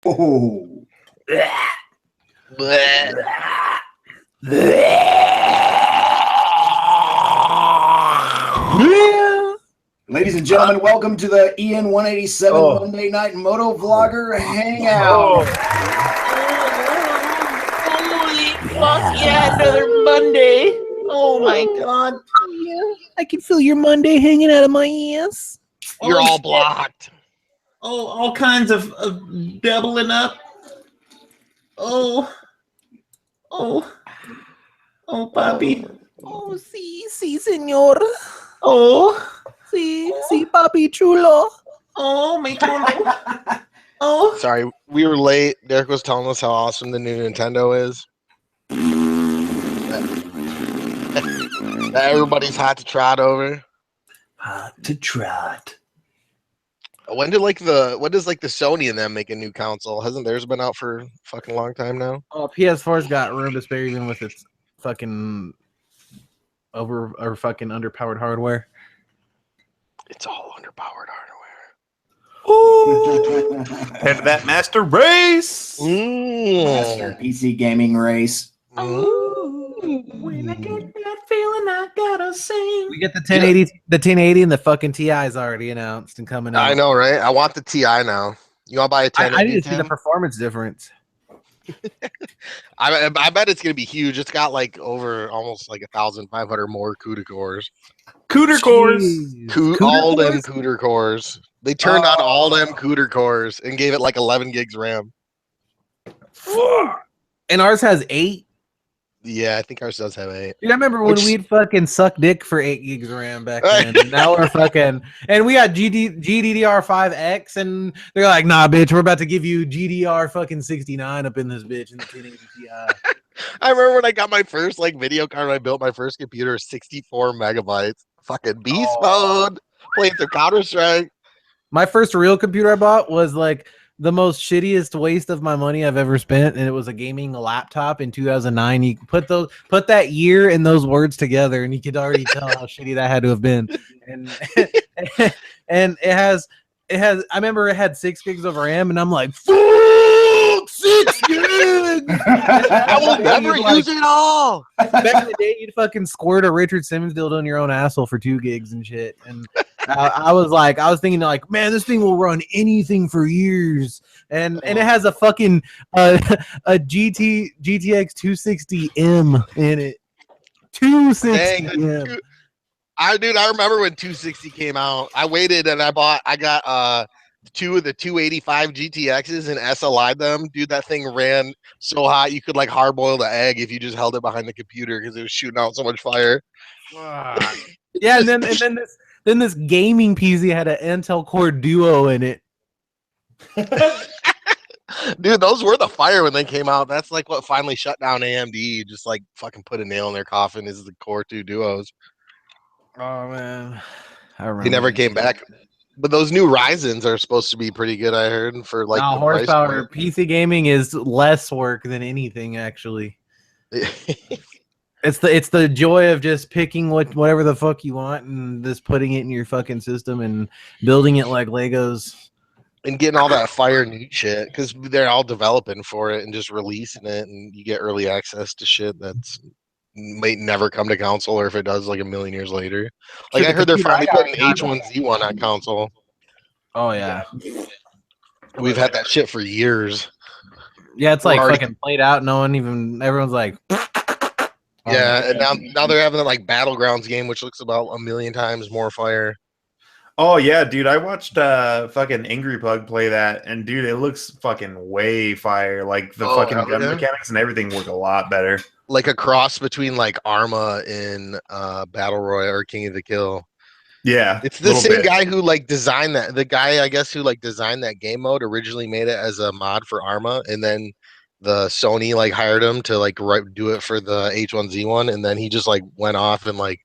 Oh. Ladies and gentlemen, welcome to the EN187 Monday Night Moto Vlogger Hangout. Holy fuck yeah, another Monday. Oh my god. Yeah, I can feel your Monday hanging out of my ass. You're all blocked. Oh, all kinds of doubling up. Oh, papi. Oh, sí, señor. Oh, Sí, papi chulo. oh, me chulo. Oh. Sorry, we were late. Derek was telling us how awesome the new Nintendo is. That everybody's hot to trot over. Hot to trot. When does the Sony and them make a new console? Hasn't theirs been out for a fucking long time now? Oh, PS4's got room to spare even with its fucking fucking underpowered hardware. It's all underpowered hardware. Ooh. Head to that master race. Master PC gaming race. When I get that feeling, I gotta sing. We get the 1080, and the fucking TI is already announced and coming out. I know, right? I want the TI now. You want to buy a 1080? I need to see the performance difference. I bet it's gonna be huge. It's got like over almost like 1,500 more CUDA cores. Cooter cores. All them CUDA cores. They turned on all them CUDA cores and gave it like 11 gigs RAM. And ours has 8. Yeah, I think ours does have 8. Dude, I remember when we'd fucking suck dick for 8 gigs of RAM back then. And now we're fucking, and we got GDDR5X, and they're like, nah, bitch, we're about to give you GDR fucking 69 up in this bitch in the 1080 Ti. I remember when I got my first like video card when I built my first computer, 64 megabytes. Fucking beast mode. Playing through Counter-Strike. My first real computer I bought was like the most shittiest waste of my money I've ever spent, and it was a gaming laptop in 2009. You put that year and those words together, and you could already tell how shitty that had to have been. And and it has. I remember it had 6 gigs of RAM, and I'm like, fuck 6 gigs. I will never use it all. Back in the day, you'd fucking squirt a Richard Simmons dildo in your own asshole for 2 gigs and shit. And I was thinking like, man, this thing will run anything for years. And it has a fucking GTX 260M in it. 260M. I remember when 260 came out. I waited and I got 2 of the 285 GTXs and SLI'd them. Dude, that thing ran so hot you could like hard boil the egg if you just held it behind the computer because it was shooting out so much fire. Yeah, and then this gaming PC had an Intel Core Duo in it. Dude, those were the fire when they came out. That's like what finally shut down AMD. Just like fucking put a nail in their coffin is the Core 2 Duos. Oh man, I remember. They never came back. But those new Ryzens are supposed to be pretty good, I heard, for like the horsepower. PC gaming is less work than anything, actually. It's the joy of just picking whatever the fuck you want and just putting it in your fucking system and building it like Legos. And getting all that fire neat shit because they're all developing for it and just releasing it, and you get early access to shit that's might never come to console, or if it does, like a million years later. Like I heard they're finally putting H1Z1 on console. Oh yeah, we've had that shit for years. Yeah, it's like fucking played out. Everyone's like, yeah, and now they're having like Battlegrounds game, which looks about 1,000,000 times more fire. Oh yeah, dude, I watched fucking Angry Pug play that, and dude, it looks fucking way fire. Like the fucking gun mechanics and everything work a lot better. Like a cross between like Arma and Battle Royale or King of the Kill. Yeah, it's the same guy who like designed that. The guy, I guess, who like designed that game mode originally made it as a mod for Arma, and then the Sony like hired him to like do it for the H1Z1, and then he just like went off and like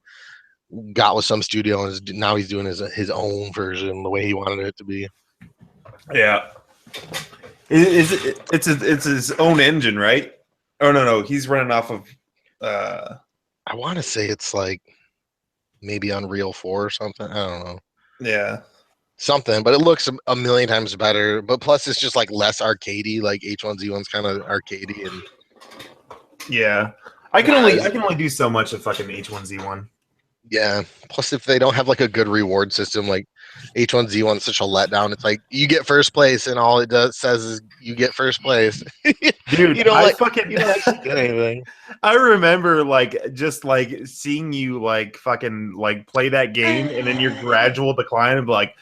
got with some studio, and now he's doing his own version the way he wanted it to be. Yeah, it's his own engine, right? Oh no, he's running off of. I want to say it's like maybe Unreal 4 or something. I don't know. Yeah, something, but it looks a million times better. But plus, it's just like less arcadey. Like H1Z1's kind of arcadey, and yeah, I can only do so much of fucking H1Z1. yeah. Plus, if they don't have like a good reward system, like H1Z1's such a letdown. It's like you get first place, and all it says is you get first place. Dude, you don't fucking actually get anything. I remember just seeing you fucking play that game, and then your gradual decline and be like,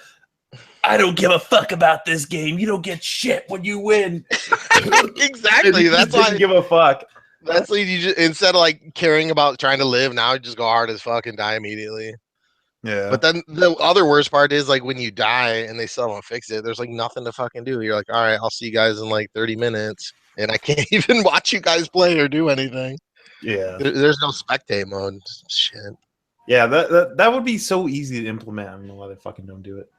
I don't give a fuck about this game. You don't get shit when you win. Exactly. That's why I didn't give a fuck. That's like you just, instead of like caring about trying to live, now you just go hard as fuck and die immediately. Yeah. But then the other worst part is like when you die and they still don't fix it, there's like nothing to fucking do. You're like, all right, I'll see you guys in like 30 minutes, and I can't even watch you guys play or do anything. Yeah. There's no spectate mode. Shit. Yeah, that would be so easy to implement. I don't know why they fucking don't do it.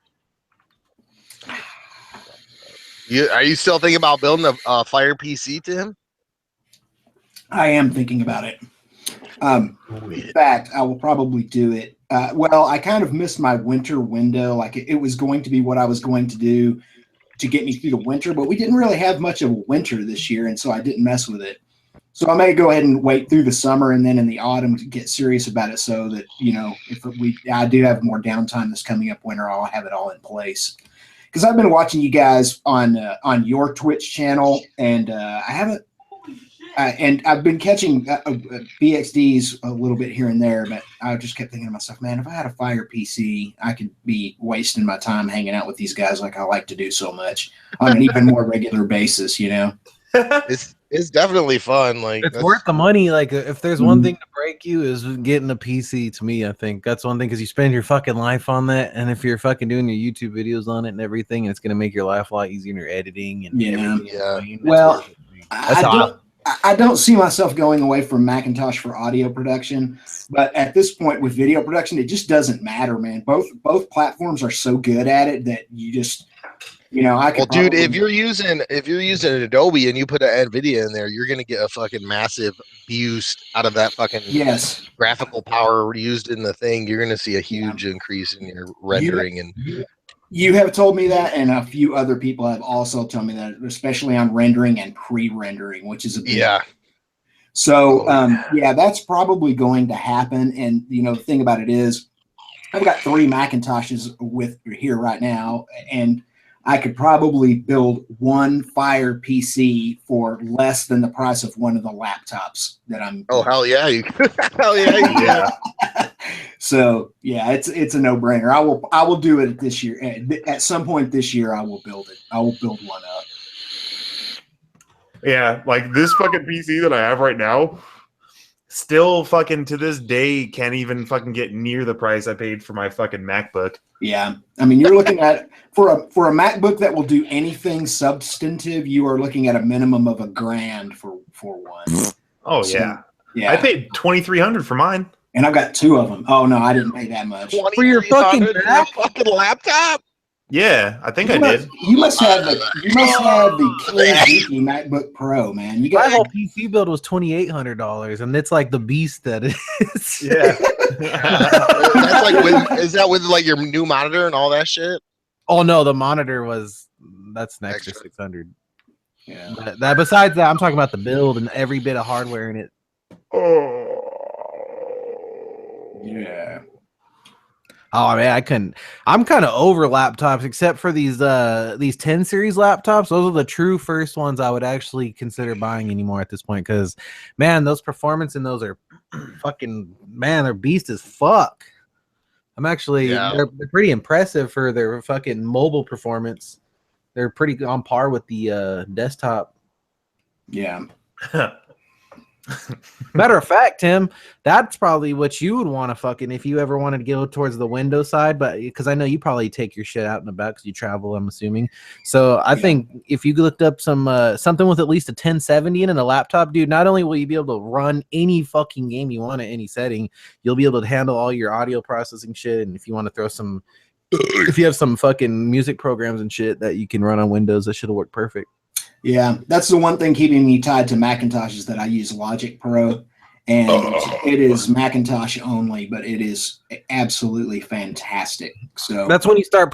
Are you still thinking about building a Fire PC, Tim? I am thinking about it. In fact, I will probably do it. Well, I kind of missed my winter window. Like it was going to be what I was going to do to get me through the winter, but we didn't really have much of a winter this year, and so I didn't mess with it. So I may go ahead and wait through the summer and then in the autumn to get serious about it, so that if I do have more downtime this coming up winter, I'll have it all in place. Because I've been watching you guys on your Twitch channel, and I haven't. And I've been catching BXDs a little bit here and there, but I just kept thinking to myself, man, if I had a Fire PC, I could be wasting my time hanging out with these guys like I like to do so much on an even more regular basis, It's definitely fun. Like it's worth the money. Like if there's one thing to break you is getting a PC. To me, I think that's one thing, because you spend your fucking life on that, and if you're fucking doing your YouTube videos on it and everything, it's gonna make your life a lot easier in your editing and everything. Yeah. Well, I don't see myself going away from Macintosh for audio production, but at this point with video production, it just doesn't matter, man. Both platforms are so good at it that you just, I could. Well, dude, if you're using Adobe and you put an NVIDIA in there, you're gonna get a fucking massive boost out of that fucking graphical power used in the thing. You're gonna see a huge increase in your rendering You have told me that, and a few other people have also told me that, especially on rendering and pre-rendering, which is a big So, that's probably going to happen. And, the thing about it is I've got 3 Macintoshes here right now, and I could probably build one Fire PC for less than the price of one of the laptops that I'm. Oh, hell yeah. Hell yeah. So it's a no-brainer. I will do it this year. At some point this year, I will build it. I will build one up. Yeah, like this fucking PC that I have right now, still fucking to this day can't even fucking get near the price I paid for my fucking MacBook. Yeah, I mean, you're looking at for a MacBook that will do anything substantive, you are looking at a minimum of $1,000 for one. Oh yeah. I paid $2,300 for mine. And I've got 2 of them. Oh no, I didn't pay that much. For your fucking laptop? Yeah, I think I did. You must have the Killer MacBook Pro, man. My whole PC build was $2,800, and it's like the beast that it is. Yeah. Is that with like your new monitor and all that shit? Oh no, the monitor that's an extra $600. Yeah. But besides that, I'm talking about the build and every bit of hardware in it. Oh. Yeah. Oh man, I'm kind of over laptops, except for these 10 series laptops. Those are the true first ones I would actually consider buying anymore at this point, because man, those performance in those are they're beast as fuck. I'm actually they're pretty impressive for their fucking mobile performance. They're pretty on par with the desktop. Yeah. Matter of fact, Tim, that's probably what you would want to fucking, if you ever wanted to go towards the Windows side, but because I know you probably take your shit out and about because you travel, I'm assuming. So I think if you looked up something with at least a 1070 in a laptop, dude, not only will you be able to run any fucking game you want at any setting, you'll be able to handle all your audio processing shit. And if you want to throw if you have some fucking music programs and shit that you can run on Windows, that should work perfect. Yeah, that's the one thing keeping me tied to Macintosh is that I use Logic Pro, and it is Macintosh only, but it is absolutely fantastic. So that's when you start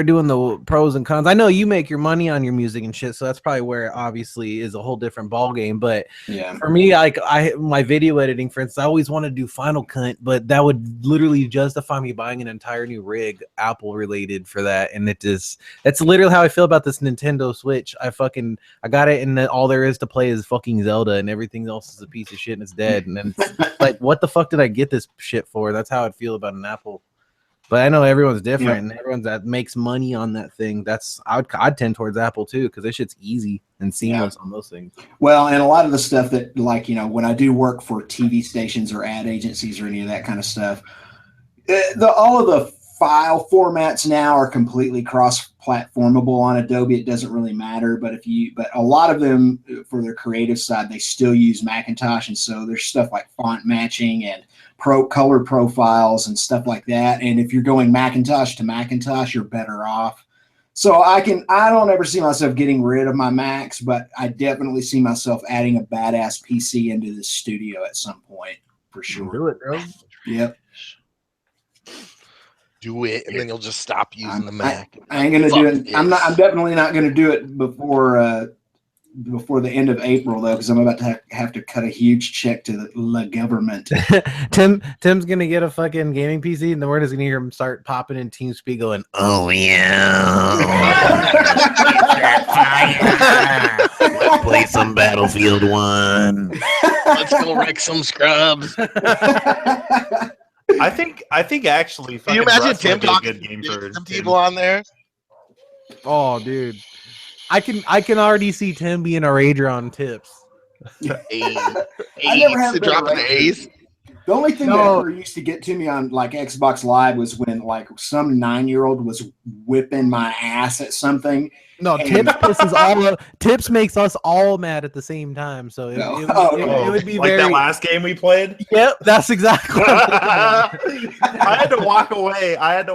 doing the pros and cons. I know you make your money on your music and shit, so that's probably where it obviously is a whole different ball game. But yeah, for me, like my video editing, for instance, I always wanted to do Final Cut, but that would literally justify me buying an entire new rig, Apple related, for that. And that's literally how I feel about this Nintendo Switch. I got it, and all there is to play is fucking Zelda, and everything else is a piece of shit and it's dead. And then it's like, what the fuck did I get this shit for? That's how I'd feel about an Apple. But I know everyone's different, and everyone that makes money on that thing, I'd tend towards Apple too, because this shit's easy and seamless on those things. Well, and a lot of the stuff that, like, when I do work for TV stations or ad agencies or any of that kind of stuff, all of the file formats now are completely cross-platformable on Adobe. It doesn't really matter, but a lot of them, for their creative side, they still use Macintosh, and so there's stuff like font matching and color profiles and stuff like that. And if you're going Macintosh to Macintosh, you're better off. So I don't ever see myself getting rid of my Macs, but I definitely see myself adding a badass PC into the studio at some point, for sure. Do it, bro. Yep. Do it, and then you'll just stop using the Mac. I ain't gonna do it. I'm definitely not gonna do it before the end of April, though, because I'm about to have to cut a huge check to the government. Tim's gonna get a fucking gaming PC, and then we're just gonna hear him start popping in TeamSpeak going, "Oh yeah, let's play some Battlefield 1. Let's go wreck some scrubs." I think actually, can you imagine Rust Tim might be a talking good game to for some people on there? Oh, dude, I can already see Tim being a rager on tips. I never have dropping the A's. The only thing that ever used to get to me on like Xbox Live was when like some 9-year-old was whipping my ass at something. No, Tips makes us all mad at the same time. So it would be like very... that last game we played. Yep, that's exactly what I had to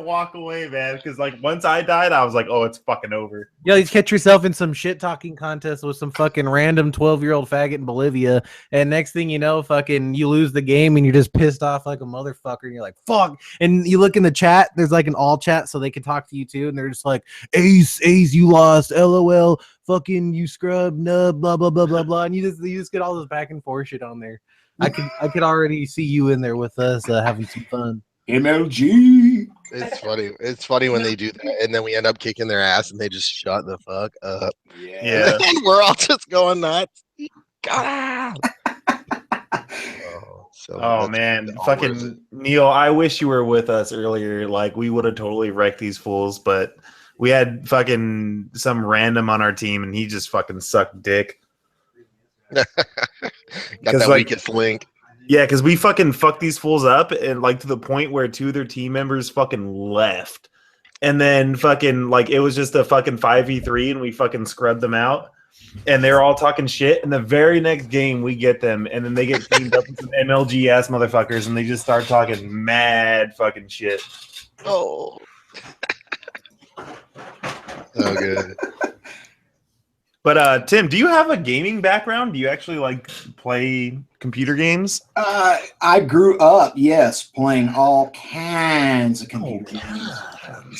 walk away, man, because like once I died, I was like, oh, it's fucking over. Yeah, you catch yourself in some shit talking contest with some fucking random 12-year-old faggot in Bolivia, and next thing you know, fucking you lose the game and you're just pissed off like a motherfucker, and you're like, fuck. And you look in the chat, there's like an all chat so they can talk to you too, and they're just like, Ace, you lost. LOL, fucking you scrub, nub, blah blah blah blah blah, and you just get all this back and forth shit on there. I could already see you in there with us having some fun. MLG. It's funny when they do that, and then we end up kicking their ass, and they just shut the fuck up. Yeah. And we're all just going nuts. God. Oh man, fucking Neil, I wish you were with us earlier. Like we would have totally wrecked these fools, but we had fucking some random on our team, and he just fucking sucked dick. Got that weakest link. Yeah, because we fucking fucked these fools up, and like to the point where 2 of their team members fucking left, and then fucking like it was just a fucking 5v3, and we fucking scrubbed them out, and they're all talking shit. And the very next game, we get them, and then they get teamed up with some MLG ass motherfuckers, and they just start talking mad fucking shit. Oh. So good. But Tim, do you have a gaming background? Do you actually like play computer games? I grew up, yes, playing all kinds of computer games.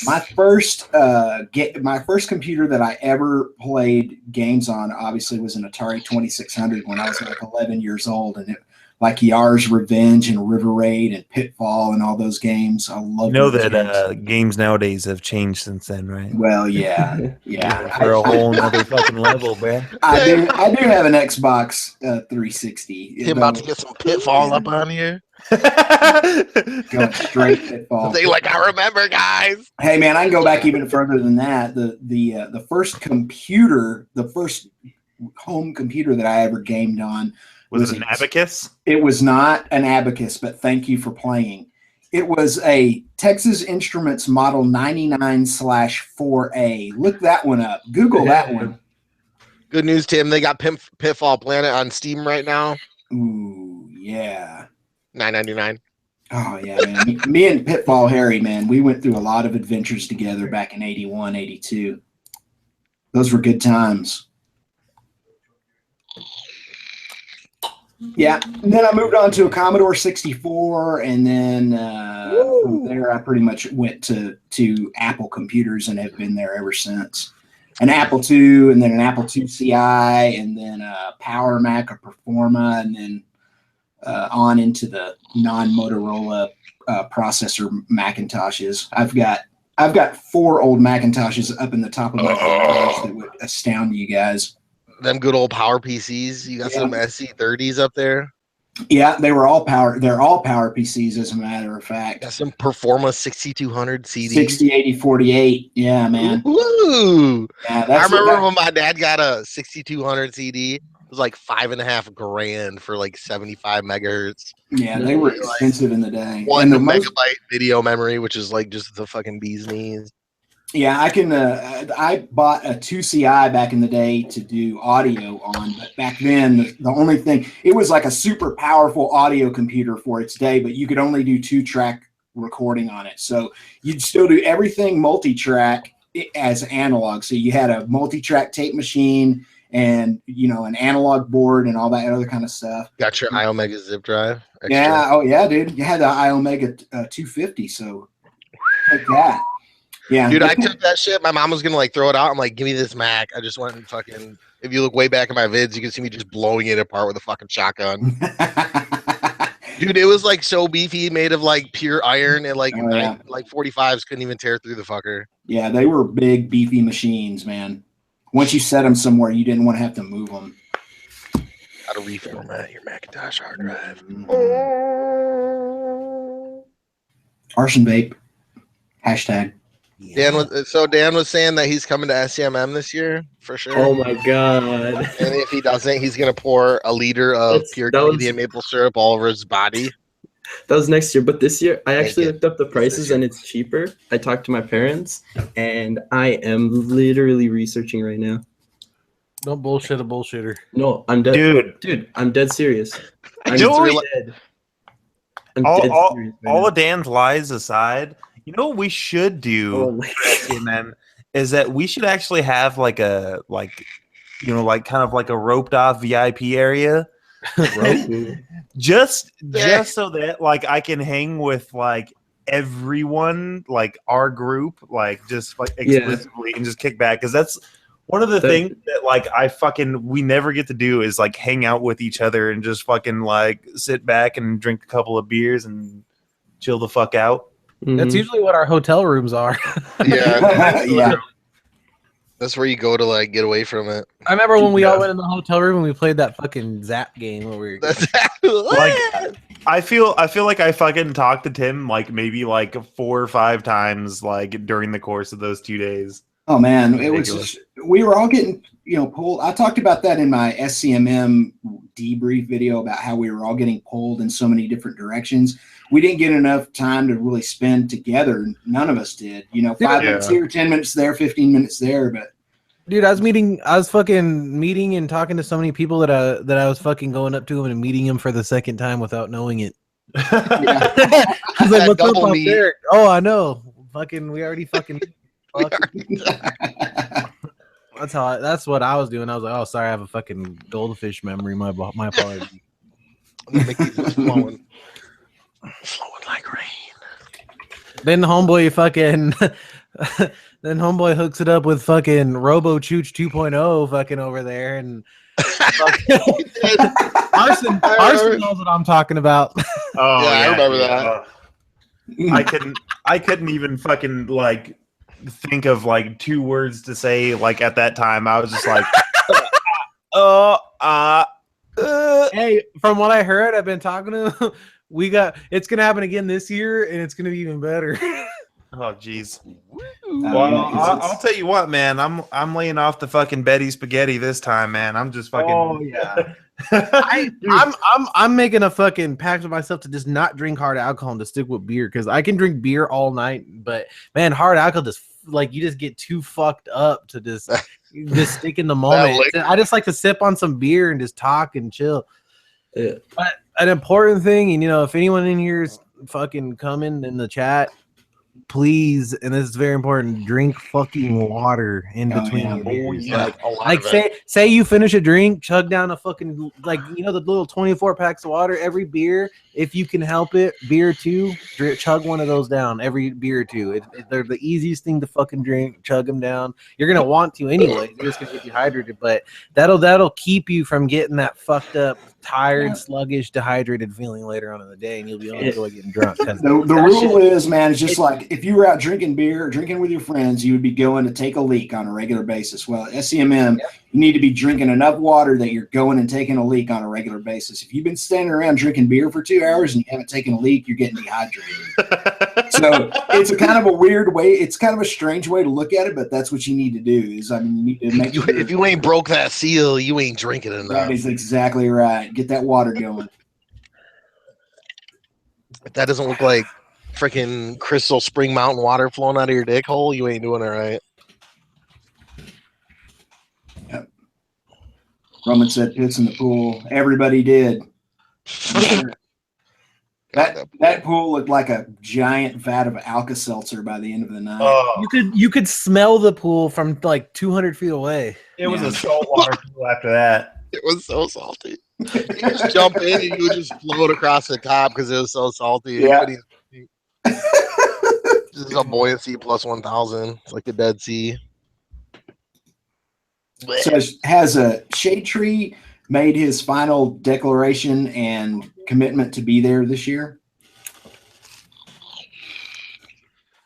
My first computer that I ever played games on, obviously, was an Atari 2600 when I was like 11 years old, and like Yar's Revenge and River Raid and Pitfall and all those games. I love. You know that games nowadays have changed since then, right? Well, yeah. For a whole nother fucking level, man. I do have an Xbox 360. You're about to get some Pitfall up on here. Going straight Pitfall. They like, I remember, guys. Hey, man, I can go back even further than that. The first computer, the first home computer that I ever gamed on. Was it an Abacus? It was not an Abacus, but thank you for playing. It was a Texas Instruments Model 99/4A. Look that one up. Google that one. Good news, Tim. They got Pitfall Planet on Steam right now. Ooh, yeah. $9.99. Oh, yeah, man. Me and Pitfall Harry, man, we went through a lot of adventures together back in 81, 82. Those were good times. Yeah, and then I moved on to a Commodore 64, and then from there I pretty much went to Apple computers and have been there ever since. An Apple II, and then an Apple II CI, and then a Power Mac, a Performa, and then on into the non-Motorola processor Macintoshes. I've got 4 old Macintoshes up in the top of my garage that would astound you guys. Them good old power PCs. You got some SC30s up there. Yeah, they're all power PCs, as a matter of fact. Got some Performa 6200 CD. 608048. Yeah, man. Ooh. Yeah, I remember when my dad got a 6200 CD. It was like $5.5 grand for like 75 megahertz. Yeah, they were expensive in the day. 1 megabyte video memory, which is like just the fucking bee's knees. Yeah, I bought a 2CI back in the day to do audio on, but back then the only thing, it was like a super powerful audio computer for its day, but you could only do 2-track recording on it. So you'd still do everything multi-track as analog. So you had a multi-track tape machine and, you know, an analog board and all that other kind of stuff. Got your iOmega zip drive? Extra. Yeah, oh yeah, dude. You had the iOmega 250, so take that. Yeah, dude, I took that shit. My mom was gonna like throw it out. I'm like, give me this Mac. I just went and fucking. If you look way back in my vids, you can see me just blowing it apart with a fucking shotgun. Dude, it was like so beefy, made of like pure iron, and like like 45s couldn't even tear through the fucker. Yeah, they were big, beefy machines, man. Once you set them somewhere, you didn't want to have to move them. How to reformat your Macintosh hard drive. Arson vape. Hashtag. Dan was saying that he's coming to SCMM this year for sure. Oh my god! And if he doesn't, he's gonna pour a liter of pure Canadian maple syrup all over his body. That was next year, but this year I actually looked up the prices and it's cheaper. I talked to my parents, and I am literally researching right now. Don't bullshit a bullshitter. No, I'm dead, dude. I'm dead serious. I'm dead. All of Dan's lies aside. You know what we should do is that we should actually have like a kind of like a roped off VIP area. just so that like I can hang with like everyone, like our group, like just like exclusively and just kick back, because that's one of the things that like we never get to do is like hang out with each other and just fucking like sit back and drink a couple of beers and chill the fuck out. That's usually what our hotel rooms are. Yeah. Yeah. That's where you go to like get away from it. I remember when we all went in the hotel room and we played that fucking Zap game where we were like, I feel like I fucking talked to Tim like maybe like 4 or 5 times like during the course of those 2 days. Oh man, it was just, we were all getting, you know, pulled. I talked about that in my SCMM debrief video about how we were all getting pulled in so many different directions. We didn't get enough time to really spend together. None of us did. You know, 5 minutes here, 10 minutes there, 15 minutes there. But dude, I was fucking meeting and talking to so many people that I was fucking going up to them and meeting them for the second time without knowing it. I was like, what's up up there? Oh, I know. Fucking, we already fucking. That's what I was doing. I was like, oh, sorry, I have a fucking goldfish memory. My apologies. Flowing like rain. Then homeboy hooks it up with fucking Robo Chooch 2.0 fucking over there, and Arson knows what I'm talking about. Oh yeah, I remember that. I couldn't even fucking like think of like 2 words to say like at that time. I was just like hey, from what I heard, I've been talking to him, it's gonna happen again this year and it's gonna be even better. Oh jeez. Well, I'll tell you what, man. I'm laying off the fucking Betty spaghetti this time, man. I'm just fucking. Oh yeah. I'm making a fucking pact with myself to just not drink hard alcohol and to stick with beer, because I can drink beer all night, but man, hard alcohol just like you just get too fucked up to just stick in the moment. I just like to sip on some beer and just talk and chill. Yeah. But an important thing, and you know, if anyone in here is fucking coming in the chat, please, and this is very important, drink fucking water in between your beers. Like say you finish a drink, chug down a fucking, like, you know, the little 24 packs of water every beer. If you can help it, beer two, chug one of those down every beer or two. They're the easiest thing to fucking drink. Chug them down. You're gonna want to anyway. You're just gonna get dehydrated, but that'll keep you from getting that fucked up, tired, sluggish, dehydrated feeling later on in the day, and you'll be able to enjoy getting drunk. The rule is, man, it's just like if you were out drinking beer, drinking with your friends, you would be going to take a leak on a regular basis. Well, at SCMM, you need to be drinking enough water that you're going and taking a leak on a regular basis. If you've been standing around drinking beer for 2 hours and you haven't taken a leak, you're getting dehydrated. So it's a kind of a weird way. It's kind of a strange way to look at it, but that's what you need to do. Is, I mean, you need to make sure. If you ain't broke that seal, you ain't drinking enough. That is exactly right. Get that water going. If that doesn't look like freaking crystal spring mountain water flowing out of your dick hole, you ain't doing it right. Yep. Roman said pits in the pool. Everybody did. That pool looked like a giant vat of Alka-Seltzer by the end of the night. You could smell the pool from like 200 feet away. It was a saltwater pool after that. It was so salty. You just jump in and you would just float across the top because it was so salty. Yeah. This is a buoyancy plus 1,000. It's like the Dead Sea. So has a Shade Tree made his final declaration and commitment to be there this year?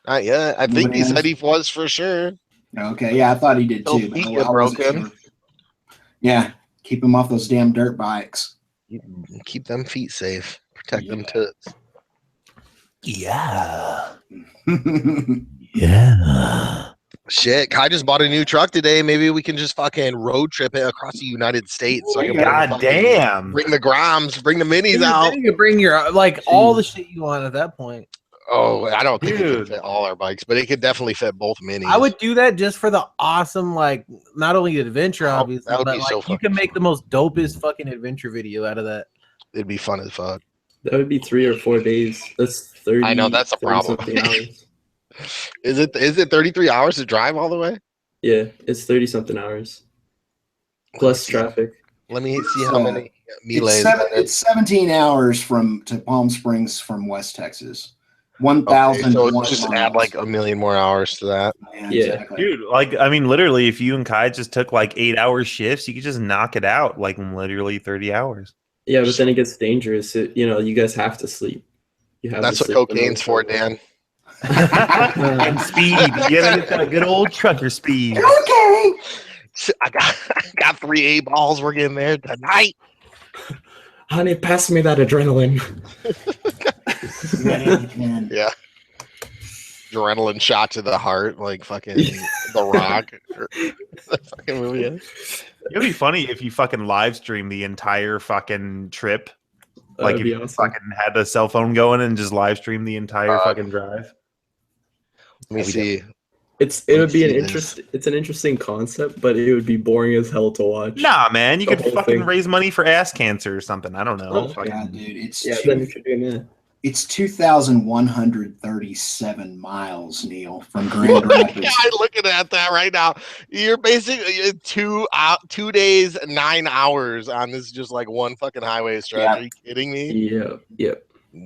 Not yet. I think he said he was for sure. Okay, yeah, I thought he did too. Feet get broken. Sure. Yeah, keep him off those damn dirt bikes. Keep them feet safe. Protect them tits. Yeah. Yeah. Shit, Kai just bought a new truck today. Maybe we can just fucking road trip it across the United States. So I can God damn. Bring the Groms, bring the minis out. You can bring your all the shit you want at that point. Oh, I don't think it could fit all our bikes, but it could definitely fit both minis. I would do that just for the awesome, like, not only adventure, obviously, that would but be like, so you can make the most dopest fucking adventure video out of that. It'd be fun as fuck. That would be 3 or 4 days. That's 30. I know, that's a problem. Hours. Is it 33 hours to drive all the way? Yeah, it's 30 something hours. Plus traffic. Let me see how many melees. It's 17 hours to Palm Springs from West Texas. 1,000. So just add like a million more hours to that. Yeah. Exactly. Dude, like, I mean, literally, if you and Kai just took like 8-hour shifts, you could just knock it out like literally 30 hours. Yeah, but then it gets dangerous. You guys have to sleep. That's what cocaine's for, Dan. And speed. Yeah, that good old trucker speed. Okay. I got 3 8 balls. We're getting there tonight. Honey, pass me that adrenaline. Yeah. Adrenaline shot to the heart, like fucking The Rock. Fucking movie. It'd be funny if you fucking live stream the entire fucking trip. Like if you fucking had a cell phone going and just live stream the entire fucking drive. Let me see. It's an interesting concept, but it would be boring as hell to watch. Nah, man, you could fucking raise money for ass cancer or something. I don't know. Oh, yeah, dude, it's 2,137 miles, Neil, from Grand Rapids. God, looking at that right now, you're basically 2 days, 9 hours on this just like one fucking highway stretch. Yeah. Are you kidding me? Yeah.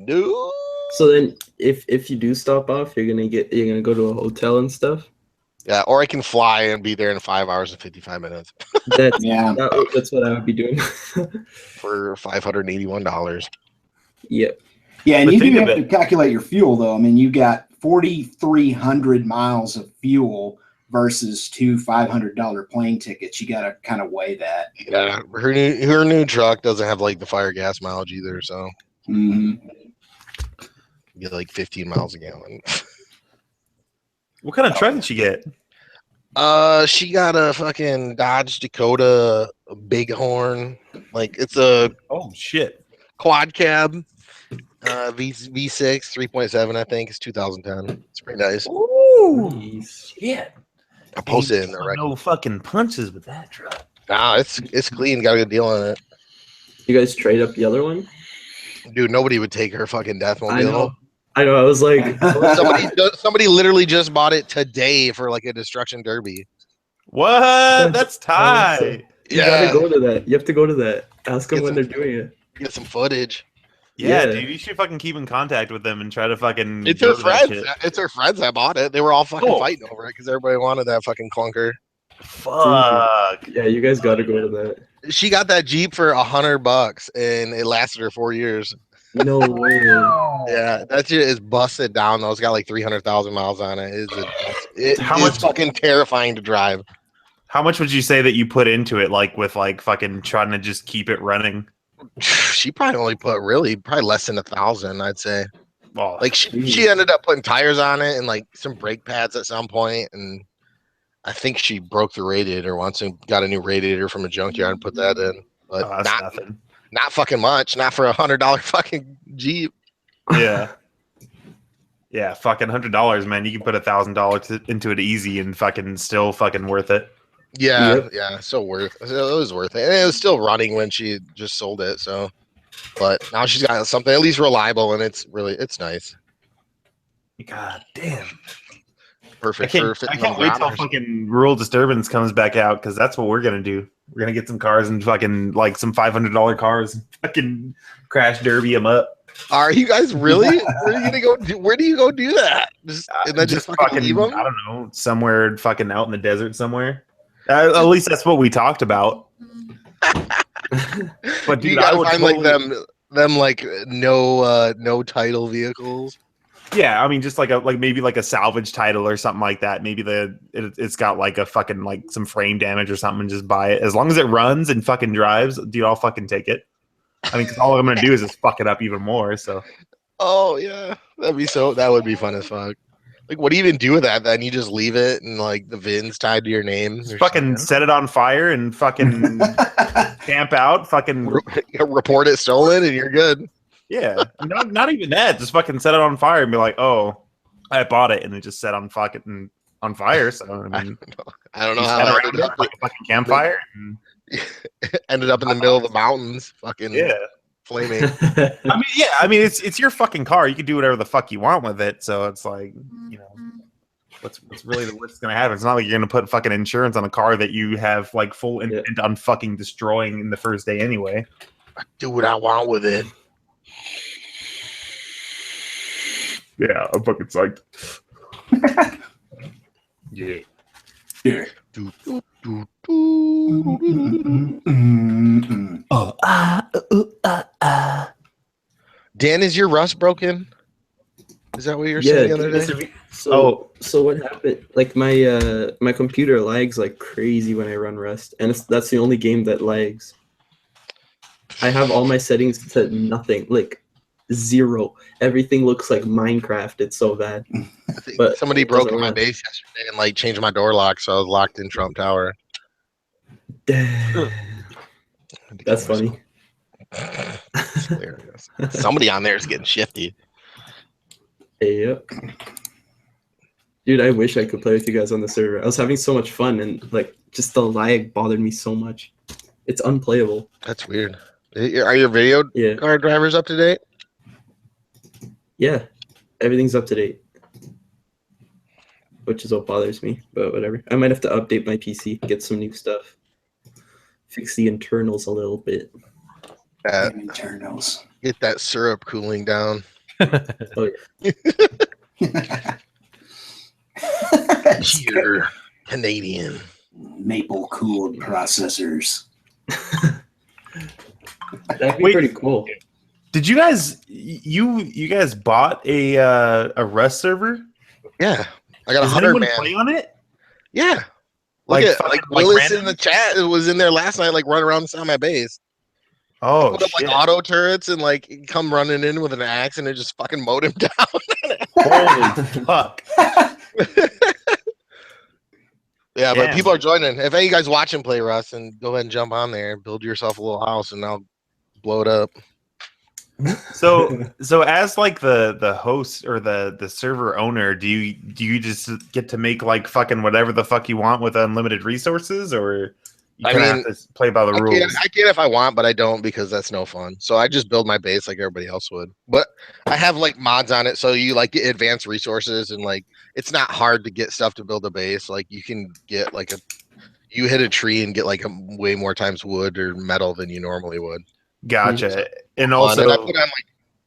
Dude. So then, if you do stop off, you're gonna go to a hotel and stuff. Yeah, or I can fly and be there in 5 hours and 55 minutes. That's what I would be doing for $581. Yep. Yeah, and you do have to calculate your fuel, though. I mean, you got 4,300 miles of fuel versus 2 $500 plane tickets. You got to kind of weigh that. Yeah, her new truck doesn't have like the fire gas mileage either, so get like 15 miles a gallon. What kind of truck did she get? She got a fucking Dodge Dakota Bighorn. Like it's a quad cab. V6 3.7, I think. It's 2010. It's pretty nice. Ooh, shit. I posted it in there. No fucking punches with that truck. Nah, it's clean. Got a good deal on it. You guys trade up the other one? Dude, nobody would take her fucking Deathmobile. I know. I know. I was like, Somebody literally just bought it today for like a destruction derby. What? That's awesome. tight. You gotta go to that. You have to go to that. Ask them when they're doing it. Get some footage. Yeah, Yeah. dude, you should fucking keep in contact with them and try to fucking. It's go her to that friends. shit. It's her friends that bought it. They were all fucking Cool. fighting over it because everybody wanted that fucking clunker. Fuck. Yeah, you guys gotta go to that. She got that Jeep for $100 and it lasted her 4 years. No way. Yeah, that shit is busted down though. It's got like 300,000 miles on it. How It's much- fucking terrifying to drive. How much would you say that you put into it, like with like fucking trying to just keep it running? She probably only put probably less than 1,000, I'd say. Well, Like she ended up putting tires on it and like some brake pads at some point, and I think she broke the radiator once and got a new radiator from a junkyard and put that in. But that's nothing. not fucking much. Not for $100 fucking Jeep. Yeah. Yeah, fucking $100, man. You can put $1,000 into it easy and fucking still fucking worth it. Yeah, Yep. yeah, so it was worth it. And it was still running when she just sold it, so but now she's got something at least reliable and it's nice. God damn. Perfect I for can't wait till fucking Rural Disturbance comes back out because that's what we're gonna do. We're gonna get some cars and fucking like some $500 cars and fucking crash derby them up. Are you guys really? Where are you gonna go? Where do you go do that? And then just fucking leave them? I don't know, somewhere fucking out in the desert somewhere. At least that's what we talked about. But You dude, gotta I would find totally, like them like no title vehicles. yeah, I mean, just like maybe like a salvage title or something like that. Maybe it's got like a fucking like some frame damage or something. And just buy it as long as it runs and fucking drives. Dude, I'll fucking take it. I mean, because all I'm gonna do is just fuck it up even more. So Oh yeah, that would be fun as fuck. Like, what do you even do with that? Then you just leave it and like the VIN's tied to your name. just or fucking something? set it on fire and fucking camp out. Fucking Report it stolen and you're good. yeah, not even that. Just fucking set it on fire and be like, oh, I bought it, and it just set on fucking on fire. So I mean, I don't know you how set I around ended it up, like a fucking campfire. And, ended up in the middle of the mountains, fucking yeah. flaming. I mean, it's your fucking car. You can do whatever the fuck you want with it. So it's like, you know, what's really the worst gonna happen? It's not like you're gonna put fucking insurance on a car that you have like full intent on fucking destroying in the first day anyway. Do what I want with it. Yeah, I'm fucking psyched. Yeah. Yeah. Do, do, do, do. Dan, is your Rust broken? Is that what you were saying the other day? So what happened? Like my computer lags like crazy when I run Rust, and that's the only game that lags. I have all my settings to nothing, like 0. Everything looks like Minecraft. It's so bad. I think But somebody it broke doesn't in my run. base yesterday and like changed my door lock, so I was locked in Trump Tower. That's funny. It's hilarious. Somebody on there is getting shifty. Yep. Dude, I wish I could play with you guys on the server. I was having so much fun, and like just the lag bothered me so much. It's unplayable. That's weird. Are your video Yeah. card drivers up to date? Yeah. Everything's up to date. Which is what bothers me, but whatever. I might have to update my PC, get some new stuff. Fix the internals a little bit. Internals. Get that syrup cooling down. Oh, Pure Canadian. Maple cooled processors. That'd be Wait. pretty cool. Did you guys you guys bought a Rust server? Yeah, I got Does 100 anyone man. play on it? Yeah, Like, look at fucking, like like Willis random? in the chat. It was in there last night, like running around inside my base. Oh Put up shit! like auto turrets and like come running in with an axe and it just fucking mowed him down. Holy fuck! Yeah, but Damn. people are joining. If any of you guys watching play Rust, and go ahead and jump on there, build yourself a little house, and I'll blow it up. So as like the host or the server owner, do you just get to make like fucking whatever the fuck you want with unlimited resources, or You have to play by the rules. I can if I want, but I don't because that's no fun. So I just build my base like everybody else would. But I have like mods on it, so you like get advanced resources and like it's not hard to get stuff to build a base. Like you can get like you hit a tree and get like way more times wood or metal than you normally would. Gotcha. And also, and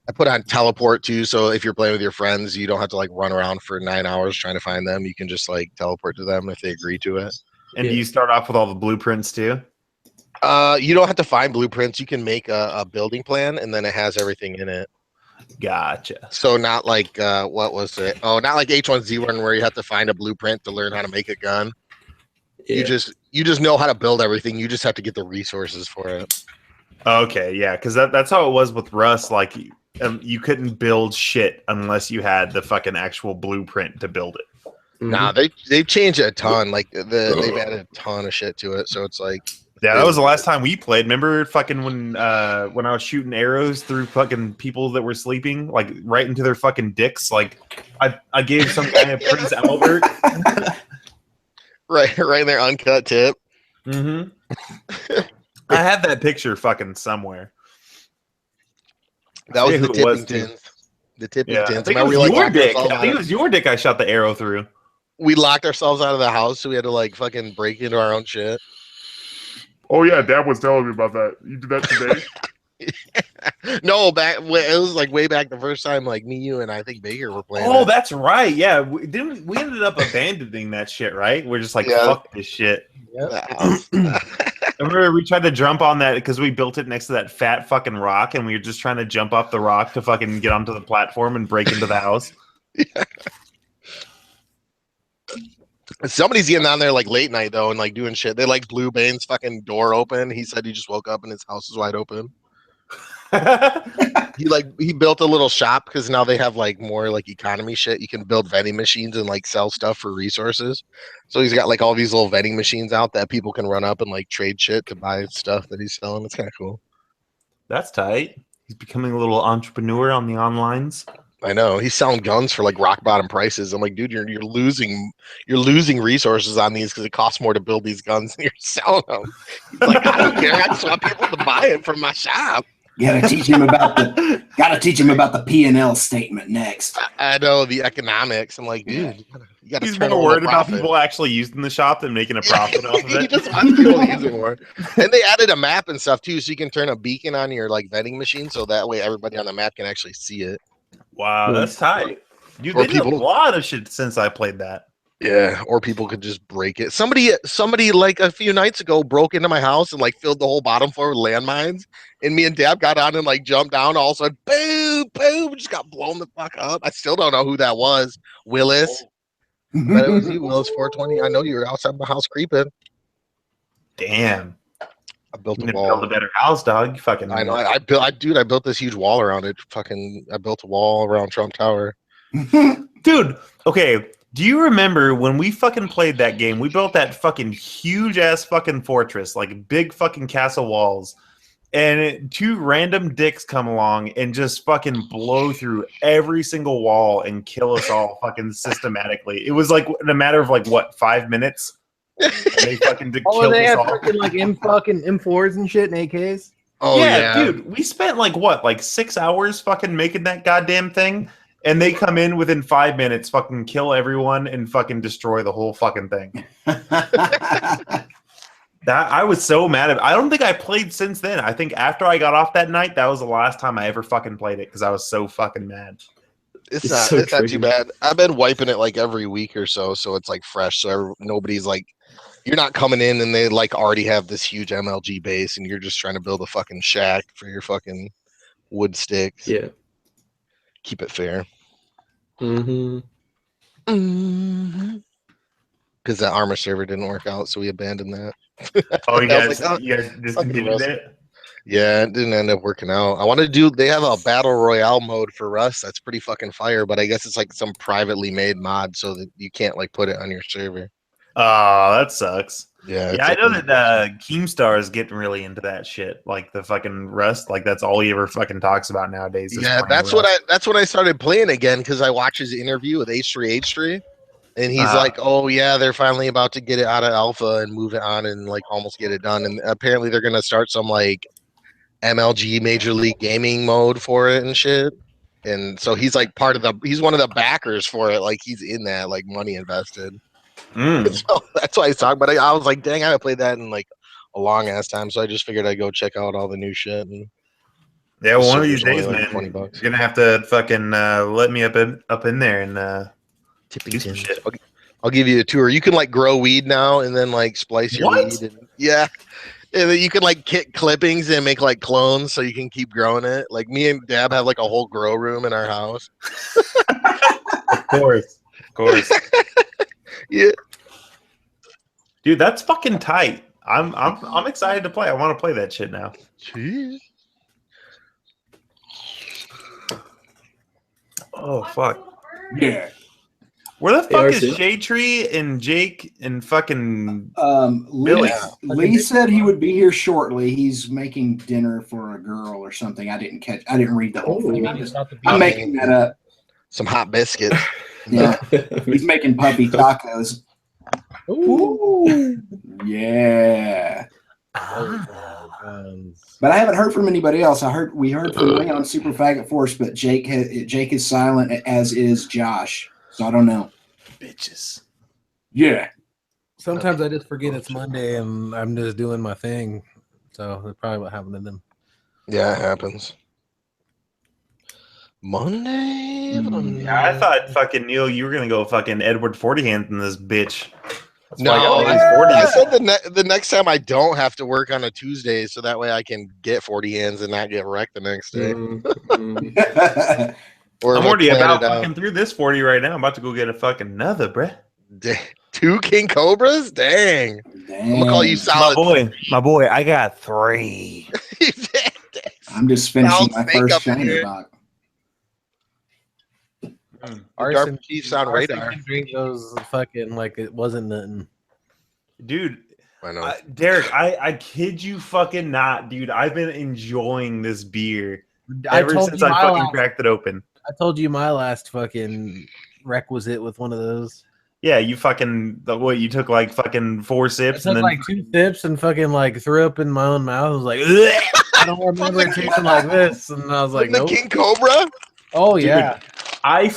I put on teleport too, so if you're playing with your friends, you don't have to like run around for 9 hours trying to find them. You can just like teleport to them if they agree to it. And do you start off with all the blueprints too? You don't have to find blueprints. You can make a building plan, and then it has everything in it. Gotcha. So not like what was it? Oh, not like H1Z1 where you have to find a blueprint to learn how to make a gun. Yeah. You just know how to build everything. You just have to get the resources for it. Okay, yeah, because that's how it was with Rust. Like you couldn't build shit unless you had the fucking actual blueprint to build it. Nah, they've changed it a ton. Like they've added a ton of shit to it. So it's like, yeah, that was the last time we played. Remember fucking when I was shooting arrows through fucking people that were sleeping, like right into their fucking dicks. Like I gave some guy a Prince Albert. right in their uncut tip. Mm-hmm. I have that picture fucking somewhere. That was the tipping tins. The tipping tins. I think it was your dick. I think it was your dick I shot the arrow through. We locked ourselves out of the house, so we had to like fucking break into our own shit. Oh yeah, Dad was telling me about that. You did that today? No, it was like way back the first time, like me, you, and I think Baker were playing. Oh, that's right. Yeah, we ended up abandoning that shit, right? We're just like, fuck this shit. Yep. Remember, we tried to jump on that because we built it next to that fat fucking rock, and we were just trying to jump up the rock to fucking get onto the platform and break into the house. Yeah. Somebody's getting on there like late night though and like doing shit. They like Blue Bane's fucking door open. He said he just woke up and his house is wide open. he built a little shop because now they have like more like economy shit. You can build vending machines and like sell stuff for resources. So he's got like all these little vending machines out that people can run up and like trade shit to buy stuff that he's selling. It's kind of cool. That's tight. He's becoming a little entrepreneur on the onlines. I know he's selling guns for like rock bottom prices. I'm like, dude, you're losing resources on these because it costs more to build these guns than you're selling them. He's like, I don't care. I just want people to buy it from my shop. Gotta teach him about the P&L statement next. I know the economics. I'm like, dude, you gotta He's more worried about people actually using the shop than making a profit off of it. He just wants people to use it more. And they added a map and stuff too, so you can turn a beacon on your like vending machine, so that way everybody on the map can actually see it. Wow, that's tight. Dude, they did a lot of shit since I played that. Yeah, or people could just break it. Somebody like a few nights ago broke into my house and like filled the whole bottom floor with landmines. And me and Dab got on and like jumped down. All of a sudden, boom, boom, just got blown the fuck up. I still don't know who that was. Willis. But it was you, Willis 420. I know you were outside my house creeping. Damn. I built a wall. Build a better house, dog. You fucking. I know. I built this huge wall around it. I built a wall around Trump Tower. Dude, okay. Do you remember when we fucking played that game? We built that fucking huge ass fucking fortress, like big fucking castle walls, and two random dicks come along and just fucking blow through every single wall and kill us all fucking systematically. It was like in a matter of like what 5 minutes. And they fucking kill they us all. Freaking like M4s and shit and AKs. Oh yeah, dude. We spent like 6 hours fucking making that goddamn thing. And they come in within 5 minutes, fucking kill everyone, and fucking destroy the whole fucking thing. That I was so mad at. I don't think I played since then. I think after I got off that night, that was the last time I ever fucking played it because I was so fucking mad. It's not too bad. I've been wiping it like every week or so it's like fresh. So nobody's like, you're not coming in and they like already have this huge MLG base, and you're just trying to build a fucking shack for your fucking wood sticks. Yeah. Keep it fair. Mm-hmm. Because that armor server didn't work out, so we abandoned that. Oh, you guys discontinued it? Yeah, it didn't end up working out. I want to do. They have a battle royale mode for Rust. That's pretty fucking fire. But I guess it's like some privately made mod, so that you can't like put it on your server. Oh, that sucks. Yeah, I know that Keemstar is getting really into that shit, like the fucking Rust. Like that's all he ever fucking talks about nowadays. Yeah, that's what I started playing again because I watched his interview with H3H3, And he's like, "Oh yeah, they're finally about to get it out of alpha and move it on and like almost get it done. And apparently they're gonna start some like MLG Major League Gaming mode for it and shit. And so he's like he's one of the backers for it. Like he's in that, like money invested. So that's why he's talking. But I was like, dang, I haven't played that in like a long ass time. So I just figured I'd go check out all the new shit. And yeah, one of these server's only, days, like, man, $20. you're gonna have to fucking let me up in there and do some shit. I'll give you a tour. You can like grow weed now and then like splice your What? weed. And, yeah. And then you can like get clippings and make like clones so you can keep growing it. Like me and Dab have like a whole grow room in our house. Of course. Yeah. Dude, that's fucking tight. I'm excited to play. I want to play that shit now. Jeez. Oh fuck. Yeah. Where the fuck is RC? Shade Tree and Jake and fucking Lee, Yeah. Lee said he would be here shortly. He's making dinner for a girl or something. I didn't read the whole thing. I'm making that up. Some hot biscuits. Yeah. He's making puppy tacos. Ooh. Yeah. But I haven't heard from anybody else. We heard from Leon Super Faggot Force, but Jake is silent, as is Josh. So I don't know. bitches. Yeah. Sometimes I just forget it's Monday and I'm just doing my thing. So that's probably what happened to them. Yeah, it happens. Monday. Yeah, I thought fucking Neil, you were gonna go fucking Edward 40 hands in this bitch. That's No, why I got all these I 40s. said the next time I don't have to work on a Tuesday, so that way I can get 40 hands and not get wrecked the next day. Or I'm like already plan about it out. fucking through this 40 right now. I'm about to go get a fucking another, bruh. 2 King Cobras? Dang. I'm gonna call you solid. My boy, I got 3. I'm just finishing Sounds my fake first up shiner here. box. Dark Chiefs on radar. Can drink those fucking like it wasn't nothing. Dude, I know. Derek, I kid you fucking not, dude. I've been enjoying this beer I ever told since you I my fucking last- cracked it open. I told you my last fucking requisite with one of those. Yeah, you fucking you took like fucking 4 I sips took and then like 2 sips and fucking like threw up in my own mouth. I was like, "Ugh." I don't remember it tasting like this, and I was like, the nope. King Cobra? Oh Dude, yeah, I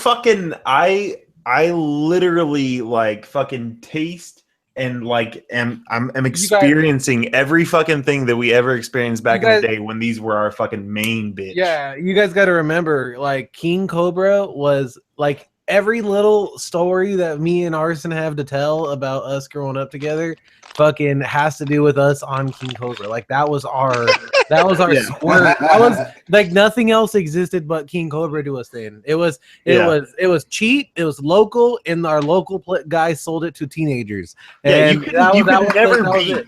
literally like fucking taste and like I'm experiencing every fucking thing that we ever experienced back in the day when these were our fucking main bitch. yeah. You guys got to remember, like King Cobra was like every little story that me and Arson have to tell about us growing up together. Fucking has to do with us on King Cobra. Like that was our squirt. That was like nothing else existed but King Cobra to us then. It was cheap. It was local, and our local guys sold it to teenagers. Yeah, And you could never beat it.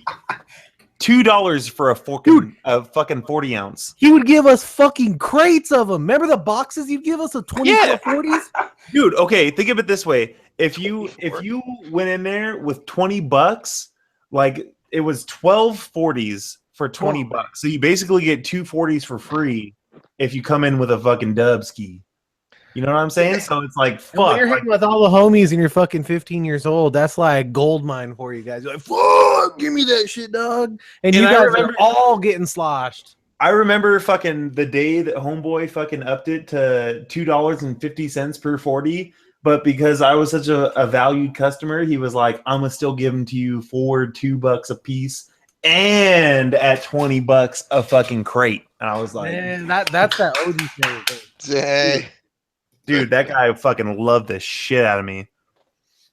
$2 for a fucking 40 ounce. He would give us fucking crates of them. Remember the boxes you'd give us of 24 40s? Dude, okay, think of it this way. If you went in there with $20, like it was 12 40s for $20. So you basically get 2 40s for free if you come in with a fucking dub ski. You know what I'm saying? So it's like, fuck. When you're hanging with all the homies and you're fucking 15 years old, that's like gold mine for you guys. You're like, fuck, give me that shit, dog. And you guys are all getting sloshed. I remember fucking the day that Homeboy fucking upped it to $2.50 per 40. But because I was such a valued customer, he was like, I'm gonna still give them to you for $2 a piece and at $20 a fucking crate. And I was like, man, that's that OG thing. Dang. Dude, that guy fucking loved the shit out of me.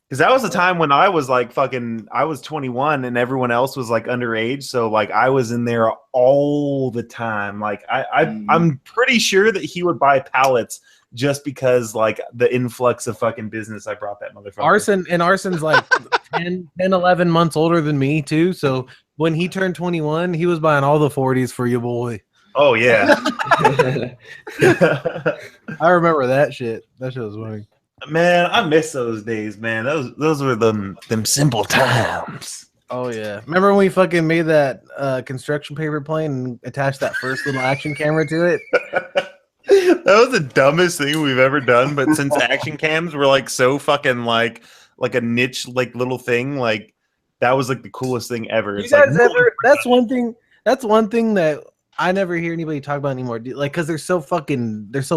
Because that was the time when I was like I was 21 and everyone else was like underage. So like I was in there all the time. Like I'm pretty sure that he would buy pallets just because like the influx of fucking business I brought that motherfucker. Arson's like 10, 11 months older than me too. So when he turned 21, he was buying all the 40s for your boy. Oh yeah. I remember that shit. That shit was funny. Man, I miss those days, man. Those were them simple times. Oh yeah. Remember when we fucking made that construction paper plane and attached that first little action camera to it? That was the dumbest thing we've ever done, but since action cams were like so fucking like like a niche like little thing. Like that was like the coolest thing ever. You It's guys like ever? That's one thing. That's one thing that I never hear anybody talk about anymore. Like, because they're so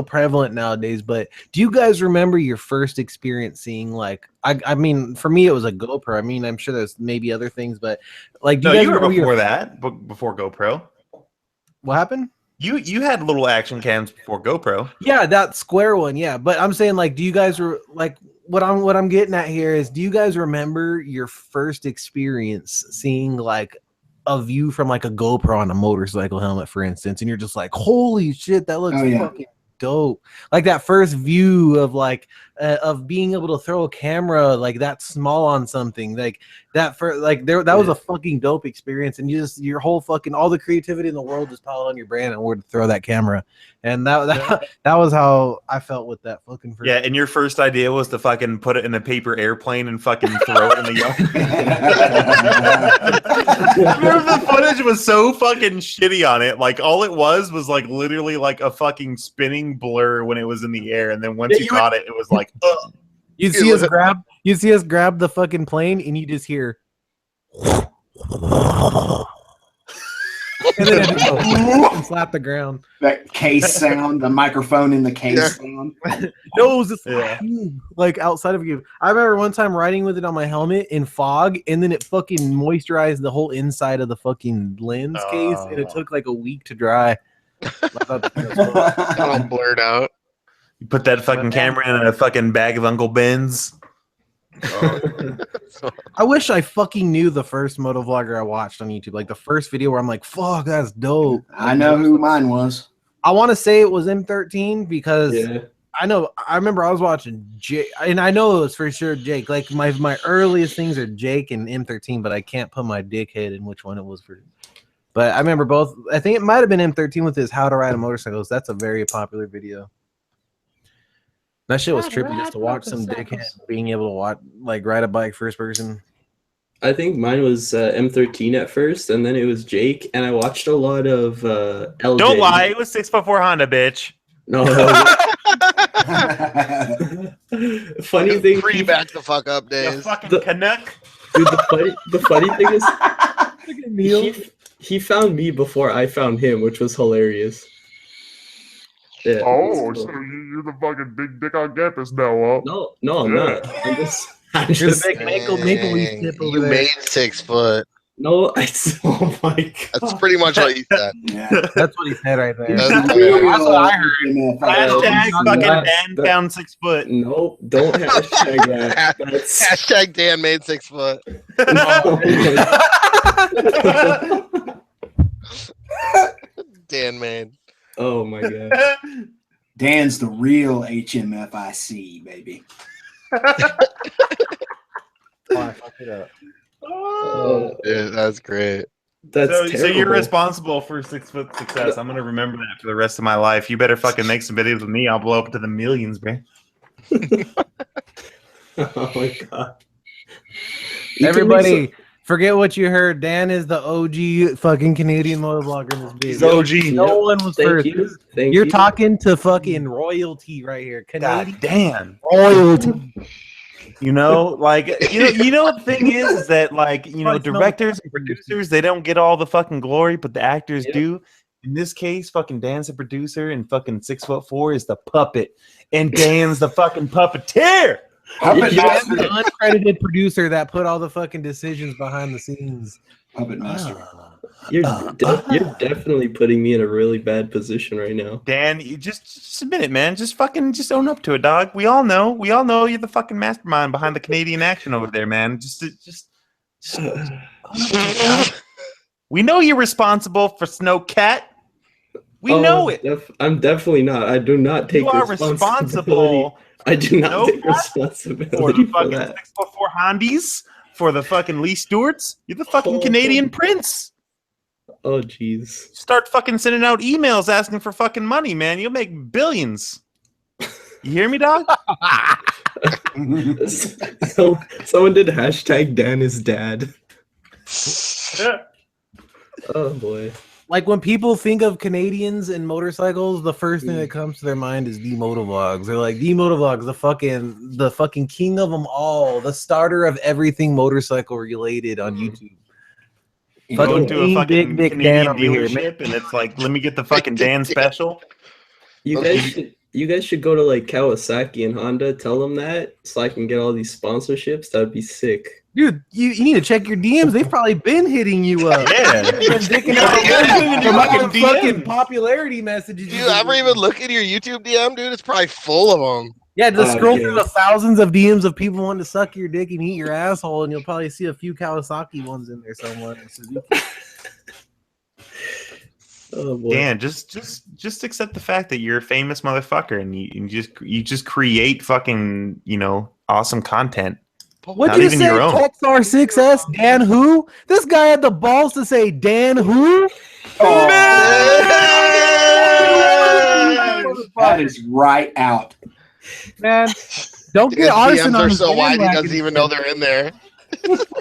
prevalent nowadays. But do you guys remember your first experience seeing like? I mean, for me, it was a GoPro. I mean, I'm sure there's maybe other things, but like, do no, you guys you were remember before that, before GoPro. What happened? You had little action cams before GoPro. Yeah, that square one. Yeah, but I'm saying like, do you guys like what I'm getting at here is, do you guys remember your first experience seeing like a view from like a GoPro on a motorcycle helmet, for instance, and you're just like, holy shit, that looks fucking dope. Like that first view of like of being able to throw a camera like that small on something like that for like that was a fucking dope experience, and you just your whole fucking all the creativity in the world just piled on your brain and where to throw that camera, and that was how I felt with that fucking first. Yeah, and your first idea was to fucking put it in a paper airplane and fucking throw it in the yard. Remember the footage was so fucking shitty on it. Like all it was like literally like a fucking spinning blur when it was in the air, and then once you got it, it was like, ugh. You see us grab the fucking plane, and you just hear, and then it just and slap the ground. That case sound, the microphone in the case sound. No, it was just like outside of you. I remember one time riding with it on my helmet in fog, and then it fucking moisturized the whole inside of the fucking lens case, and it took like a week to dry. All blurred out. You put that fucking camera in a fucking bag of Uncle Ben's. I wish I fucking knew the first motovlogger I watched on YouTube, like the first video where I'm like, fuck, that's dope. I know who mine was. I want to say it was M13 because I remember I was watching Jake, and I know it was for sure Jake. Like my earliest things are Jake and M13, but I can't put my dickhead in which one it was for. But I remember both. I think it might have been M13 with his How to Ride a Motorcycle. That's a very popular video. That shit was trippy just to watch some dickhead being able to watch like ride a bike first person. I think mine was M13 at first, and then it was Jake, and I watched a lot of LJ. Don't lie, it was 6'4" Honda, bitch. No. Funny thing, Back the fuck up days. You fucking Canuck. Dude, the funny thing is, he found me before I found him, which was hilarious. Yeah, oh, so you're the fucking big dick on campus now, huh? No, I'm not. I'm just the big maple leaf tip over You there. made 6 foot. no. Oh my god, That's pretty much what you said. Yeah. That's what he said right there. That's what I heard. Hashtag fucking that- Dan found 6 foot. no, don't hashtag that. That's Hashtag Dan made 6 foot. Dan made. Oh my god. Dan's the real HMFIC, baby. I fucked it up. Dude, that's great. That's So terrible. you're responsible for 6 foot success. I'm gonna remember that for the rest of my life. You better fucking make some videos with me. I'll blow up to the millions, bro. Oh my god. Everybody, forget what you heard. Dan is the OG fucking Canadian motovlogger in this He's video. OG. No one was Thank first. you. Thank You're you. talking to fucking royalty right here. Canadian God damn. royalty. You know, like you know what the thing is that like directors and producers, they don't get all the fucking glory, but the actors do. In this case, fucking Dan's the producer, and fucking 6'4" is the puppet, and Dan's the fucking puppeteer. Puppet You're master. the uncredited producer that put all the fucking decisions behind the scenes. Puppet master. You're definitely putting me in a really bad position right now. Dan, you just admit it, man. Just own up to it, dog. We all know you're the fucking mastermind behind the Canadian action over there, man. Just own up to it, dog. We know you're responsible for Snowcat. We know it. I'm definitely not. I do not take You are responsibility. responsible I do not take for responsibility the for fucking that. 6'4" Hondies, for the fucking Lee Stewarts. You're the fucking Canadian prince. Oh jeez. Start fucking sending out emails asking for fucking money, man. You'll make billions. You hear me, dog? So, someone did hashtag Dan is dad. Oh boy. Like when people think of Canadians and motorcycles, the first thing that comes to their mind is the motovlogs. They're like the motovlogs, the fucking king of them all, the starter of everything motorcycle related on YouTube. You go into a fucking Big Canadian Dan over here, dealership and it's like, let me get the fucking Dan special. You guys should go to like Kawasaki and Honda, tell them that so I can get all these sponsorships. That'd be sick. Dude, you need to check your DMs. They've probably been hitting you up. Yeah. They've been dicking out from all the fucking popularity messages. Dude, ever even look at your YouTube DM, dude? It's probably full of them. Yeah, just scroll through the thousands of DMs of people wanting to suck your dick and eat your asshole, and you'll probably see a few Kawasaki ones in there somewhere. Oh, boy. Dan, just accept the fact that you're a famous motherfucker and you just create fucking, awesome content. What'd you say? XR6S Dan who? This guy had the balls to say Dan who? That is right out. Man, don't get arson on DMs are his so wide he bandwagon. doesn't even know they're in there.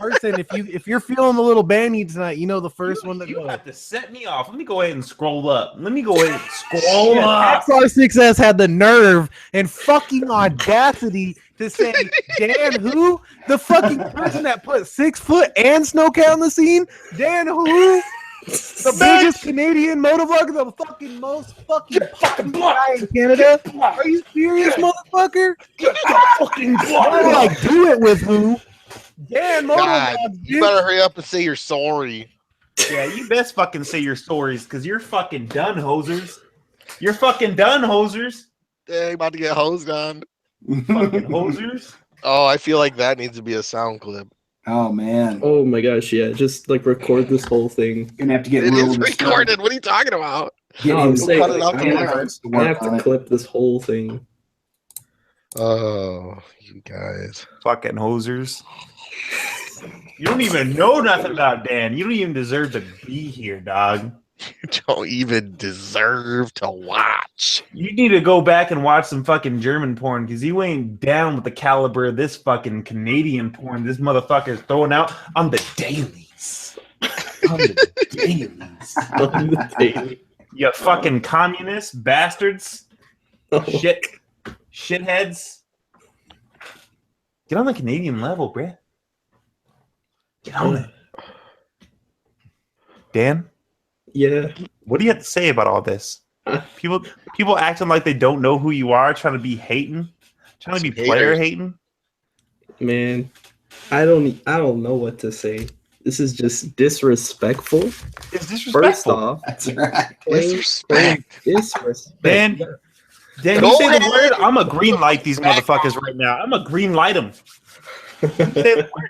Arson, if you're feeling a little banny tonight, the first one that You goes. have to set me off. Let me go ahead and scroll up. Scroll up. XR6S had the nerve and fucking audacity to say Dan who? The fucking person that put 6 foot and Snowcat on the scene? Dan who? The biggest Canadian motovlogger, the fucking most fucking guy in Canada? Are you serious, motherfucker? Fucking Like, do it with who? Dan God, motovlogs, you better hurry up and say you're sorry. Yeah, you best fucking say your stories because you're fucking done, hosers. You're fucking done, hosers. Dang, about to get hosed on. Fucking hosers. Oh, I feel like that needs to be a sound clip. Oh man. Oh my gosh, yeah. Just like record this whole thing. Gonna have to get It real is with this recorded. What are you talking about? Get No, I'm him- saying, cut it like, off I have tomorrow. to- I have to clip this whole thing. Oh, you guys. Fucking hosers. You don't even know nothing about Dan. You don't even deserve to be here, dog. You don't even deserve to watch. You need to go back and watch some fucking German porn because you ain't down with the caliber of this fucking Canadian porn this motherfucker's throwing out on the dailies. On the dailies. On the daily. You fucking communist bastards. Oh, Shitheads. Get on the Canadian level, bruh. Get on it. Dan, yeah. what do you have to say about all this? People acting like they don't know who you are, trying to be hating, trying to be player hating. Man, I don't know what to say. This is just disrespectful. It's disrespectful. First off, That's right. Disrespect. disrespect. Dan, you Go say the ahead. word, I'm a green light these motherfuckers right now. I'm a green light them. Say the word,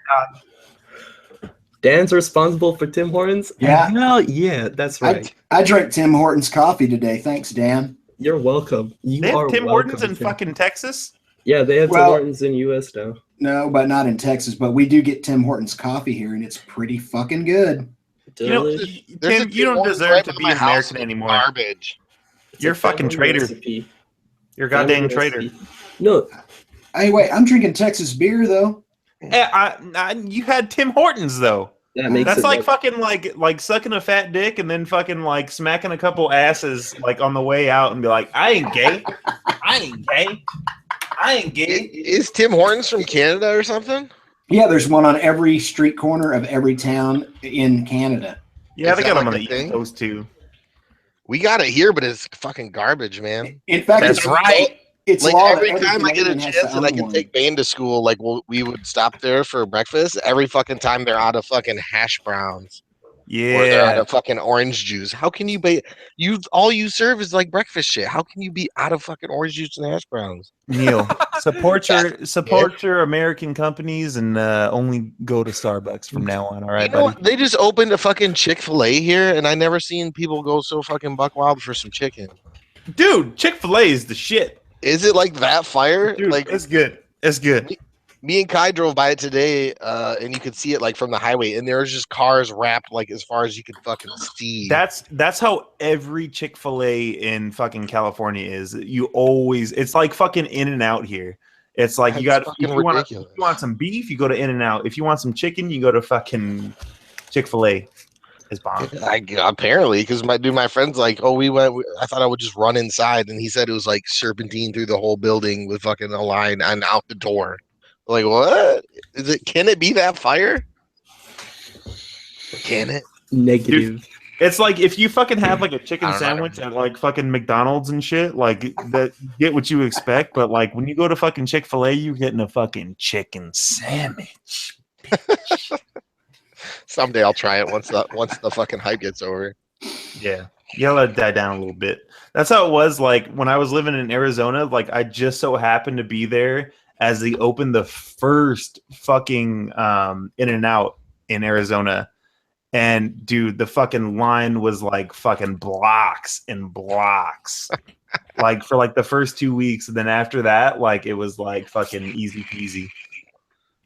dog. Dan's responsible for Tim Hortons? Yeah. No, yeah, that's right. I drank Tim Hortons coffee today. Thanks, Dan. You're welcome. You They are have Tim welcome, Hortons in Tim. fucking Texas? Yeah, they have Well- Tim Hortons in US now. No, but not in Texas. But we do get Tim Hortons coffee here, and it's pretty fucking good. You know, Delish. There's Tim, a you don't Hortons deserve right to by be my an house American with anymore. Garbage. It's You're a fucking family traitor. recipe. You're a goddamn Family traitor. recipe. No, Hey, wait, I'm drinking Texas beer though. You had Tim Hortons though. that makes That's it like fucking like sucking a fat dick and then fucking like smacking a couple asses like on the way out and be like, I ain't gay. I ain't gay. I ain't gay. Is Tim Hortons from Canada or something? Yeah, there's one on every street corner of every town in Canada. Yeah, Is they that got them like on a the thing? East Coast too. We got it here, but it's fucking garbage, man. In fact, That's right. It's Like law that every time I get a Canadian has to chance and I own can one. take Bane to school, like we would stop there for breakfast. Every fucking time they're out of fucking hash browns or they're out Yeah. of fucking orange juice. How can you be? All you serve is like breakfast shit. How can you be out of fucking orange juice and hash browns? Neil, support your American companies and only go to Starbucks from now on. All right, You know, buddy. they just opened a fucking Chick-fil-A here, and I never seen people go so fucking buck wild for some chicken. Dude, Chick-fil-A is the shit. Is it like that fire? Dude, Like it's good. It's good. me and Kai drove by it today, and you could see it like from the highway, and there was just cars wrapped like as far as you could fucking see. That's how every Chick-fil-A in fucking California is. It's like fucking In-N-Out here. It's like That's if fucking you ridiculous. want some beef, you go to In-N-Out. If you want some chicken, you go to fucking Chick-fil-A. It's bomb. Apparently, because my friend's like, oh, I thought I would just run inside, and he said it was like serpentine through the whole building with fucking a line and out the door. Like, what is it? Can it be that fire? Can it? Negative. Dude, it's like if you fucking have like a I chicken don't know. sandwich at like fucking McDonald's and shit, like that, you get what you expect. But like when you go to fucking Chick-fil-A, you're getting a fucking chicken sandwich. Someday I'll try it once the fucking hype gets over. Yeah, you gotta let it die down a little bit. That's how it was. Like when I was living in Arizona, like I just so happened to be there as they opened the first fucking In-N-Out in Arizona. And dude, the fucking line was like fucking blocks and blocks, like for like the first 2 weeks, and then after that, like it was like fucking easy peasy.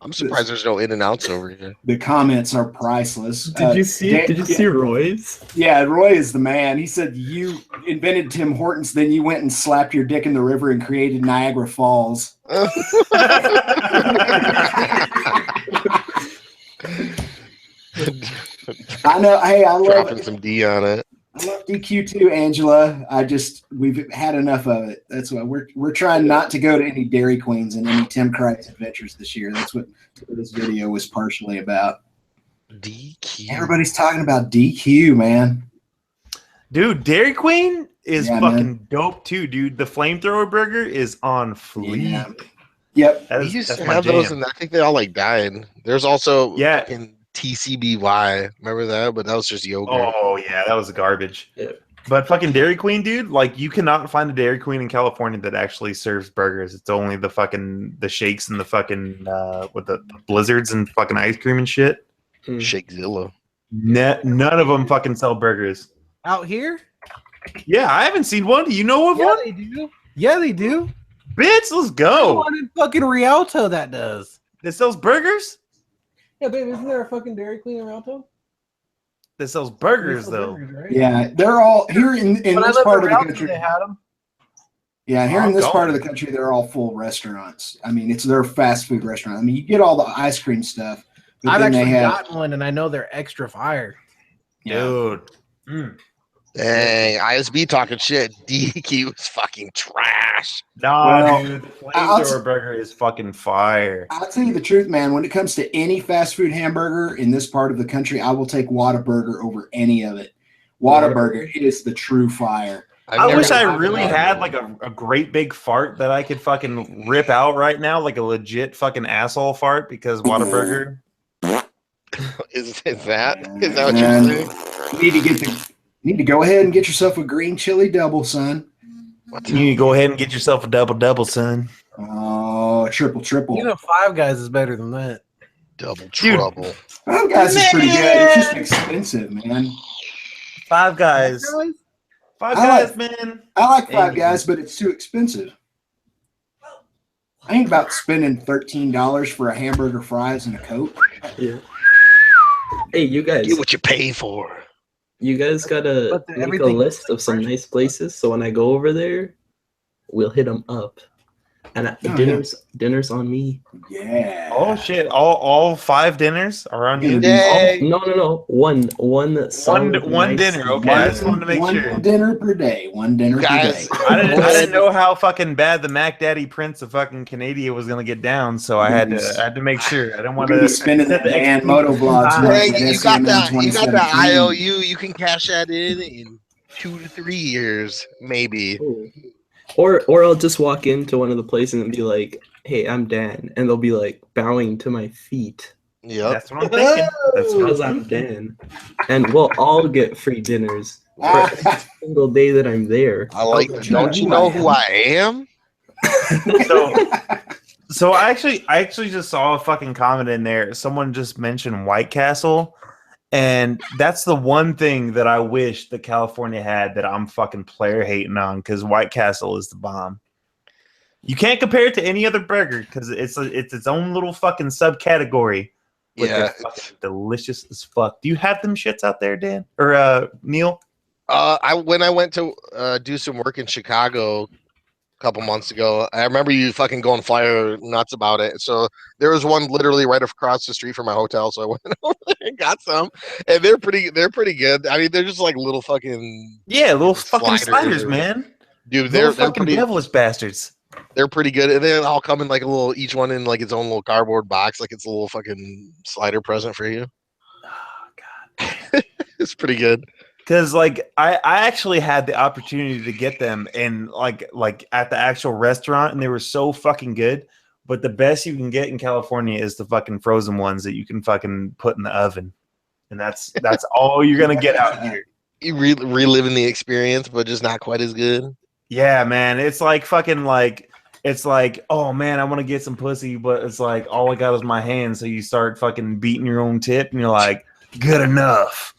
I'm surprised there's no In-N-Outs over here. The comments are priceless. Did you see Roy's? Yeah, Roy is the man. He said you invented Tim Hortons, then you went and slapped your dick in the river and created Niagara Falls. I know. Hey, I love Dropping some D on it. I love DQ too, Angela. We've had enough of it. That's why we're trying not to go to any Dairy Queens and any Tim Kreitz adventures this year. That's what this video was partially about. DQ. Everybody's talking about DQ, man. Dude, Dairy Queen is fucking man. dope too, dude. The flamethrower burger is on fleek. Yeah. Yep. That We is, used that's to my have those, jam. and I think they all like died. There's also Yeah. fucking TCBY. Remember that? But that was just yogurt. Oh yeah, that was garbage. Yeah. But fucking Dairy Queen, dude, like you cannot find a Dairy Queen in California that actually serves burgers. It's only the shakes and the fucking with the blizzards and fucking ice cream and shit. Shakezilla. None of them fucking sell burgers. Out here? Yeah, I haven't seen one. Do you know of Yeah, one? they do. Yeah, they do. Bitch, let's There's go. one in fucking Rialto that does. That sells burgers? Yeah, babe, isn't there a fucking Dairy Queen in Rialto? That sells burgers, though. Right? Yeah, they're all here in When I this lived part in of the Rialto, country. they had them. Yeah, here Oh, in this I'm part of going. the country, they're all full restaurants. I mean, it's their fast food restaurant. I mean, you get all the ice cream stuff, but I've then they actually have. gotten one, and I know they're extra fire. Yeah. Dude. Mm. Dang, ISB talking shit. DQ is fucking trash. Nah, Well, dude. The I'll flamethrower burger is fucking fire. I'll tell you the truth, man. When it comes to any fast food hamburger in this part of the country, I will take Whataburger over any of it. Whataburger, it is the true fire. I wish I never- really had like a great big fart that I could fucking rip out right now, like a legit fucking asshole fart, because Whataburger. Is that what Man, you're saying? You need to go ahead and get yourself a green chili double, son. You need to go ahead and get yourself a double, son. Oh, triple. You know, Five Guys is better than that. Double Dude. trouble. Five Guys is pretty good. It's just expensive, man. Five Guys. Five I Guys, like- man. I like Five Hey. Guys, but it's too expensive. I ain't about spending $13 for a hamburger, fries, and a Coke. Yeah. Hey, you guys. Get what you pay for. You guys gotta But then make a everything- list of some nice places, so when I go over there, we'll hit them up. And yeah. dinner's on me. Yeah. Oh shit! All 5 dinners are on you. Yeah. Oh, no. One solid, One nice- dinner. Okay, I just wanted to make one sure. dinner per day. One dinner Guys, per day. I didn't know how fucking bad the Mac Daddy Prince of fucking Canada was gonna get down, so I had to make sure. I didn't We're want gonna be to spending the Dan Moto vlogs. Hey, like Hey, the you got that SMN2017. IOU. You can cash that in 2 to 3 years, maybe. Oh. Or I'll just walk into one of the places and be like, "Hey, I'm Dan," and they'll be like bowing to my feet Yep. That's what I'm thinking. That's what because I'm I'm Dan, and we'll all get free dinners for every single day that I'm there. I like that. Don't you know who I am? So I actually just saw a fucking comment in there. Someone just mentioned White Castle, and that's the one thing that I wish that California had that I'm fucking player hating on, because White Castle is the bomb. You can't compare it to any other burger because it's its own little fucking subcategory. But Yeah. they're fucking delicious as fuck. Do you have them shits out there, Dan or Neil? When I went to do some work in Chicago couple months ago. I remember you fucking going flyer nuts about it. So there was one literally right across the street from my hotel. So I went over there and got some, and they're pretty good. I mean, they're just like little fucking little fucking sliders, sliders, man. dude. They're They're fucking pretty. devilish bastards. They're pretty good. And they all come in like a little, each one in like its own little cardboard box, like it's a little fucking slider present for you. Oh god, It's pretty good. because like I actually had the opportunity to get them and like at the actual restaurant, and they were so fucking good. But the best you can get in California is the fucking frozen ones that you can fucking put in the oven, and that's all you're gonna get out here. You reliving the experience, but just not quite as good. Yeah, man. It's like fucking like it's like, oh man, I want to get some pussy, but it's like all I got is my hand. So you start fucking beating your own tip, and you're like, good enough.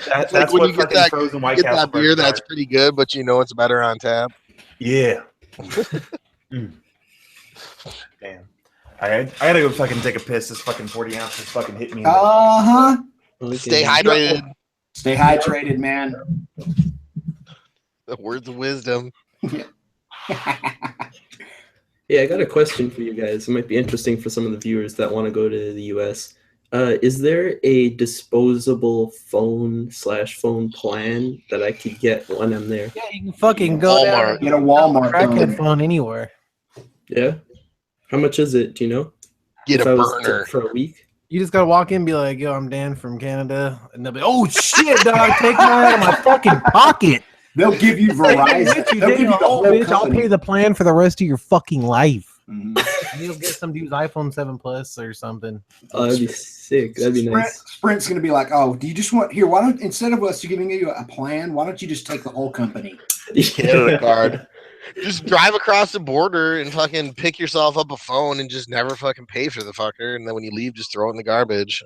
That's like when what you get fucking that, frozen White get Castle that beer are. that's pretty good, but you know it's better on tap. Yeah. Mm. Damn. I gotta go fucking take a piss. This fucking 40 ounces fucking hit me. Uh-huh. Stay hydrated. Stay hydrated, man. The words of wisdom. Yeah, I got a question for you guys. It might be interesting for some of the viewers that want to go to the US. Is there a disposable phone plan that I could get when I'm there? Yeah, you can fucking go down Walmart. and Get a Walmart crackhead phone. phone anywhere. Yeah. How much is it? Do you know? Get If a I was burner. for a week. You just gotta walk in and be like, yo, I'm Dan from Canada. And they'll be, oh shit, dog, take mine out of my fucking pocket. They'll give you Verizon. They'll give you the whole bitch, I'll company. pay the plan for the rest of your fucking life. Mhm. And you'll get some dude's iPhone 7 Plus or something. Oh, that'd be sick. That'd be nice. Sprint's gonna be like, oh, do you just want here? Why don't instead of us giving you a plan, why don't you just take the whole company? Credit card. Just drive across the border and fucking pick yourself up a phone and just never fucking pay for the fucker. And then when you leave, just throw it in the garbage.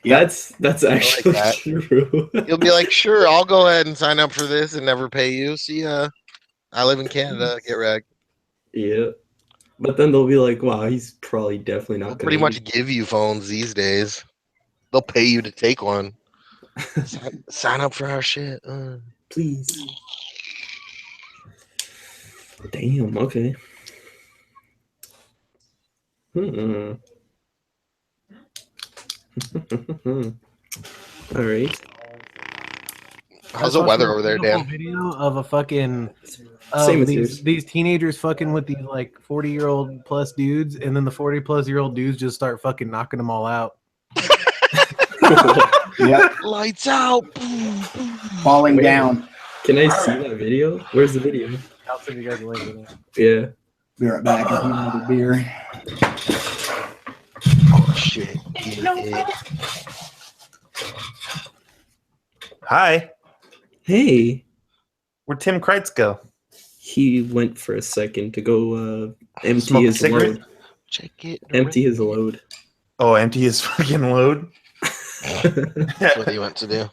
That's actually that. true. You'll be like, sure, I'll go ahead and sign up for this and never pay you. See ya. I live in Canada. Get wrecked. Yeah. But then they'll be like, wow, he's probably definitely not They'll gonna pretty much give you phones these days. They'll pay you to take one. Sign up for our shit. please. Damn, okay. All right. How's the weather over there, Dan? Video of a fucking Same as yours. these teenagers fucking with these like 40-year-old plus dudes, and then the 40-plus-year-old dudes just start fucking knocking them all out. Yeah, Lights out. falling Wait. down. Can I see that video? Where's the video? I'll send you guys a link. To that. Yeah. Be right back. I'll have another beer. Oh shit. Yeah. Hi. Hey, Where'd Tim Kreitz go? he went for a second to go empty Smoke a his cigarette? load. Check it. Empty his load. Oh, empty his fucking load. That's what he went to do.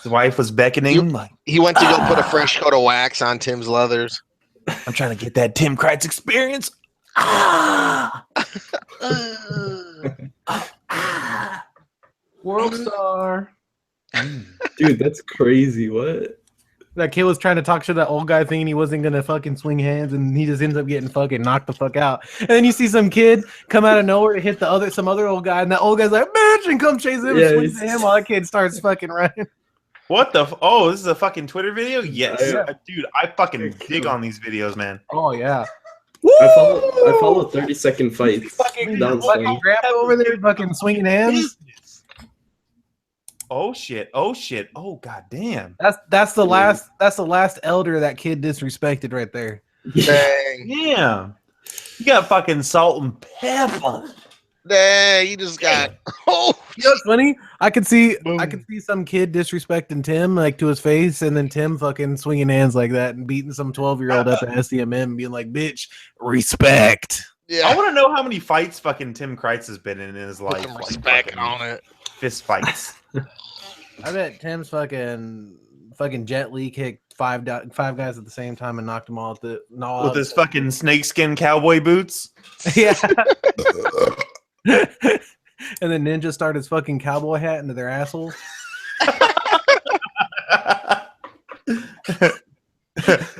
His wife was beckoning. Like, He went to go put a fresh coat of wax on Tim's leathers. I'm trying to get that Tim Kreitz experience. Ah! World star. Dude, that's crazy. What? That kid was trying to talk shit to that old guy thinking he wasn't gonna fucking swing hands, and he just ends up getting fucking knocked the fuck out. And then you see some kid come out of nowhere to hit some other old guy, and that old guy's like, bitch, and come chase him Yeah, and swings he's- at him while that kid starts fucking running. What the? Oh, this is a fucking Twitter video? Yes. Yeah. Dude, I fucking dig on these videos, man. Oh yeah. I follow 30-second fights. Fucking, That was fucking funny. grandpa over there fucking swinging hands. Oh shit. Oh shit. Oh god damn. That's the last elder that kid disrespected right there. Dang. Damn. You got fucking salt and pepper. Dang. You just got. Oh. You know what's funny? I could see Boom. some kid disrespecting Tim like to his face, and then Tim fucking swinging hands like that and beating some 12-year-old up at SCMM and being like, "Bitch, respect." Yeah. I want to know how many fights fucking Tim Kreitz has been in his Put life. some Like, respect fucking on it. fist fights. I bet Tim's fucking Jet Li kicked five guys at the same time and knocked them all With his fucking snakeskin cowboy boots. yeah. And then Ninja started his fucking cowboy hat into their assholes.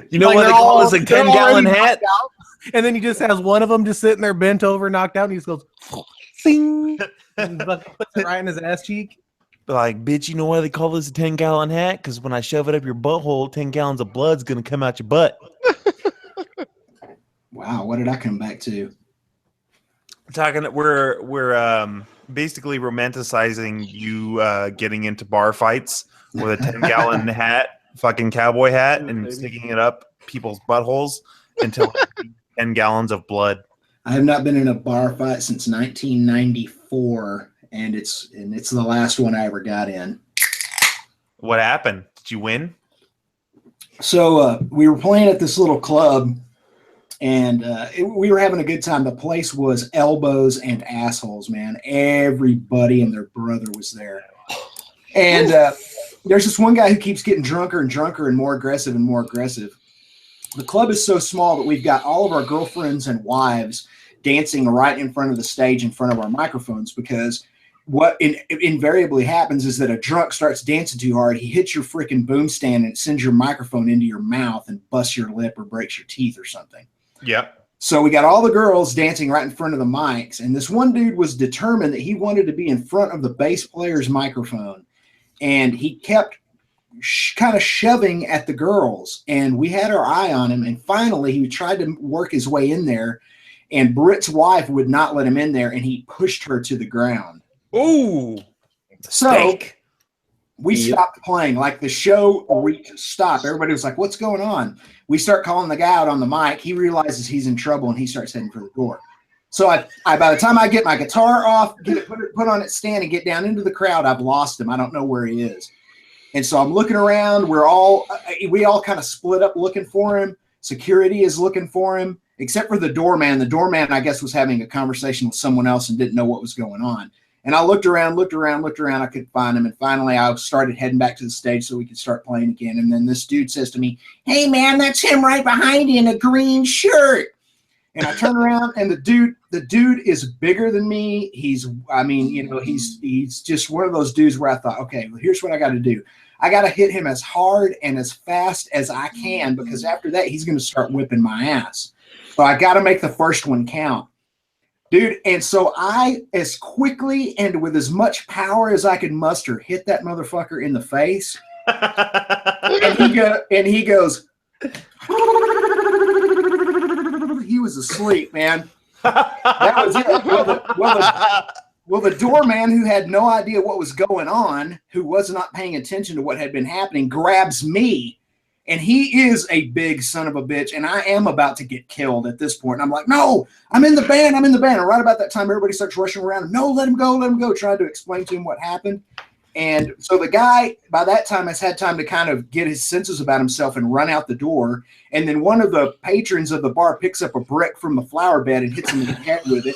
You know Like, what they they're call all- this? A they're 10-gallon already hat? knocked out, and then he just has one of them just sitting there bent over, knocked out, and he just goes, "Sing," and he fucking puts it right in his ass cheek. Like, bitch, you know why they call this a 10-gallon hat? Because when I shove it up your butthole, 10 gallons of blood's gonna come out your butt. Wow, what did I come back to? We're basically romanticizing you getting into bar fights with a 10-gallon hat, fucking cowboy hat, and sticking it up people's buttholes until 10 gallons of blood. I have not been in a bar fight since 1994, and it's the last one I ever got in. What happened? Did you win? So we were playing at this little club, and we were having a good time. The place was elbows and assholes, man. Everybody and their brother was there. And there's this one guy who keeps getting drunker and drunker and more aggressive and more aggressive. The club is so small that we've got all of our girlfriends and wives dancing right in front of the stage in front of our microphones, because what invariably happens is that a drunk starts dancing too hard. He hits your freaking boom stand and it sends your microphone into your mouth and busts your lip or breaks your teeth or something. Yep. So we got all the girls dancing right in front of the mics, and this one dude was determined that he wanted to be in front of the bass player's microphone, and he kept kind of shoving at the girls, and we had our eye on him, and finally he tried to work his way in there, and Britt's wife would not let him in there, and he pushed her to the ground. Ooh. So we stopped playing. Like, the show reached a stop. Everybody was like, what's going on? We start calling the guy out on the mic. He realizes he's in trouble, and he starts heading for the door. So I by the time I get my guitar off, get it put on its stand, and get down into the crowd, I've lost him. I don't know where he is. And so I'm looking around. We all kind of split up looking for him. Security is looking for him, except for the doorman. The doorman, I guess, was having a conversation with someone else and didn't know what was going on. And I looked around. I couldn't find him. And finally, I started heading back to the stage so we could start playing again. And then this dude says to me, "Hey, man, that's him right behind you in a green shirt." And I turn around, and the dude is bigger than me. He's just one of those dudes where I thought, okay, well, here's what I got to do. I got to hit him as hard and as fast as I can, because after that, he's going to start whipping my ass. So I got to make the first one count. Dude, and so I, as quickly and with as much power as I could muster, hit that motherfucker in the face. and he goes, he was asleep, man. That was it. Well, the doorman, who had no idea what was going on, who was not paying attention to what had been happening, grabs me. And he is a big son of a bitch, and I am about to get killed at this point. And I'm like, no, I'm in the band. And right about that time, everybody starts rushing around. No, let him go. Tried to explain to him what happened. And so the guy, by that time, has had time to kind of get his senses about himself and run out the door. And then one of the patrons of the bar picks up a brick from the flower bed and hits him in the head with it.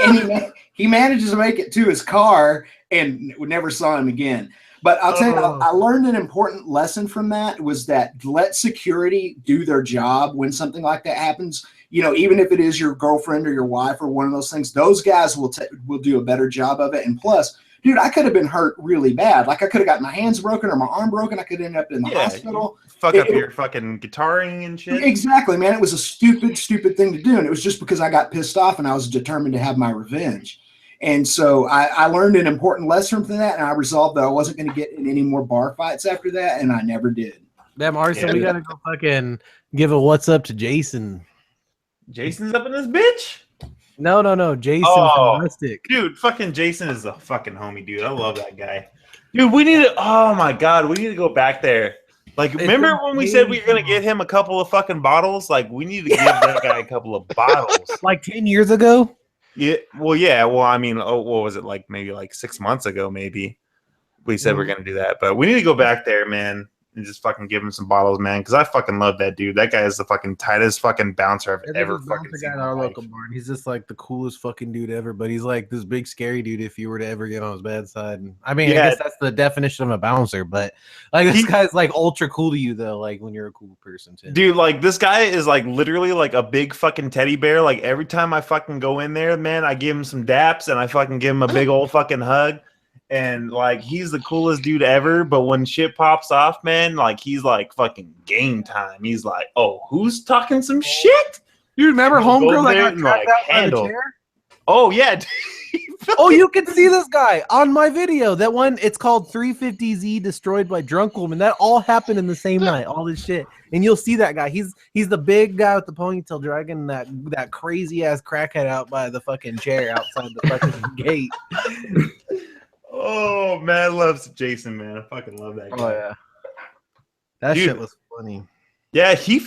and he manages to make it to his car, and we never saw him again. But I'll tell you, I learned an important lesson from that, was that let security do their job when something like that happens. You know, even if it is your girlfriend or your wife or one of those things, those guys will do a better job of it. And plus, dude, I could have been hurt really bad. Like, I could have got my hands broken or my arm broken. I could end up in the hospital. Fuck up your fucking guitaring and shit. Exactly, man. It was a stupid thing to do. And it was just because I got pissed off and I was determined to have my revenge. And so I learned an important lesson from that, and I resolved that I wasn't going to get in any more bar fights after that, and I never did. Damn, Arson, we got to go fucking give a what's up to Jason. Jason's up in this bitch? No. Jason from Rustic. Dude, fucking Jason is a fucking homie, dude. I love that guy. Dude, we need to, oh my God, we need to go back there. Like, remember when we said we were going to get him a couple of fucking bottles? Like, we need to give that guy a couple of bottles. Like 10 years ago? Yeah, well, I mean, what was it, like maybe like 6 months ago, maybe we said we're gonna do that, but we need to go back there, man, and just fucking give him some bottles, man, because I fucking love that dude. That guy is the fucking tightest fucking bouncer I've ever fucking seen. Guy at our local barn. He's just like the coolest fucking dude ever, but he's like this big scary dude if you were to ever get on his bad side. And I mean, I guess that's the definition of a bouncer, but like this guy's like ultra cool to you though, like when you're a cool person too. Dude, like this guy is like literally like a big fucking teddy bear. Like every time I fucking go in there, man, I give him some daps and I fucking give him a big old fucking hug. and like he's the coolest dude ever. But when shit pops off, man, like he's like fucking game time. He's like, oh, who's talking some shit? You remember He'll go Homegirl over that there got and, trapped like, out by the handle. chair? Oh yeah. Oh, you can see this guy on my video. That one, it's called 350Z Destroyed by Drunk Woman. That all happened in the same night. All this shit, and you'll see that guy. He's the big guy with the ponytail dragging that crazy ass crackhead out by the fucking chair outside the fucking gate. Oh man, I love Jason, man. I fucking love that guy. Oh yeah, that Dude. shit was funny. Yeah, he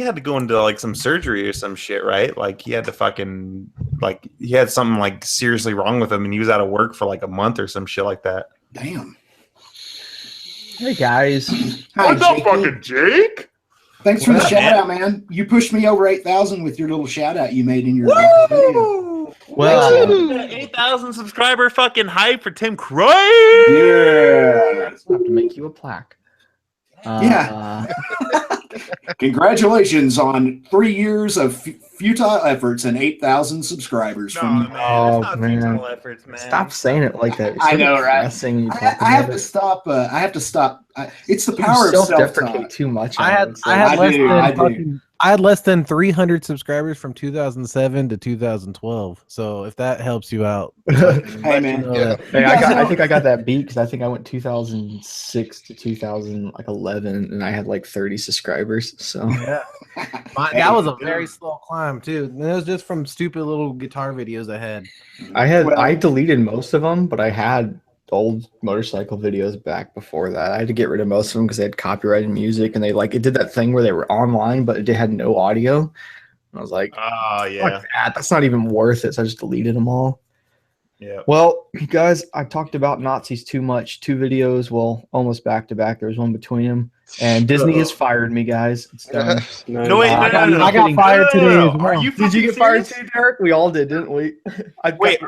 had to go into like some surgery or some shit, right? Like he had to fucking like he had something like seriously wrong with him, and he was out of work for like a month or some shit like that. Damn. Hey guys. Hi, What's up, Jakey. fucking Jake? Thanks for the What up, shout man? out, man. You pushed me over 8,000 with your little shout out you made in your video. Well, 8,000 subscriber fucking hype for Tim Croy. Yeah. I have to make you a plaque. Yeah. Congratulations on 3 years of futile efforts and 8,000 subscribers from. Oh, it's not man. futile efforts, man. Stop saying it like that. It's I so know, right? depressing you I talk have about to it. stop. I have to stop. It's the You power of self-deprecate self-talk. too much. I had I less do, than I do. fucking, I had less than 300 subscribers from 2007 to 2012. So if that helps you out, Hey, man. Yeah. Hey, You guys I know- think I got that beat because I think I went 2006 to 2011 and I had like 30 subscribers. So yeah, that was a very slow climb too. And it was just from stupid little guitar videos I had. I deleted most of them, but I had old motorcycle videos back before that. I had to get rid of most of them because they had copyrighted music and it did that thing where they were online, but it had no audio. And I was like, Oh yeah, fuck that. That's not even worth it. So I just deleted them all. yeah. Well, guys, I talked about Nazis too much. 2 videos, well, almost back to back. There was one between them. And Disney has fired me, guys. It's done. No, wait, I got- no. I got fired today as Are well. you Did you fucking get fired serious? too, Derek? We all did, didn't we? Wait,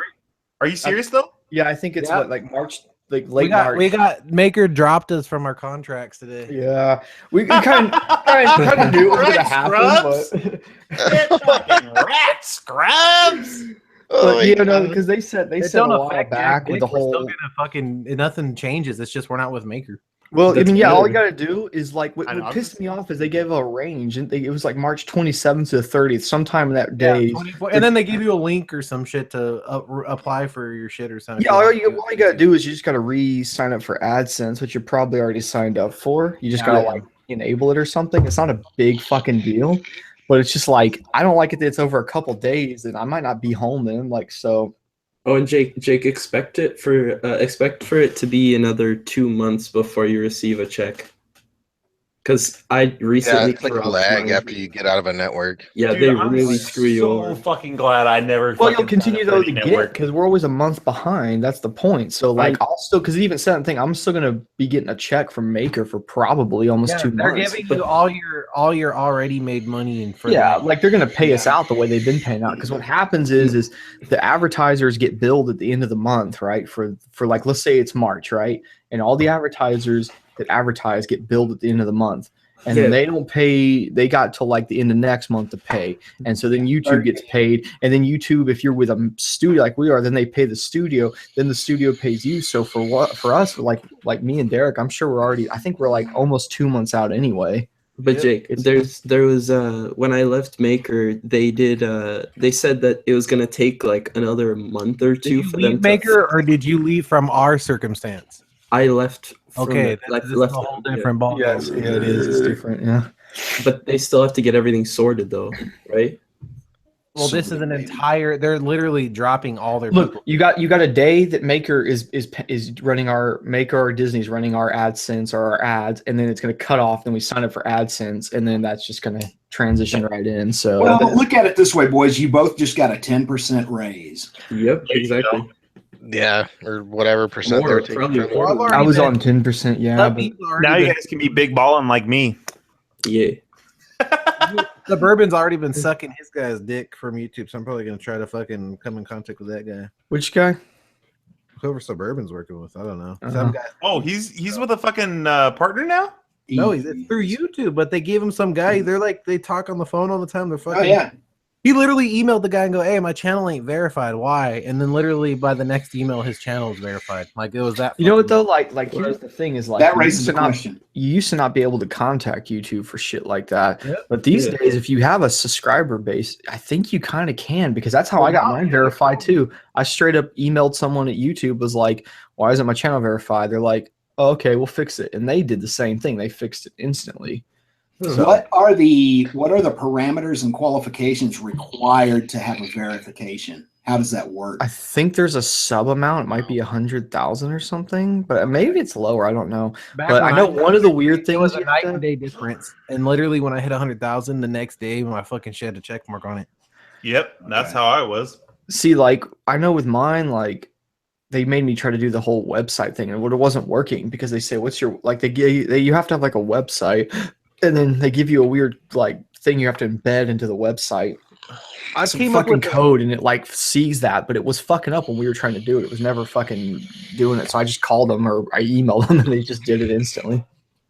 are you serious though? Yeah, I think it's Yeah. what, like March, like late We March. got Maker dropped us from our contracts today. Yeah, we kind of knew it was gonna Scrubs? happen, Get fucking rat scrubs. Oh, but yeah, no, God. because they said It a don't while affect back Jack with the Dick. We're still whole. gonna fucking nothing changes. It's just we're not with Maker. Well, I That's mean, yeah, all you good. gotta do is like what I know, I'm pissed just- me off is they gave a range, and it was like March 27th to the 30th, sometime that day. 24, and then they give you a link or some shit to apply for your shit or something. Yeah, all you gotta do is you just gotta re-sign up for AdSense, which you're probably already signed up for. You just Yeah, gotta yeah. like enable it or something. It's not a big fucking deal, but it's just like I don't like it that it's over a couple days, and I might not be home then. Like so, Oh, and Jake, expect for it to be another 2 months before you receive a check. Because I Yeah, recently it's like a crossed lag my- after you get out of a network. Yeah, Dude, they I'm really screw you so over. fucking glad I never. well, fucking you'll continue signed up though for to any get network. because we're always a month behind. That's the point. So like, Right. I'll still because it even said that thing. I'm still gonna be getting a check from Maker for probably almost 2 they're months. giving but- you all your already made money and for yeah, the- like they're gonna pay us out the way they've been paying out. Because what happens is the advertisers get billed at the end of the month, right? For like let's say it's March, right? And all the advertisers that advertise get billed at the end of the month. And then Yeah. they don't pay, they got till like the end of next month to pay. And so then YouTube gets paid. And then YouTube, if you're with a studio like we are, then they pay the studio, then the studio pays you. So for us, like me and Derek, I'm sure I think we're like almost 2 months out anyway. But Yep. Jake, there was when I left Maker, they said that it was gonna take like another month or Did two you for leave them Maker or did you leave from our circumstance? I left. From Okay, the- this is a whole different ball. Yes, yeah, it is. It's different. Yeah. But they still have to get everything sorted though, right? Well, this is an entire. They're literally dropping all their. Look, people. you got a day that Maker is running our Maker or Disney's running our AdSense or our ads, and then it's going to cut off. Then we sign up for AdSense, and then that's just going to transition right in. So Well, look at it this way, boys. You both just got a 10% raise. Yep, There you exactly. Yeah, or whatever percent More, they're taking. probably from it. more. I've already I was been- on 10%. Yeah, Some but people already Now you been- guys can be big balling like me. Yeah. the bourbon's already been sucking his guy's dick from YouTube, so I'm probably gonna try to fucking come in contact with that guy. which guy? Whoever Suburban's working with, I don't know. Uh-huh. Some guy. Oh, he's with a fucking partner now. No, it's through YouTube, but they gave him some guy. They're like they talk on the phone all the time. They're fucking. Oh yeah. He literally emailed the guy and go, "Hey, my channel ain't verified. Why?" And then literally by the next email, his channel is verified. Like it was that. You know what though? Like here's the thing: is like That raises the question. You used to not be able to contact YouTube for shit like that. Yep. But these days, if you have a subscriber base, I think you kind of can, because that's how I got mine verified too. I straight up emailed someone at YouTube, was like, "Why isn't my channel verified?" They're like, oh, "Okay, we'll fix it," and they did the same thing. They fixed it instantly. So, what are the parameters and qualifications required to have a verification? How does that work? I think there's a sub amount. It might be 100,000 or something, but maybe it's lower. I don't know. But I know one of the weird things was a night and day difference. And literally, when I hit 100,000, the next day, my fucking shit had a check mark on it. Yep, that's how I was. See, like I know with mine, like they made me try to do the whole website thing, and it wasn't working because they say, "What's your like?" You have to have like a website, and then they give you a weird like thing you have to embed into the website. I came up with code, and it like sees that, but it was fucking up when we were trying to do it. It was never fucking doing it. So I just called them or I emailed them, and they just did it instantly.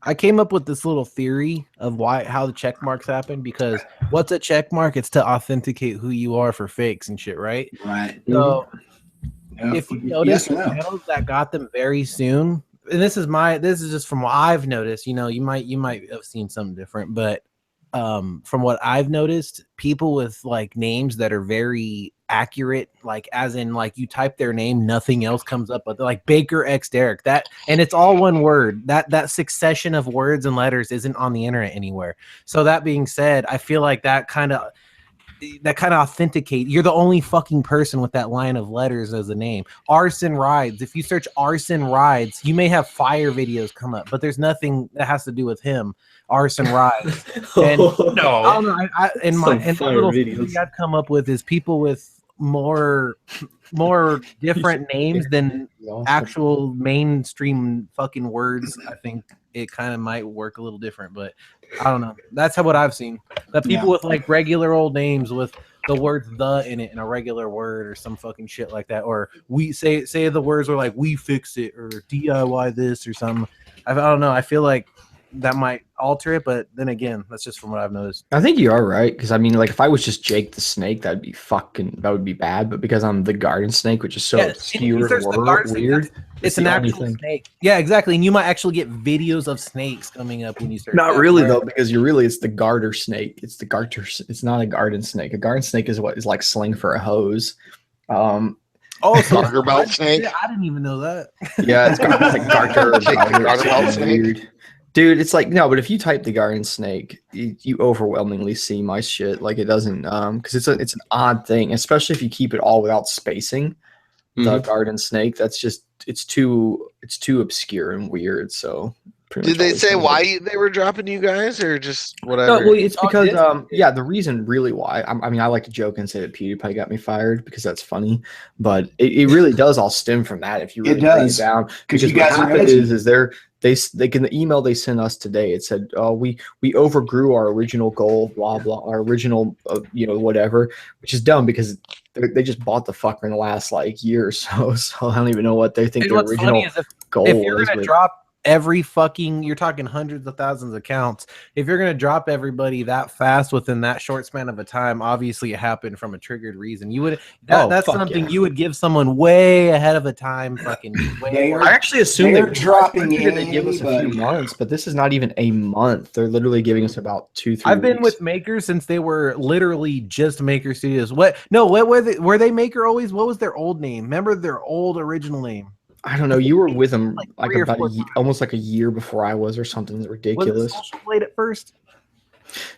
I came up with this little theory of how the check marks happen, because what's a check mark? It's to authenticate who you are for fakes and shit, right? Right. So if you notice channels that got them very soon, and this is just from what I've noticed, you might have seen something different, but from what I've noticed, people with like names that are very accurate, like as in like you type their name, nothing else comes up, but like Baker X Derek, that, and it's all one word. That succession of words and letters isn't on the internet anywhere. So that being said, I feel like that kind of authenticate. You're the only fucking person with that line of letters as a name. Arson Rides. If you search Arson Rides, you may have fire videos come up, but there's nothing that has to do with him. Arson Rides. And No. I don't know. And the little theory I'd come up with is people with more different names than actual mainstream fucking words. I think it kind of might work a little different, but I don't know. That's what I've seen. That people with like regular old names with the word "the" in it and a regular word or some fucking shit like that, or we say the words were like "we fix it" or "DIY this" or something. I don't know. I feel like that might alter it, but then again, that's just from what I've noticed. I think you are right, because I mean, like if I was just Jake the Snake, that would be bad. But because I'm the Garden Snake, which is so obscure and weird, it's an actual snake. Yeah, exactly. And you might actually get videos of snakes coming up when you start. Not really though, because it's the garter snake. It's the garter. It's not a garden snake. A garden snake is what is like slang for a hose. Oh, so Garter belt snake. I didn't even know that. Yeah, it's like garter. Garter belt snake. Weird. Dude, it's like, no, but if you type the garden snake, you overwhelmingly see my shit. Like it doesn't, because it's an odd thing, especially if you keep it all without spacing. The garden snake, that's just it's too obscure and weird. So did they say why they were dropping you guys, or just whatever? No, well, it's because the reason really why. I mean, I like to joke and say that PewDiePie got me fired because that's funny, but it really does all stem from that. If you really break it down, because what happened is they can the email they sent us today. It said, we overgrew our original goal, blah blah, our original whatever, which is dumb because they just bought the fucker in the last like year or so. So I don't even know what they think their original goal if you're was. Gonna drop every fucking, you're talking hundreds of thousands of accounts. If you're gonna drop everybody that fast within that short span of a time, obviously it happened from a triggered reason. You would that's something you would give someone way ahead of a time. Fucking way. I actually assume they're dropping in. They give us a few months, but this is not even a month. They're literally giving us about 2-3 I've been weeks. with Maker since they were literally just Maker Studios. What were they Maker always? What was their old name? Remember their old original name? I don't know. You were with them like about almost like a year before I was, or something ridiculous. Was it Social Blade at first?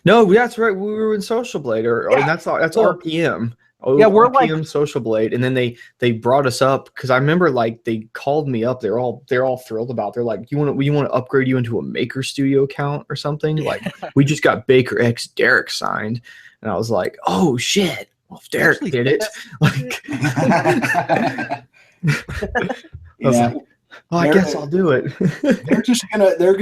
No, that's right. We were in Social Blade, or that's RPM. Yeah, we're RPM Social Blade, and then they brought us up because I remember like they called me up. They're all thrilled about. They're like, we want to upgrade you into a Maker Studio account or something. Like we just got Baker X Derek signed, and I was like, oh shit. Well, if Derek did it, like. I was like, I guess I'll do it. they're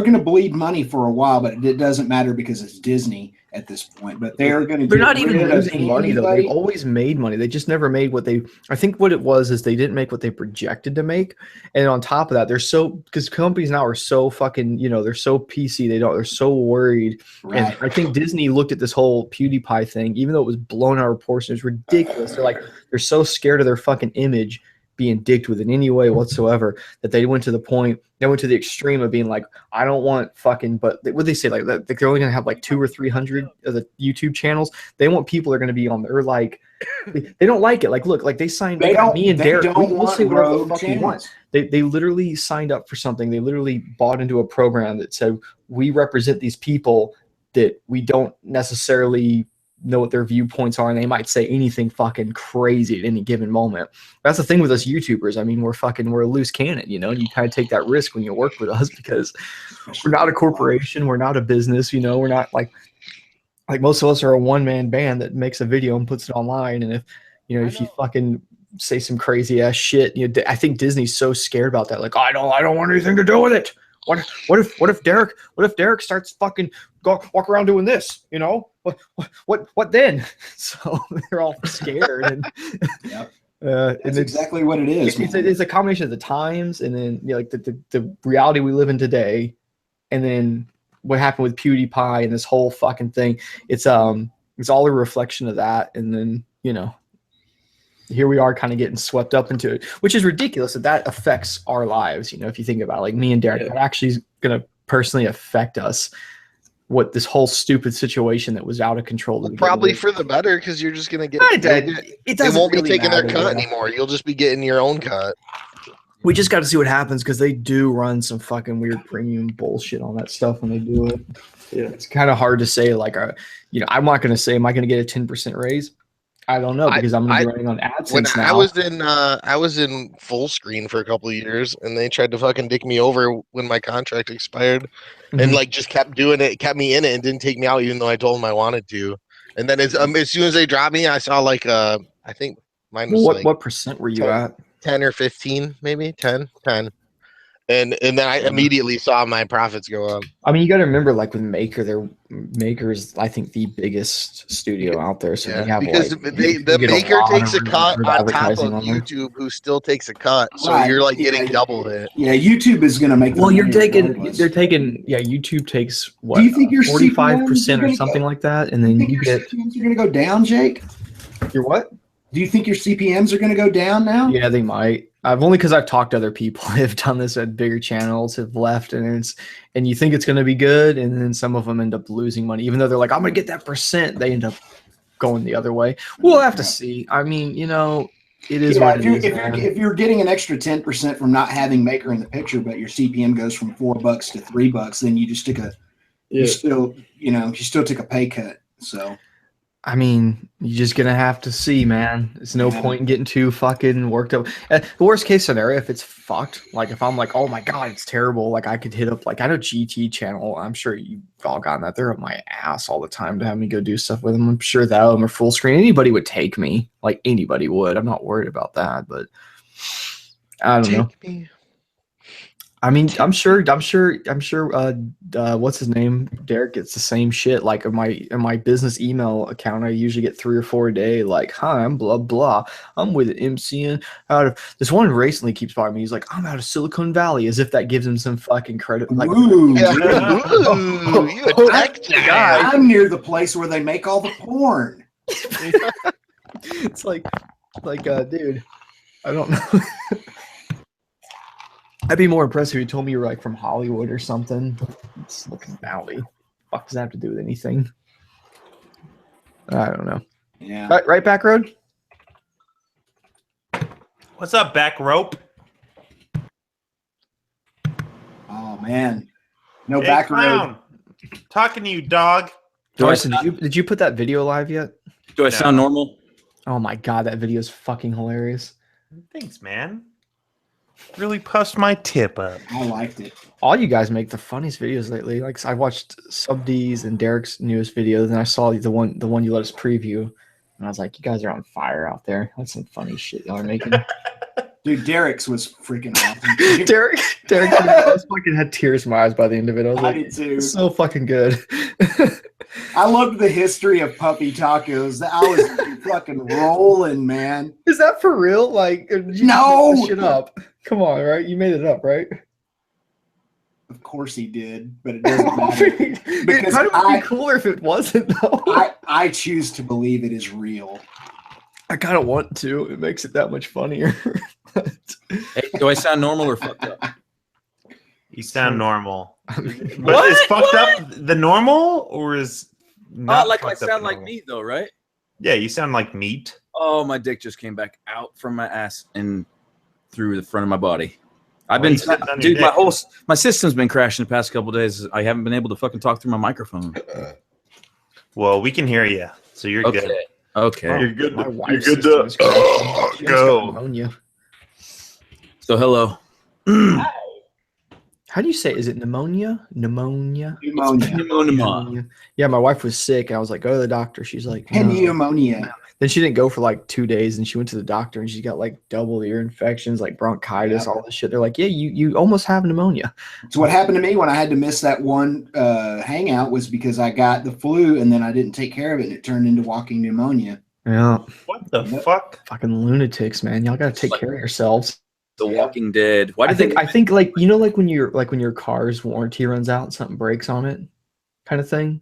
gonna bleed money for a while, but it doesn't matter because it's Disney, at this point. But they're going to. They're not even losing money though. They've always made money. They just never made what they. I think what it was is they didn't make what they projected to make. And on top of that, they're so because companies now are so fucking they're so PC. They're so worried. Right. And I think Disney looked at this whole PewDiePie thing, even though it was blown out of proportion. It's ridiculous. They're so scared of their fucking image being dicked with in any way whatsoever that they went to the extreme of being like, I don't want fucking, but what they say, like that they're only gonna have like 200 or 300 of the YouTube channels. They want people that are gonna be on there like they don't like it. Like look, like they got me and Derek. We'll say whatever the fuck we want. They literally signed up for something. They literally bought into a program that said we represent these people that we don't necessarily know what their viewpoints are, and they might say anything fucking crazy at any given moment. That's the thing with us YouTubers. I mean, we're a loose cannon, and you kind of take that risk when you work with us because we're not a corporation, we're not a business, we're not like most of us are a one-man band that makes a video and puts it online. And if you fucking say some crazy ass shit, I think Disney's so scared about that. Like, I don't want anything to do with it. What if Derek starts fucking walk around doing this? What then? So they're all scared. And yep. That's exactly what it is. It's a combination of the times, and then like the reality we live in today, and then what happened with PewDiePie and this whole fucking thing. It's all a reflection of that, and then here we are kind of getting swept up into it, which is ridiculous that affects our lives. If you think about it, like me and Derek, that actually is going to personally affect us. What this whole stupid situation that was out of control. Probably for the better, because you're just going to get it won't be taking their cut anymore. You'll just be getting your own cut. We just got to see what happens, because they do run some fucking weird premium bullshit on that stuff when they do it. Yeah, it's kind of hard to say. Like, I'm not going to say, am I going to get a 10% raise? I don't know, because I'm going to be running on AdSense now. I was in full screen for a couple of years, and they tried to fucking dick me over when my contract expired, and like just kept doing it, kept me in it, and didn't take me out even though I told them I wanted to. And then as soon as they dropped me, I saw like I think mine was what percent were you 10, at? 10 or 15, maybe 10. And then I immediately saw my profits go up. I mean, you got to remember, like with Maker is, I think, the biggest studio out there. So they have because the Maker takes a cut on top of YouTube, who still takes a cut. So you're like getting double it. Yeah, YouTube is going to make. Well, they're taking. Yeah, YouTube takes what? Do you think you're 45% or something like that, and then you get. CPMs are going to go down, Jake. Your what? Do you think your CPMs are going to go down now? Yeah, they might. I've only because I've talked to other people who have done this at bigger channels, have left, and you think it's going to be good, and then some of them end up losing money, even though they're like, I'm going to get that percent. They end up going the other way. We'll have to see. I mean, it is what it is. If you're getting an extra 10% from not having Maker in the picture, but your CPM goes from $4 to $3, then you just took you still took a pay cut. So. I mean, you're just going to have to see, man. There's no point in getting too fucking worked up. The worst case scenario, if it's fucked, like if I'm like, oh my God, it's terrible. Like I could hit up, like I know GT channel. I'm sure you've all gotten that. They're up my ass all the time to have me go do stuff with them. I'm sure that them are full screen. Anybody would take me. Like anybody would. I'm not worried about that, but I don't know. I mean, I'm sure. What's his name? Derek gets the same shit. Like in my business email account, I usually get 3 or 4 a day. Like, hi, I'm blah blah. I'm with MCN out of this one. Recently keeps bothering me. He's like, I'm out of Silicon Valley, as if that gives him some fucking credit. Like, you a tech guy. I'm near the place where they make all the porn. It's like, dude, I don't know. I'd be more impressed if you told me you were like from Hollywood or something. Silicon Valley. Fuck does that have to do with anything? I don't know. Yeah. Right back road? What's up, back rope? Oh man. No back road. Talking to you, dog. Doyson, did you put that video live yet? Do I sound normal? Oh my God, that video is fucking hilarious. Thanks, man. Really puffed my tip up. I liked it. All you guys make the funniest videos lately. Like I watched Sub D's and Derek's newest video, then I saw the one you let us preview, and I was like, you guys are on fire out there. That's some funny shit y'all are making. Dude, Derek's was freaking awesome. Derek I fucking had tears in my eyes by the end of it. I was like, I did too. So fucking good. I loved the history of puppy tacos. I was fucking rolling, man. Is that for real? Like, or did you No! make this shit up? Come on, right? You made it up, right? Of course he did, but it doesn't matter. It Because kind of would be cooler if it wasn't, though. I choose to believe it is real. I kind of want to. It makes it that much funnier. Hey, do I sound normal or fucked up? You sound normal. But What? is fucked up the normal or is not Like I fucked up sound the like normal? meat, though, right? Yeah, you sound like meat. Oh, my dick just came back out from my ass and through the front of my body. Why you sitting on your Dude, dick? my system's been crashing the past couple days. I haven't been able to fucking talk through my microphone. Well, we can hear you, so you're Okay. good. Okay. You're good. My You're wife's good system to is crashing. She almost got go. pneumonia. So hello. How do you say it? Is it pneumonia? Pneumonia? Pneumonia. Yeah, my wife was sick, and I was like, go to the doctor. She's like, no. Pneumonia. Then she didn't go for like 2 days, and she went to the doctor, and she got like double ear infections, like bronchitis, all this shit. They're like, yeah, you almost have pneumonia. So what happened to me when I had to miss that one hangout was because I got the flu and then I didn't take care of it, and it turned into walking pneumonia. Yeah, What the Yep. fuck? fucking lunatics, man. Y'all gotta take care of yourselves. The Walking Dead. Why I did think like you know like when your car's warranty runs out and something breaks on it, kind of thing.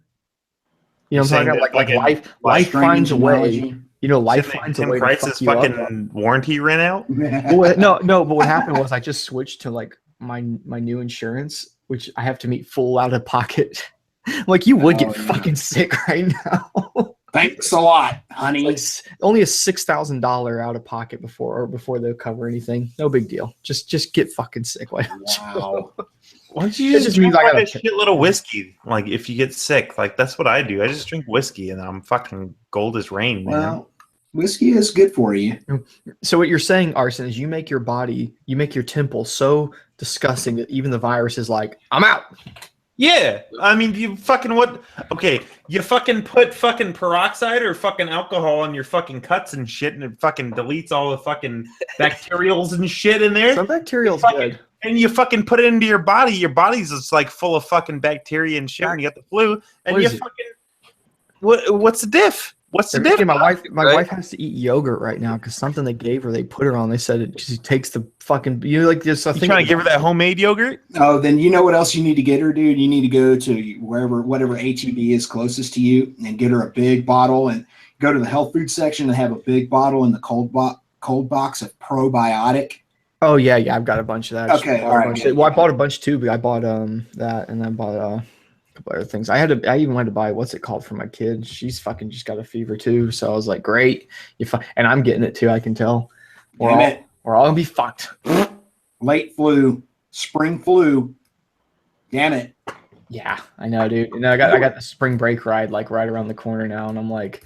You know what I'm talking about? Like life finds a way. You know, life finds a Tim way to Price's fuck you up. fucking warranty ran out. Well, no, but what happened was I just switched to like my new insurance, which I have to meet full out of pocket. Like you would get fucking sick right now. Thanks a lot, honey. It's only a $6,000 out of pocket before they'll cover anything. No big deal. Just get fucking sick. Like, Wow. Why don't you That just just drink means I like gotta- a shitload of whiskey? Like if you get sick, like that's what I do. I just drink whiskey and I'm fucking gold as rain, man. Well, whiskey is good for you. so what you're saying, Arson, is you make your temple so disgusting that even the virus is like, I'm out. Yeah, I mean, you fucking what? Okay, you fucking put fucking peroxide or fucking alcohol on your fucking cuts and shit, and it fucking deletes all the fucking bacterials and shit in there. Some bacterial's Fucking- good. And you fucking put it into your body. Your body's just like full of fucking bacteria and shit when you get the flu. And What you is it? fucking what's the diff? What's the They're diff? making my Right? wife has to eat yogurt right now because something they gave her, they put her on. They said it she takes the fucking like this. I You think trying to give her that homemade yogurt? Oh, then you know what else you need to get her, dude? You need to go to whatever HEB is closest to you and get her a big bottle and go to the health food section and have a big bottle in the cold box of probiotic. Oh yeah, I've got a bunch of that. Okay, I all right. Well, I bought a bunch too, but I bought that and then bought a couple other things. I even wanted to buy what's it called for my kid. She's fucking just got a fever too, so I was like, great, and I'm getting it too. I can tell. We're all gonna be fucked. Late flu, spring flu. Damn it. Yeah, I know, dude. And I got the spring break ride like right around the corner now, and I'm like,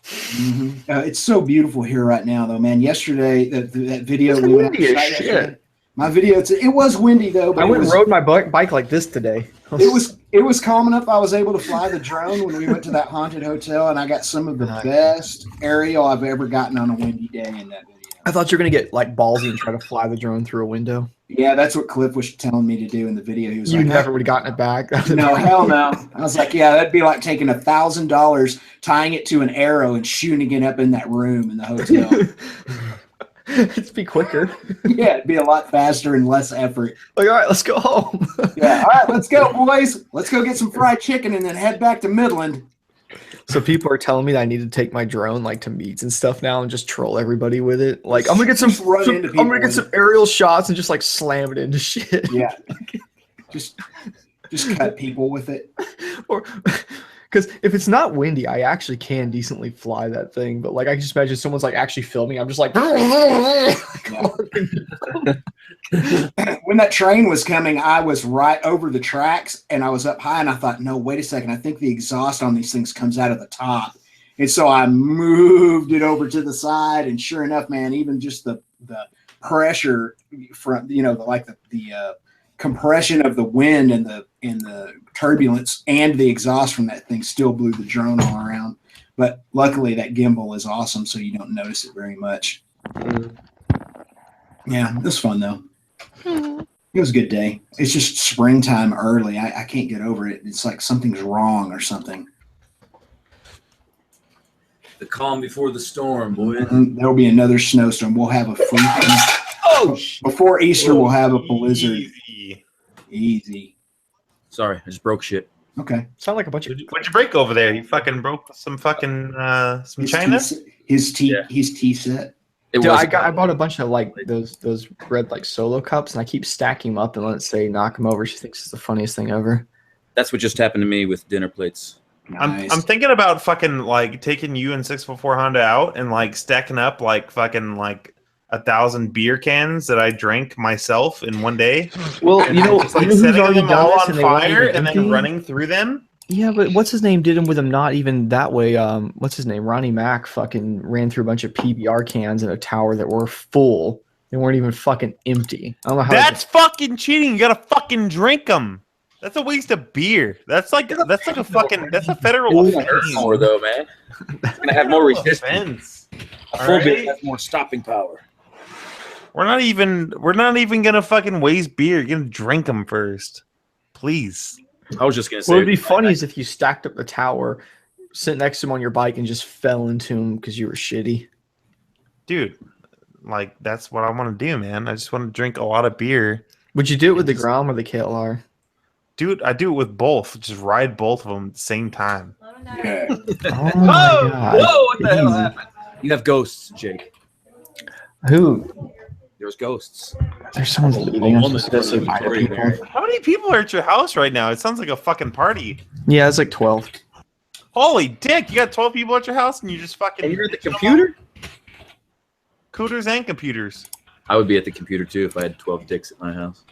It's so beautiful here right now, though, man. Yesterday, that video It's we went windy as outside shit. yesterday, my video. It was windy though, but I went it and was, rode my bike like this today. it was calm enough. I was able to fly the drone when we went to that haunted hotel, and I got some of the best aerial I've ever gotten on a windy day in that video. I thought you were gonna get like ballsy and try to fly the drone through a window. Yeah, that's what Cliff was telling me to do in the video. He was You like, never would have gotten it back. No, hell no. I was like, yeah, that'd be like taking $1,000, tying it to an arrow, and shooting it up in that room in the hotel. It'd be quicker. Yeah, it'd be a lot faster and less effort. Like, all right, let's go home. Yeah, all right, let's go, boys. Let's go get some fried chicken and then head back to Midland. So people are telling me that I need to take my drone like to meets and stuff now and just troll everybody with it. Like I'm gonna get Just run into I'm gonna people get some aerial shots and just like slam it into shit. Yeah, just cut people with it. Or because if it's not windy, I actually can decently fly that thing. But like I can just imagine someone's like actually filming. I'm just like. When that train was coming, I was right over the tracks and I was up high and I thought, no, wait a second. I think the exhaust on these things comes out of the top. And so I moved it over to the side, and sure enough, man, even just the pressure from, the compression of the wind and the turbulence and the exhaust from that thing still blew the drone all around. But luckily that gimbal is awesome, so you don't notice it very much. Yeah, it was fun though. It was a good day. It's just springtime early. I can't get over it. It's like something's wrong or something. The calm before the storm, boy. There'll be another snowstorm. We'll have a freaking. Before Easter, we'll have a blizzard. Easy. Sorry, I just broke shit. Okay. Sound like a bunch of. What'd you break over there? You fucking broke some fucking some china. His tea set. Dude, I bought a bunch of like those red like solo cups, and I keep stacking them up and let's say knock them over. She thinks it's the funniest thing ever. That's what just happened to me with dinner plates. Nice. I'm thinking about fucking like taking you and 644 Honda out and like stacking up like fucking like 1,000 beer cans that I drank myself in one day. Well, and you know, just, like, you know who's setting already them done all this on and they weren't fire even and then empty? running through them. Yeah, but what's his name did them with them not even that way. What's his name? Ronnie Mack fucking ran through a bunch of PBR cans in a tower that were full. They weren't even fucking empty. I don't know how. That's fucking cheating. You gotta fucking drink them. That's a waste of beer. That's like a fucking that's a federal offense. More though, man. It's gonna have more resistance. A full Alright? beer has more stopping power. We're not even gonna fucking waste beer. You're gonna drink them first, please. I was just gonna say. What would be funny is if you stacked up the tower, sit next to him on your bike, and just fell into him because you were shitty. Dude, like that's what I want to do, man. I just want to drink a lot of beer. Would you do it with the Grom or the KLR? Dude, I do it with both. Just ride both of them at the same time. Yeah. Oh my God. Whoa! What the hell Easy. happened? You have ghosts, Jake. Who? There's ghosts. There's someone leaving. I'm supposed to go say bye to people. How many people are at your house right now? It sounds like a fucking party. Yeah, it's like 12. Holy dick! You got 12 people at your house, and you just fucking. And you're at the computer? Cooters and computers. I would be at the computer too if I had 12 dicks at my house.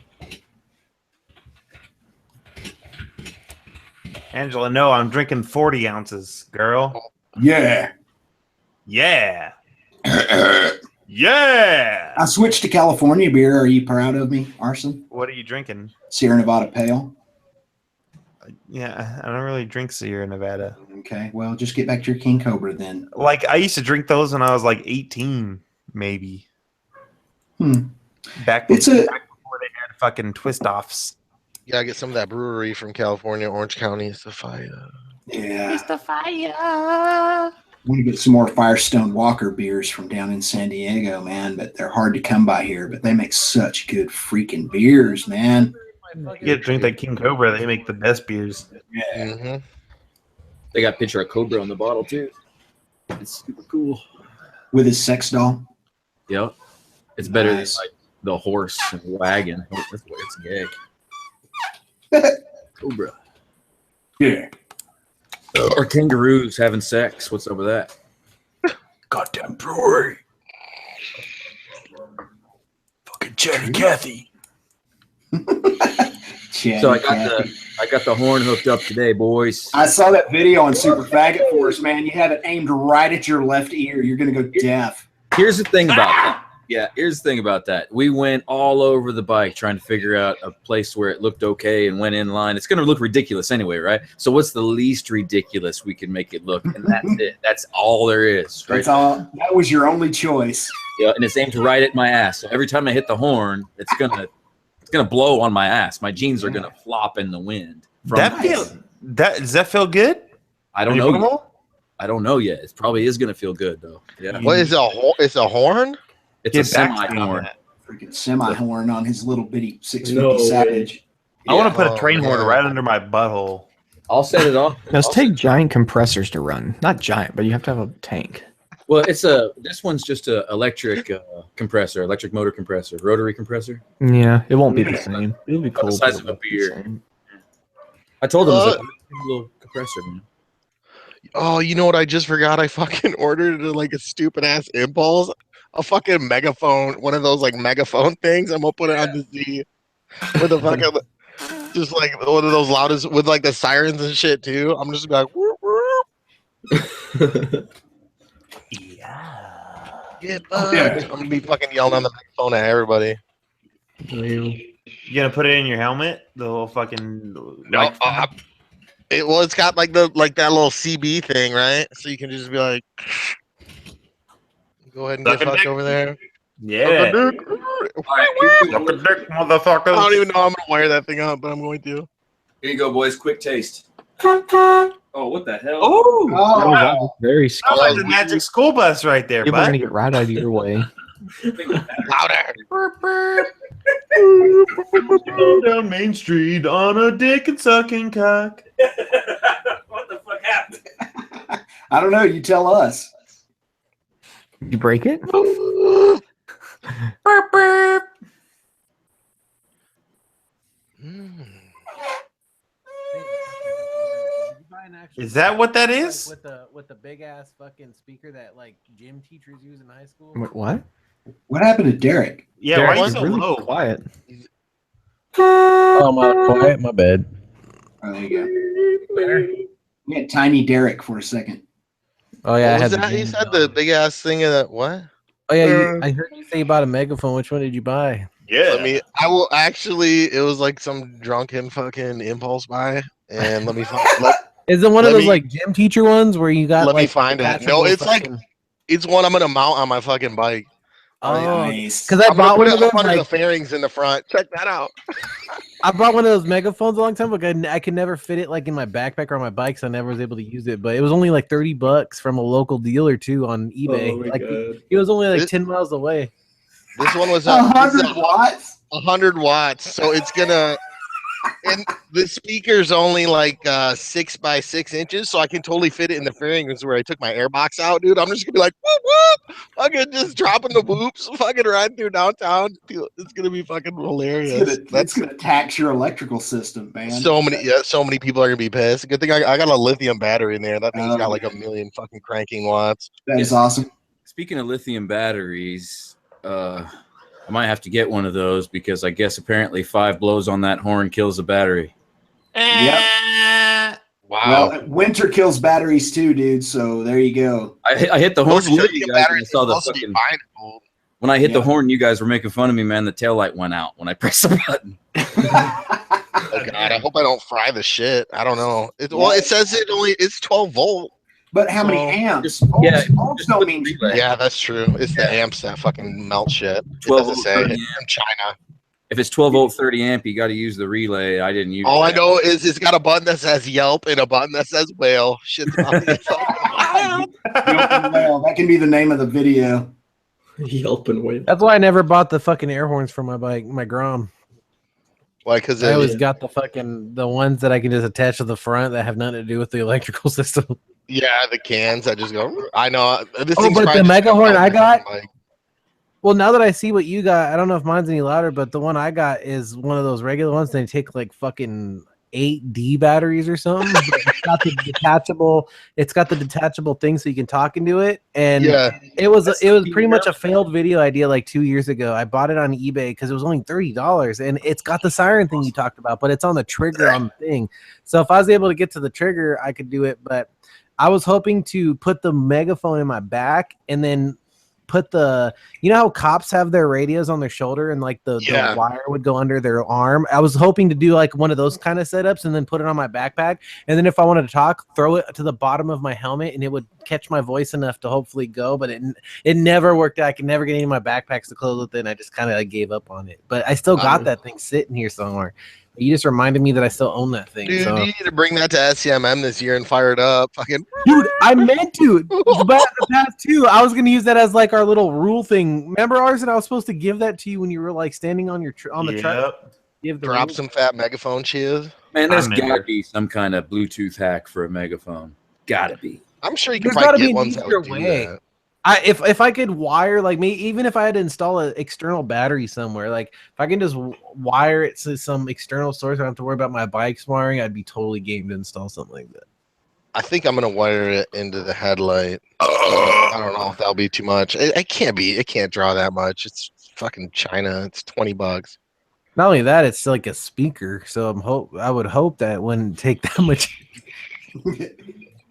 Angela, no, I'm drinking 40 ounces, girl. Yeah. Yeah. Yeah. I switched to California beer. Are you proud of me, Arson? What are you drinking? Sierra Nevada Pale. Yeah, I don't really drink Sierra Nevada. Okay, well, just get back to your King Cobra then. Like, I used to drink those when I was like 18, maybe. Back before they had fucking twist-offs. You gotta get some of that brewery from California, Orange County. It's a fire. Yeah. It's the fire. I want to get some more Firestone Walker beers from down in San Diego, man, but they're hard to come by here. But they make such good freaking beers, man. You gotta drink that King Cobra. They make the best beers. Yeah. Mm-hmm. They got a picture of Cobra on the bottle too. It's super cool. With his sex doll. Yep. It's better Nice. than like the horse and wagon. That's why it's gay. Cobra. Yeah. Or kangaroos having sex. What's up with that? Goddamn brewery. Fucking Chatty Cathy. So I got the horn hooked up today, boys. I saw that video on Super Faggot Force, man. You have it aimed right at your left ear. You're going to go deaf. Here's the thing about that. Yeah, here's the thing about that. We went all over the bike trying to figure out a place where it looked okay and went in line. It's going to look ridiculous anyway, right? So what's the least ridiculous we can make it look? And that's it. That's all there is. Right? That's all. That was your only choice. Yeah, and it's aimed right at my ass. So every time I hit the horn, it's gonna blow on my ass. My jeans are gonna flop in the wind. Does that feel good? I don't know. Yet. I don't know yet. It probably is gonna feel good though. Yeah. What is it's a horn? It's a semi horn. Freaking semi horn on his little bitty 650 Savage. I want to put a train horn right under my butthole. I'll set it off. Those take giant compressors to run. Not giant, but you have to have a tank. Well, this one's just a electric compressor, electric motor compressor, rotary compressor. Yeah, it won't be the same. It'll be About cool. the size of a beer. I told him it was a little compressor, man. Oh, you know what I just forgot? I fucking ordered like a stupid ass impulse. A fucking megaphone, one of those like megaphone things. I'm gonna put it on the Z with the fucking just like one of those loudest with like the sirens and shit too. I'm just gonna be like whoop, whoop. Get fucked. I'm gonna be fucking yelling on the megaphone at everybody. You gonna put it in your helmet? The little fucking No, it's got like that little CB thing, right? So you can just be like, go ahead and get fucked over there. Yeah. Suck a dick. Suck a dick, motherfuckers. I don't even know how I'm gonna wire that thing up, but I'm going to. Here you go, boys. Quick taste. Oh, what the hell? Oh, That was very sounds scary. like the magic school bus right there, People are bud. gonna get right out of your way. Louder. Down Main Street on a dick and sucking cock. What the fuck happened? I don't know. You tell us. Did you break it? Is that what that is? With the big ass fucking speaker that like gym teachers use in high school? What? What happened to Derek? Yeah, Derek why are you is so really low? quiet. Oh, my quiet, my bad. Oh, there you go. We had Tiny Derek for a second. Oh yeah, I What was had that? You said the big ass thing of that. What? Oh yeah, I heard you say you bought a megaphone. Which one did you buy? Yeah. I will actually. It was like some drunken fucking impulse buy, and let me Is it one of Let those me- like gym teacher ones where you got let me like find it. detachable No, it's like fucking- it's one I'm gonna mount on my fucking bike. Oh, Nice. because I I'm gonna bought put one of it up those. under the Like, fairings in the front. Check that out. I bought one of those megaphones a long time ago. I could never fit it like in my backpack or on my bike, so I never was able to use it. But it was only like $30 from a local dealer too on eBay. Oh my like God. it was only like This- 10 miles away. This one was 100 watts. 100 watts, so it's gonna. And the speaker's only like 6 by 6 inches, so I can totally fit it in the fairings where I took my airbox out, dude. I'm just gonna be like, whoop whoop, fucking just dropping the whoops, fucking riding through downtown. It's gonna be fucking hilarious. It's gonna tax your electrical system, man. So many people are gonna be pissed. Good thing I got a lithium battery in there. That thing's got like a million fucking cranking watts. That is awesome. Speaking of lithium batteries, I might have to get one of those because I guess apparently 5 blows on that horn kills the battery. Yep. Wow. Well, winter kills batteries too, dude. So there you go. I hit the horn. Those lithium batteries saw are the supposed to be fucking, fine. when I hit the Yeah. horn, you guys were making fun of me, man. The tail light went out when I pressed the button. Oh god, I hope I don't fry the shit. I don't know. It says it's 12 volt. But how many So, amps? yeah, Volts don't mean relay. Yeah, that's true. It's the amps that fucking melt shit. It 12 doesn't say 30 it's from China. If it's 12 volt 30 amp, you got to use the relay. I didn't use All I that. know is it's got a button that says Yelp and a button that says whale. Shit's about to get fucking wild. Well, that can be the name of the video. Yelp and wait. That's why I never bought the fucking air horns for my bike, my Grom. Why? Because I always got the ones that I can just attach to the front that have nothing to do with the electrical system. yeah, the cans that just go. I know. This Oh, thing's but probably the just mega gonna horn melt I my got- fucking bike. Well, now that I see what you got, I don't know if mine's any louder, but the one I got is one of those regular ones. They take like fucking 8D batteries or something. But it's got the detachable. It's got the detachable thing so you can talk into it. And Yeah, it was pretty much a failed video idea like 2 years ago. I bought it on eBay because it was only $30, and it's got the siren thing you talked about, but it's on the trigger on the thing. So if I was able to get to the trigger, I could do it. But I was hoping to put the megaphone in my back and then put you know how cops have their radios on their shoulder and like the wire would go under their arm. I was hoping to do like one of those kind of setups and then put it on my backpack, and then if I wanted to talk, throw it to the bottom of my helmet and it would catch my voice enough to hopefully go. But it never worked out. I could never get any of my backpacks to close with it, and I just kind of gave up on it. But I still got that thing sitting here somewhere. You just reminded me that I still own that thing. dude, So. you need to bring that to SCMM this year and fire it up. Fucking Dude, I meant to, but the past two, I was gonna use that as like our little rule thing. Remember ours, and I was supposed to give that to you when you were like standing on your on the truck. Give the drop rule. some fat megaphone cheers. Man, there's I'm got to in. be some kind of Bluetooth hack for a megaphone. Gotta be. I'm sure you can There's gotta probably be get an ones that easier would do way. that. If I could wire like me, even if I had to install an external battery somewhere, like if I can just wire it to some external source, I don't have to worry about my bike's wiring. I'd be totally game to install something like that. I think I'm gonna wire it into the headlight. I don't know if that'll be too much. It can't be. It can't draw that much. It's fucking China. It's $20. Not only that, it's like a speaker, so I would hope that it wouldn't take that much.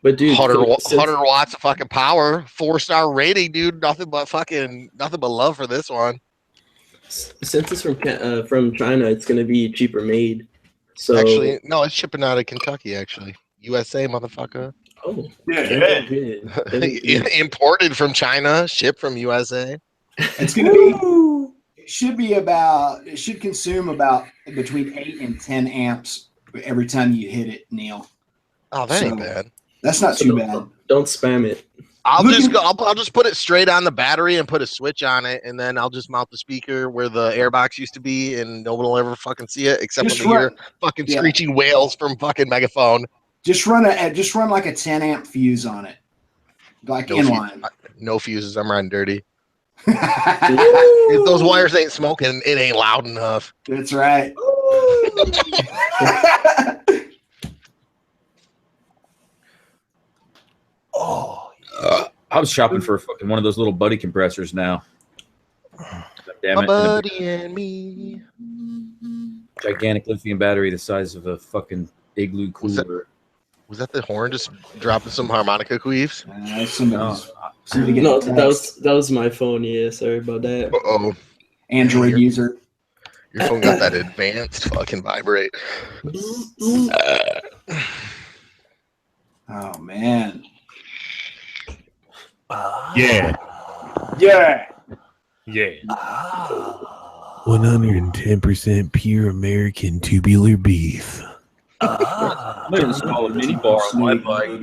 But dude, 100 watts of fucking power, 4-star rating, dude. Nothing but love for this one. since it's from China, it's gonna be cheaper made. So Actually, no, it's shipping out of Kentucky. Actually, USA, motherfucker. oh, Yeah. Imported from China, shipped from USA. It's gonna be. It should consume about between 8 and 10 amps every time you hit it, Neil. Oh, that ain't So, bad. That's not too bad. Don't spam it. I'll just put it straight on the battery and put a switch on it, and then I'll just mount the speaker where the airbox used to be, and no one will ever fucking see it except when they hear fucking screeching wails from fucking megaphone. Just run like a 10 amp fuse on it, like inline. No fuses. I'm riding dirty. If those wires ain't smoking, it ain't loud enough. That's right. I was shopping for fucking one of those little buddy compressors now. Damn My it. buddy and me. Gigantic lithium battery the size of a fucking igloo cooler. Was that the horn just dropping some harmonica queefs? No, that was my phone. Yeah, sorry about that. Uh-oh. Android user. Your phone got that advanced fucking vibrate. Oh man. Yeah. Yeah. Yeah. 110% pure American tubular beef. I'm gonna install a mini bar on my bike.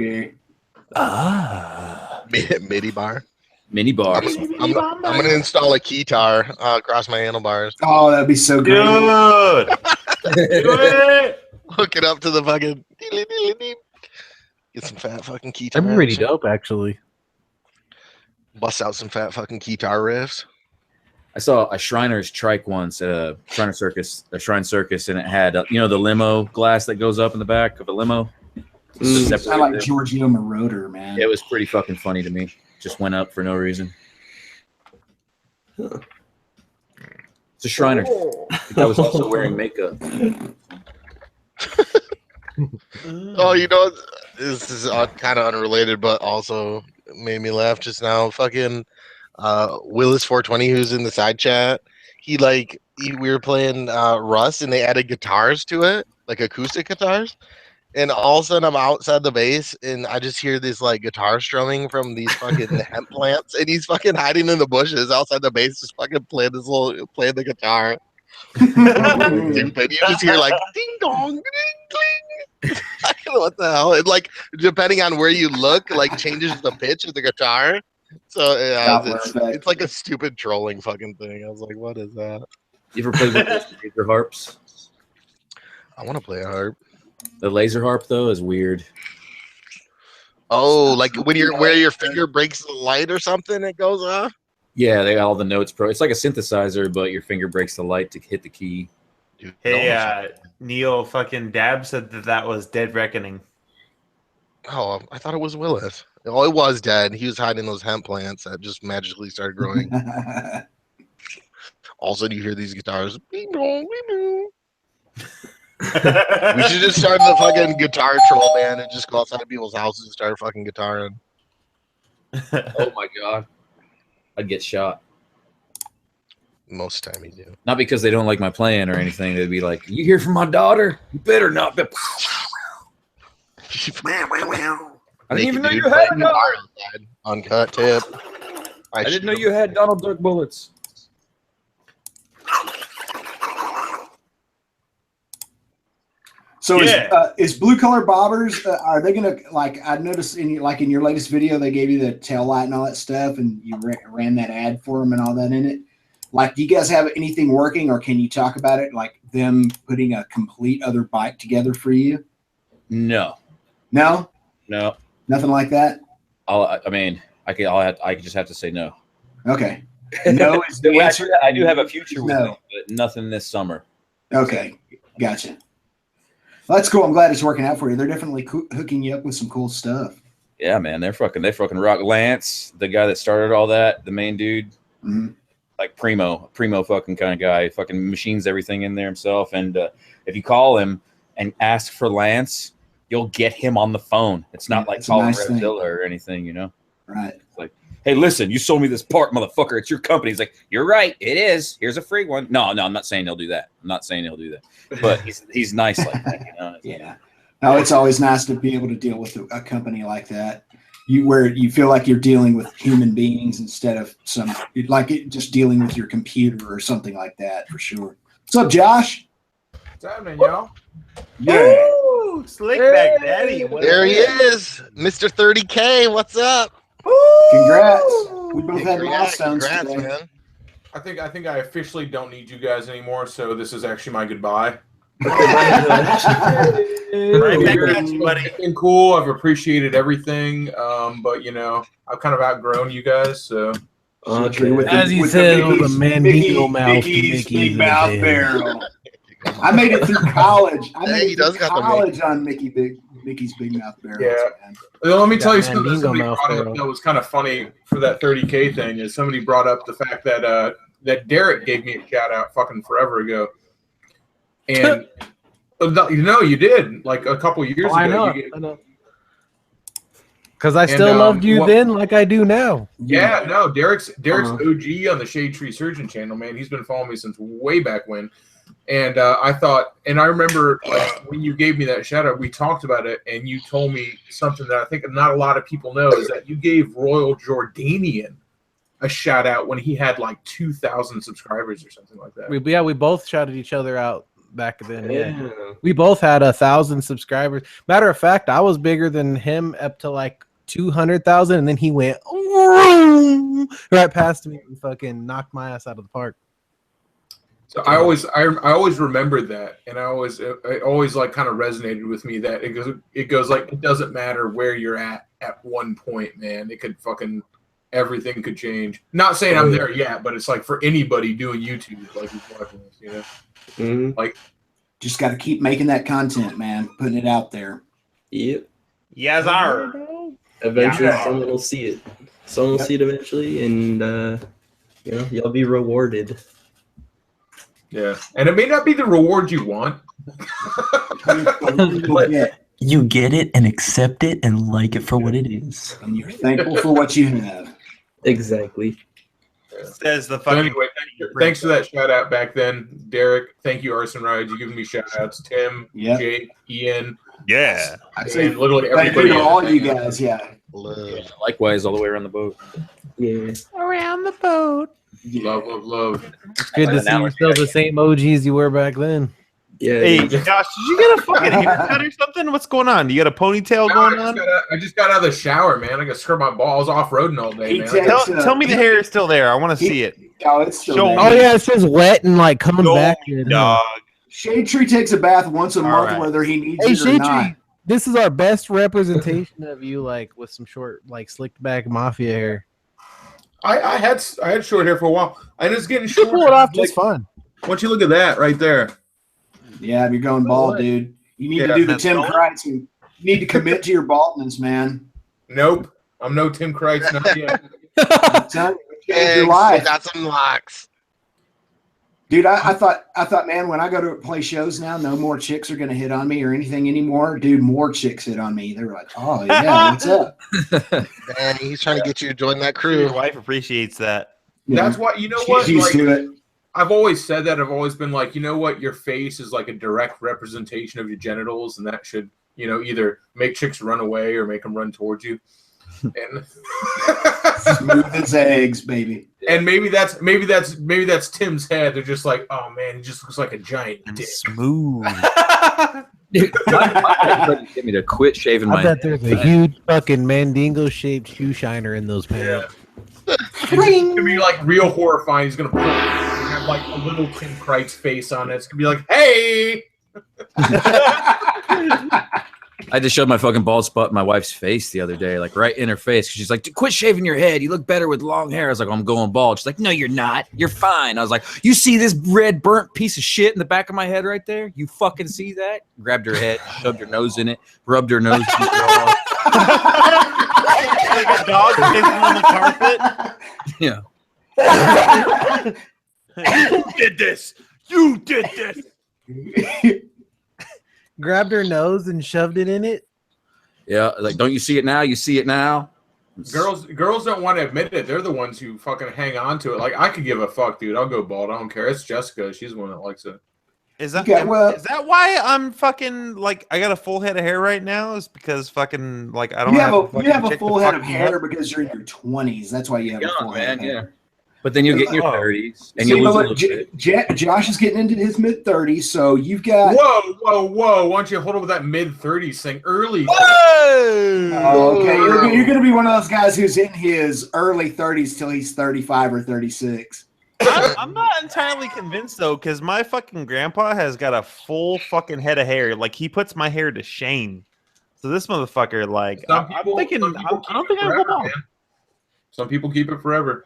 MIDI bar. Mini bar. I'm gonna install a keytar across my handlebars. Oh, that'd be so great. Good. Do it. Hook it up to the fucking. Get some fat fucking keytar. I'm pretty dope, actually. Bust out some fat fucking keytar riffs. I saw a Shriner's trike once at a Shrine Circus, and it had the limo glass that goes up in the back of a limo. It's kind of like Giorgio Moroder, man. It was pretty fucking funny to me. Just went up for no reason. It's a Shriner. I was also wearing makeup. Oh, this is kind of unrelated, but also made me laugh just now. Fucking Willis420, who's in the side chat. We were playing Rust, and they added guitars to it, like acoustic guitars. And all of a sudden, I'm outside the base, and I just hear this like guitar strumming from these fucking hemp plants, and he's fucking hiding in the bushes outside the base, just fucking playing the guitar. Stupid. You just hear like ding dong, ding ding. I don't know what the hell. It depending on where you look, changes the pitch of the guitar. So it's like a stupid trolling fucking thing. I was like, what is that? You ever played with laser harps? I want to play a harp. The laser harp though is weird. Oh, like when where your finger breaks the light or something, it goes off. Yeah, they got all the notes. It's like a synthesizer, but your finger breaks the light to hit the key. Dude, Hey, Neil fucking Dab said that was Dead Reckoning. Oh, I thought it was Willis. Oh, it was Dead. He was hiding those hemp plants that just magically started growing. All of a sudden, you hear these guitars. Bing bong, bing bong. We should just start the fucking guitar troll band and just go outside of people's houses and start fucking guitaring. Oh my god, I'd get shot. Most of the time you do. Not because they don't like my playing or anything. They'd be like, "You hear from my daughter? You better not be." I didn't even know you had guitar outside. Uncut tip. I didn't know you had Donald Duck bullets. So is blue color bobbers? Are they gonna I noticed in your latest video they gave you the tail light and all that stuff, and you ran that ad for them and all that in it. Do you guys have anything working, or can you talk about it? Like them putting a complete other bike together for you? No, nothing like that. I just have to say no. Okay, no is the answer. I do have a future with them, but nothing this summer. Okay, gotcha. Well, that's cool. I'm glad it's working out for you. They're definitely hooking you up with some cool stuff. Yeah, man, they fucking rock. Lance, the guy that started all that, the main dude, like primo fucking kind of guy, fucking machines everything in there himself. And if you call him and ask for Lance, you'll get him on the phone. It's not like calling Revzilla or anything, Right. It's like, hey, listen, you sold me this part, motherfucker. It's your company. He's like, you're right. It is. Here's a free one. No, I'm not saying he'll do that. But he's nice like that, Yeah. No, it's always nice to be able to deal with a company like that. Where you feel like you're dealing with human beings instead of just dealing with your computer or something like that, for sure. What's up, Josh? What's happening, y'all? Yeah. Woo! Slickback Daddy. What There up? he is, Mr. 30K. What's up? Congrats. We both had Congrats, milestones congrats, today. man. I think I officially don't need you guys anymore, so this is actually my goodbye. Right back back at you, buddy. It's been cool. I've appreciated everything, but you know, I've kind of outgrown you guys. So, As he said, with a Mandingo mouth. Mickey's big mouth barrel. I made it through college. I made He it through does got the college on Mickey's big mouth barrel. Yeah. Man. Well, let me tell you That something that Mandingo somebody mouth brought up barrel. that was kind of funny for that 30K thing. Is somebody brought up the fact that that Derek gave me a shout out fucking forever ago, and you know you did like a couple years ago. I know. You gave, I know. Because I still loved you then, like I do now. Yeah, no, Derek's OG on the Shade Tree Surgeon channel, man. He's been following me since way back when. And I thought, and I remember like, when you gave me that shout out, we talked about it, and you told me something that I think not a lot of people know is that you gave Royal Jordanian a shout out when he had like 2,000 subscribers or something like that. We both shouted each other out back then. Yeah. We both had 1,000 subscribers. Matter of fact, I was bigger than him up to like 200,000, and then he went right past me and fucking knocked my ass out of the park. So I always remembered that, and it always like kind of resonated with me that it goes like it doesn't matter where you're at one point, man. It could fucking everything could change. Not saying I'm there yet, but it's like for anybody doing YouTube, like who's watching this, you know, like just got to keep making that content, man. Putting it out there. Yep. Yes, sir. Eventually, someone will see it. Someone will see it eventually, and you know, you'll be rewarded. Yeah, and it may not be the reward you want. But you get it and accept it and like it for what it is. And you're thankful for what you have. Exactly. Says the fucking. Anyway, thanks for that shout out back then, Derek. Thank you, Arson Rides. You giving me shout outs. Tim, Jake, Ian. Yeah. I say and literally thank everybody. you to all you guys. Yeah. Likewise, all the way around the boat. Yeah. Around the boat. Love. It's good to see you still the same OGs you were back then. Yeah. Hey, Josh, did you get a fucking haircut or something? What's going on? You got a ponytail going on? I just got out of the shower, man. I got to scrub my balls off roading all day, man. Tell me the hair is still there. I want to see it. Oh, it's still there. Oh yeah, it's just wet and like coming back. Dog. Shade Tree takes a bath once a month, whether he needs Hey, it or Shade not. Tree, this is our best representation of you, like with some short, like slicked back mafia hair. I had short hair for a while. And it's getting short. Pull it off just fine. Once you look at that right there. Yeah, you're going bald, dude. You need to do the Tim Kreitz. You need to commit to your baldness, man. Nope. I'm no Tim Kreitz, not yet. I'm telling you, change your life. Got some locks. Dude, I thought, man, when I go to play shows now, no more chicks are going to hit on me or anything anymore. Dude, more chicks hit on me. They're like, oh, yeah, what's up? Man, he's trying to get you to join that crew. Your wife appreciates that. That's why, you know She's what? used to it. I've always said that. I've always been like, you know what? Your face is like a direct representation of your genitals, and that should, you know, either make chicks run away or make them run towards you. And smooth as eggs, baby. And maybe that's Tim's head. They're just like, oh man, he just looks like a giant dick. Smooth. Dude, get me to quit shaving my I bet there's a huge fucking Mandingo shaped shoe shiner in those pants. It's gonna be like real horrifying. He's gonna pull and have like a little Tim Kreitz face on it. It's gonna be like, hey. I just showed my fucking bald spot in my wife's face the other day, like right in her face. She's like, quit shaving your head. You look better with long hair. I was like, I'm going bald. She's like, no, you're not. You're fine. I was like, you see this red burnt piece of shit in the back of my head right there? You fucking see that? Grabbed her head, shoved her nose in it, rubbed her nose. Like a dog pissing on the carpet? Yeah. You did this. You did this. Grabbed her nose and shoved it in it. Yeah, like, don't you see it now? You see it now. Girls don't want to admit it. They're the ones who fucking hang on to it. Like, I could give a fuck, dude. I'll go bald. I don't care. It's Jessica. She's the one that likes it. Is that is that why I'm fucking like I got a full head of hair right now? Is because fucking like I don't You have have a full head of hair because you're in your 20s. That's why you have a full head of hair. But then you'll get in your 30s, and So you'll you know lose a what? little bit. Josh is getting into his mid-30s, so you've got. Whoa! Why don't you hold up with that mid-30s thing? Early. Oh, okay, you're going to be one of those guys who's in his early 30s till he's 35 or 36. I'm not entirely convinced though, because my fucking grandpa has got a full fucking head of hair. Like he puts my hair to shame. So this motherfucker, like, I'm thinking, I don't think I will bald. Some people keep it forever.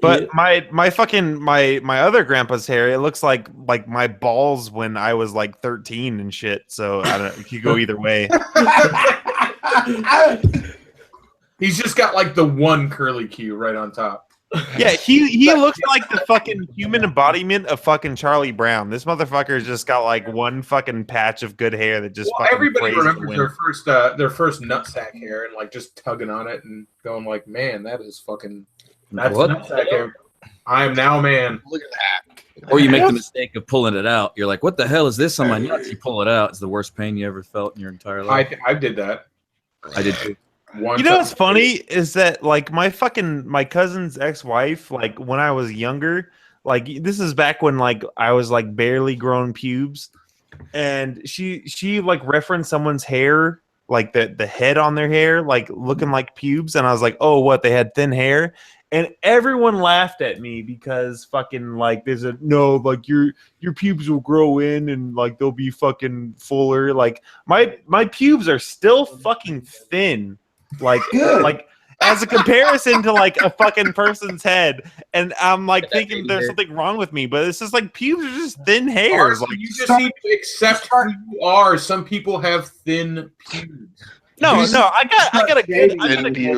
But my fucking my other grandpa's hair, it looks like my balls when I was like 13 and shit. So I don't know, it could go either way. He's just got like the one curly Q right on top. Yeah, he looks like the fucking human embodiment of fucking Charlie Brown. This motherfucker's just got like one fucking patch of good hair that just fucking everybody prays remembers the their first nutsack hair and like just tugging on it and going like, man, that is fucking that's What? nutsack hair. I am now man. Look at that. Or you make the mistake of pulling it out. You're like, what the hell is this on my nuts? You pull it out. It's the worst pain you ever felt in your entire life. I did that. I did too. One You know time. what's funny is that like my cousin's ex-wife, like when I was younger, like this is back when like I was like barely growing pubes, and she like referenced someone's hair, like the head on their hair, like looking like pubes, and I was like, oh, what, they had thin hair? And everyone laughed at me because fucking like there's a no, like your pubes will grow in and like they'll be fucking fuller. Like my pubes are still fucking thin. Like as a comparison to like a fucking person's head, and I'm like thinking there's something wrong with me, but it's just like pubes are just thin hairs. Like You just need to accept who you are. Some people have thin pubes. no, I got a good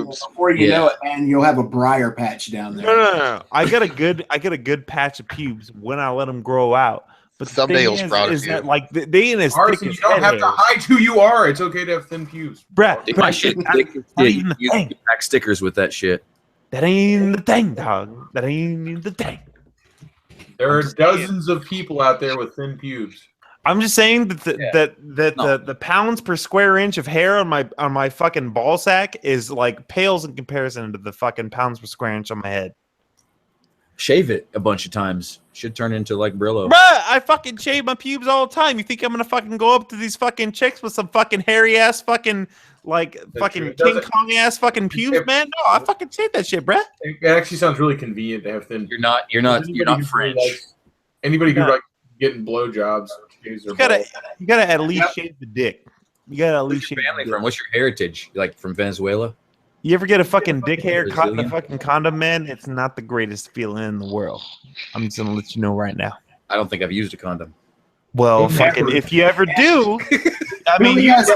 Before you know it, man, you'll have a briar patch down there. No. I got a good patch of pubes when I let them grow out. But the Someday thing you'll sprout a is few. that like they ain't as thick Arson, as you don't head have to hairs. hide who you are. It's okay to have thin pubes. Bruh, My shit thick as not shit. even the You thing. pack stickers with that shit. That ain't the thing, dog. That ain't the thing. There are dozens of people out there with thin pubes. I'm just saying that the pounds per square inch of hair on my fucking ball sack is like pales in comparison to the fucking pounds per square inch on my head. Shave it a bunch of times. Should turn into like Brillo. Bruh, I fucking shave my pubes all the time. You think I'm gonna fucking go up to these fucking chicks with some fucking hairy ass fucking like fucking King Kong ass fucking pubes, man? No, I fucking shave that shit, bruh. It actually sounds really convenient to have thin. You're not French. Anybody who Yeah. like getting blowjobs, shaves their balls. You gotta at least shave the dick. You gotta at least shave the Family dick. from? What's your heritage? Like from Venezuela? You ever get a fucking dick hair caught in a Brazilian? fucking condom, man? It's not the greatest feeling in the world. I'm just gonna let you know right now. I don't think I've used a condom. Well, Never. fucking, if you ever do, I mean, Billy you has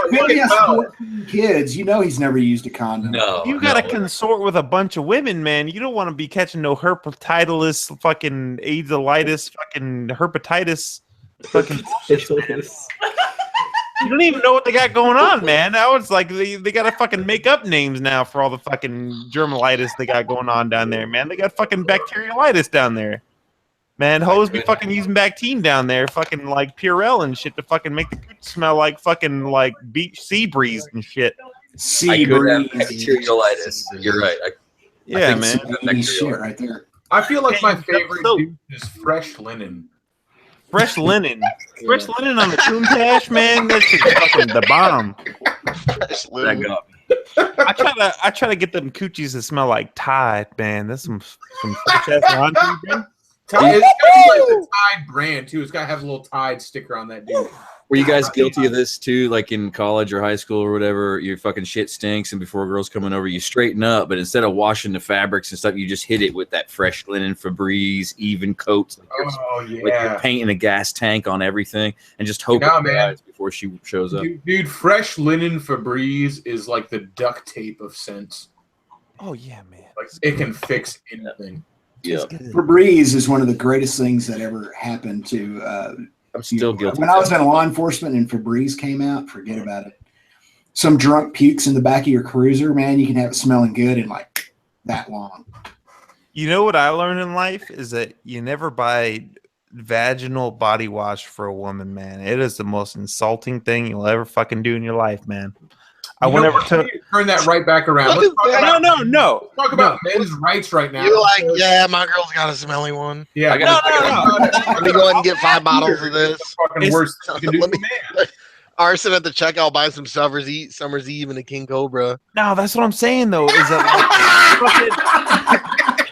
out. 14 kids. You know he's never used a condom. No. you gotta consort with a bunch of women, man. You don't want to be catching no herpetitis, fucking AIDS-itis, fucking herpetitis, fucking bullshit. You don't even know what they got going on, man. Now it's like they gotta fucking make up names now for all the fucking germalitis they got going on down there, man. They got fucking bacterialitis down there. Man, hoes be fucking using Bactine down there, fucking like Purell and shit to fucking make the cooch smell like fucking like beach sea breeze and shit. Sea I could have breeze. bacteriolitis. You're right. Yeah, think man. it's- Sea shit right there. I feel like my Yeah, favorite so- dude is fresh linen. Fresh linen. Fresh linen on the Countach, man. That shit's fucking the bomb. That got me. I try to get them coochies to smell like Tide, man. That's some fresh ass laundry, man. Tide, it's gotta be like the Tide brand too. It's gotta have a little Tide sticker on that dude. Were you guys guilty of this too? Like in college or high school or whatever, your fucking shit stinks, and before a girl's coming over, you straighten up, but instead of washing the fabrics and stuff, you just hit it with that fresh linen Febreze, even coats, like you're Yeah, painting a gas tank on everything, and just hope Yeah, it man. dries before she shows up. dude, fresh linen Febreze is like the duct tape of scents. Oh yeah, man. Like it can fix anything. Yeah, Febreze is one of the greatest things that ever happened to. I'm still guilty. When I was in law enforcement and Febreze came out, forget about it. Some drunk pukes in the back of your cruiser, man. You can have it smelling good in like that long. You know what I learned in life is that you never buy vaginal body wash for a woman, man. It is the most insulting thing you'll ever fucking do in your life, man. I went over to turn that right back around. What Let's is talk that? about, no. Let's talk about men's rights right now. You're like, yeah, my girl's got a smelly one. Yeah, Let me go ahead and get 5 bottles of this. Fucking worst you can do Let to me- a man. Arson at the checkout, buy some Summer's Eve and a King Cobra. No, that's what I'm saying though. Is that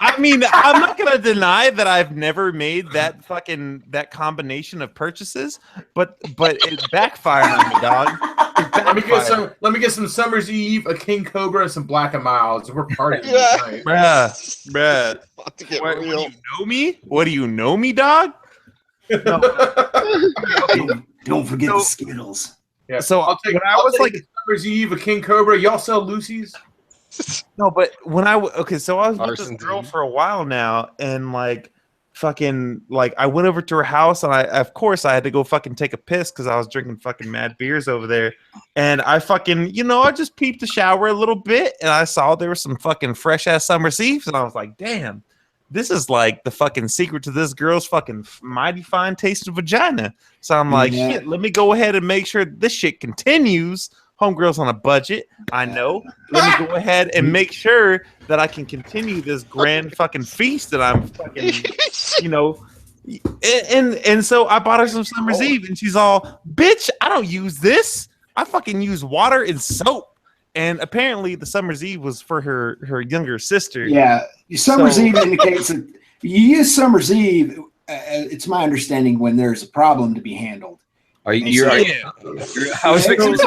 I mean, I'm not gonna deny that I've never made that combination of purchases, but it backfired on me, dog. Let me get some Summer's Eve, a King Cobra, and some Black and Milds. We're partying tonight. Bruh. What, do you know me? What do you know me, dog? No. Don't forget the Skittles. Yeah. So I'll take Summer's Eve, a King Cobra. Y'all sell Lucy's? No, but when I was with this Arson girl dude. for a while now, and I went over to her house, and of course I had to go fucking take a piss because I was drinking fucking mad beers over there, and I just peeped the shower a little bit, and I saw there was some fucking fresh ass Summer's Eve, and I was like, damn, this is like the fucking secret to this girl's fucking mighty fine taste of vagina. So I'm like, shit, let me go ahead and make sure this shit continues. Homegirl's on a budget, I know. Let me go ahead and make sure that I can continue this grand fucking feast that I'm fucking, and so I bought her some Summer's Eve, and she's all, bitch, I don't use this. I fucking use water and soap. And apparently the Summer's Eve was for her younger sister. Yeah, Summer's Eve indicates that you use Summer's Eve. It's my understanding when there's a problem to be handled. Are you? I was fixing It's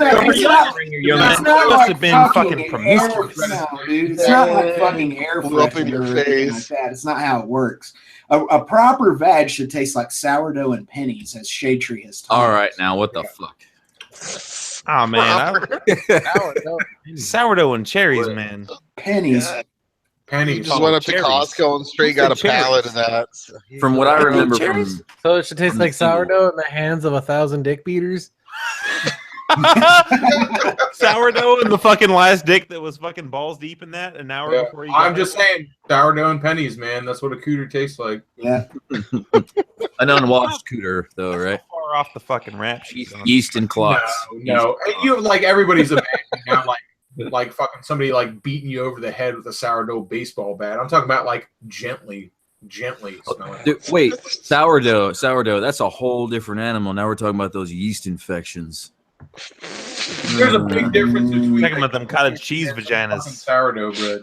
not like fucking promiscuous. No, dude. It's not like fucking air Up in your freshener or anything like face. that. It's not how it works. A proper vag should taste like sourdough and pennies, as Shade Tree has told All us. right, now what the fuck? Oh man, sourdough and cherries, man. Pennies. You just went up to Costco and straight got a pallet of that. From what I remember cherries? from So it should taste like sourdough in the hands of 1,000 dick beaters. Sourdough and the fucking last dick that was fucking balls deep in that an hour before you got I'm just saying, sourdough and pennies, man. That's what a cooter tastes like. Yeah. an unwashed cooter, though, right? far off the fucking rap sheet. Yeast and clots. No. And you like everybody's imagining now like fucking somebody like beating you over the head with a sourdough baseball bat. I'm talking about like gently smelling. Dude, wait, sourdough. That's a whole different animal. Now we're talking about those yeast infections. There's a big difference between talking about them cottage cheese vaginas. Sourdough bread.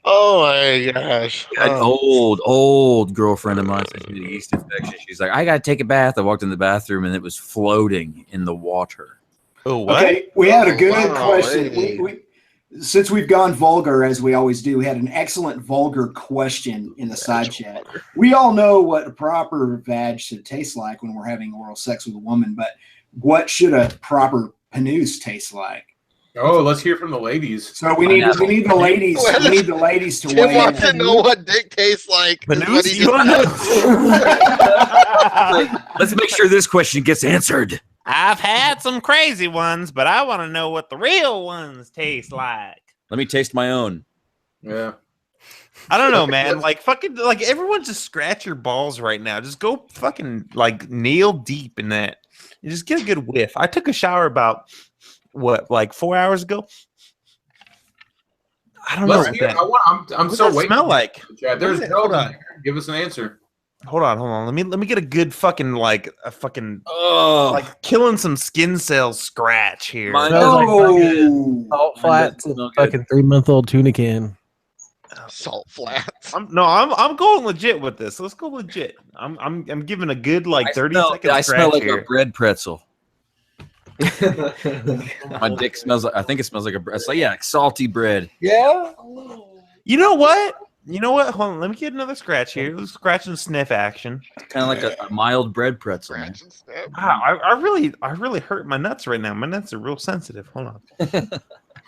Oh my gosh. An old girlfriend of mine said she had a yeast infection. She's like, I gotta take a bath. I walked in the bathroom and it was floating in the water. Oh, what? Okay, we had a good wow, question. hey. Since we've gone vulgar, as we always do, we had an excellent vulgar question in the side chat. We all know what a proper vag should taste like when we're having oral sex with a woman, but what should a proper panus taste like? Oh, let's hear from the ladies. So we need the ladies. We need the ladies to Tim weigh wants to in. know what dick tastes like. Panus? You wanna know? Let's make sure this question gets answered. I've had some crazy ones, but I want to know what the real ones taste like. Let me taste my own. Yeah. I don't know, man. Like fucking, like everyone just scratch your balls right now. Just go fucking like nail deep in that. You just get a good whiff. I took a shower about like 4 hours ago. I don't know. Let's hear. I'm so waiting. Smell like? Yeah, there's Hold on. Give us an answer. Hold on. Let me get a good fucking like like killing some skin cells scratch here. Salt flats and a fucking 3-month-old tuna can. Salt flats. I'm going legit with this. Let's go legit. I'm giving a good like 30 seconds. I smell like here. a bread pretzel. My dick smells like. I think it smells like a. It's like like salty bread. Yeah. You know what? Hold on. Let me get another scratch here. Let's scratch and sniff action. Kind of like a mild bread pretzel. Man. Wow, I really hurt my nuts right now. My nuts are real sensitive. Hold on.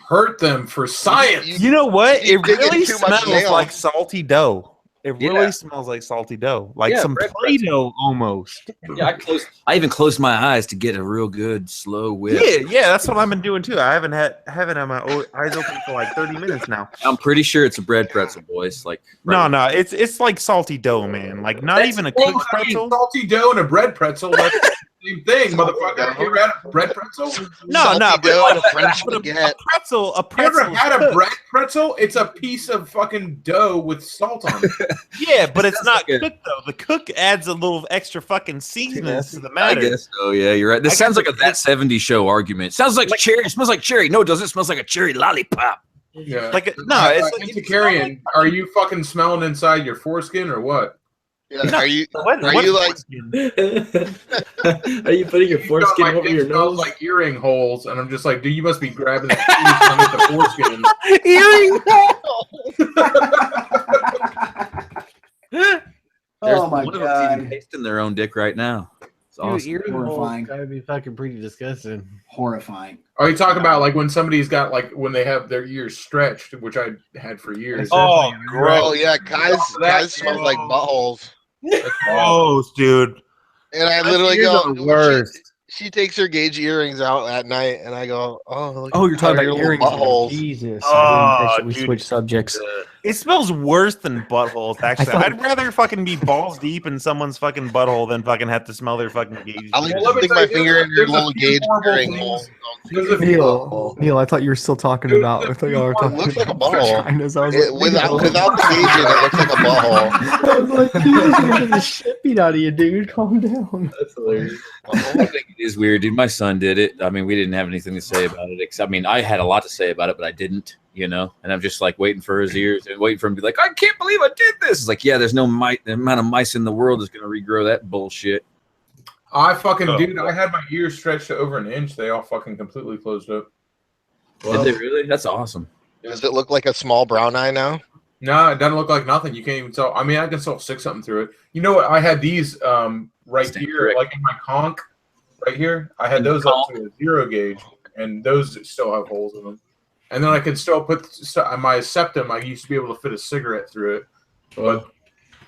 Hurt them for science. You know what? You It digging really too much smells nail. like salty dough. It really smells like salty dough, like some bread Play-Doh almost. Yeah, I even closed my eyes to get a real good slow whiff. Yeah, that's what I've been doing too. I haven't had my eyes open for like 30 minutes now. I'm pretty sure it's a bread pretzel, boys. Like No, it's like salty dough, man. Like not even a cooked pretzel. Salty dough and a bread pretzel. Same thing, motherfucker. Have you ever had a bread pretzel? No, Salty dough and a French but baguette. A You pretzel. ever had a bread pretzel? It's a piece of fucking dough with salt on it. Yeah, but it's not like cooked though. The cook adds a little extra fucking seasonings to the matter. I guess so. Yeah, you're right. This sounds like a That 70s Show argument. Sounds like cherry. It smells like cherry. No, it doesn't. It smells like a cherry lollipop. Yeah. Like it's like Antiquarian, are you fucking smelling inside your foreskin or what? Yeah, are you like? Are you putting your foreskin over your nose? Like earring holes, and I'm just like, dude, you must be grabbing that the foreskin. Earring. Oh my one god! of them's even tasting their own dick right now. It's Dude, awesome. earring Horrifying. holes gotta be fucking pretty disgusting. Horrifying. Are you talking about like when somebody's got like when they have their ears stretched, which I had for years? Oh, Oh yeah, guys smell like buttholes. gross, dude. And I literally go, she takes her gauge earrings out at night, and I go, "Oh, look Oh, you're talking your about little earrings. buttholes." Jesus. Oh, I didn't catch it. We dude. switched subjects. It smells worse than buttholes. Actually, thought- I'd rather fucking be balls deep in someone's fucking butthole than fucking have to smell their fucking gauge. I like Well, to let me stick tell my you, finger in your there's a little few gauge horrible earring things. hole. There's a few- Neil, I thought you were still talking about. I thought y'all were talking looks like a about butthole. vaginas. I was It, like, without Neil. without the gauge in it, looks like a butthole. I was like, dude, this is getting the shit beat out of you, dude. Calm down. That's hilarious. I think it is weird, dude. My son did it. I mean, we didn't have anything to say about it. Except, I mean, I had a lot to say about it, but I didn't, you know. And I'm just like waiting for his ears and waiting for him to be like, I can't believe I did this. It's like, yeah, there's no the amount of mice in the world is going to regrow that bullshit. I fucking dude, I had my ears stretched to over an inch. They all fucking completely closed up. Did they really? That's awesome. Does it look like a small brown eye now? No, it doesn't look like nothing. You can't even tell. I mean, I can still stick something through it. You know what? I had these right Stand here, correct. like in my conch, right here. I had In the those up to a 0 gauge, and those still have holes in them. And then I can still put my septum. I used to be able to fit a cigarette through it, but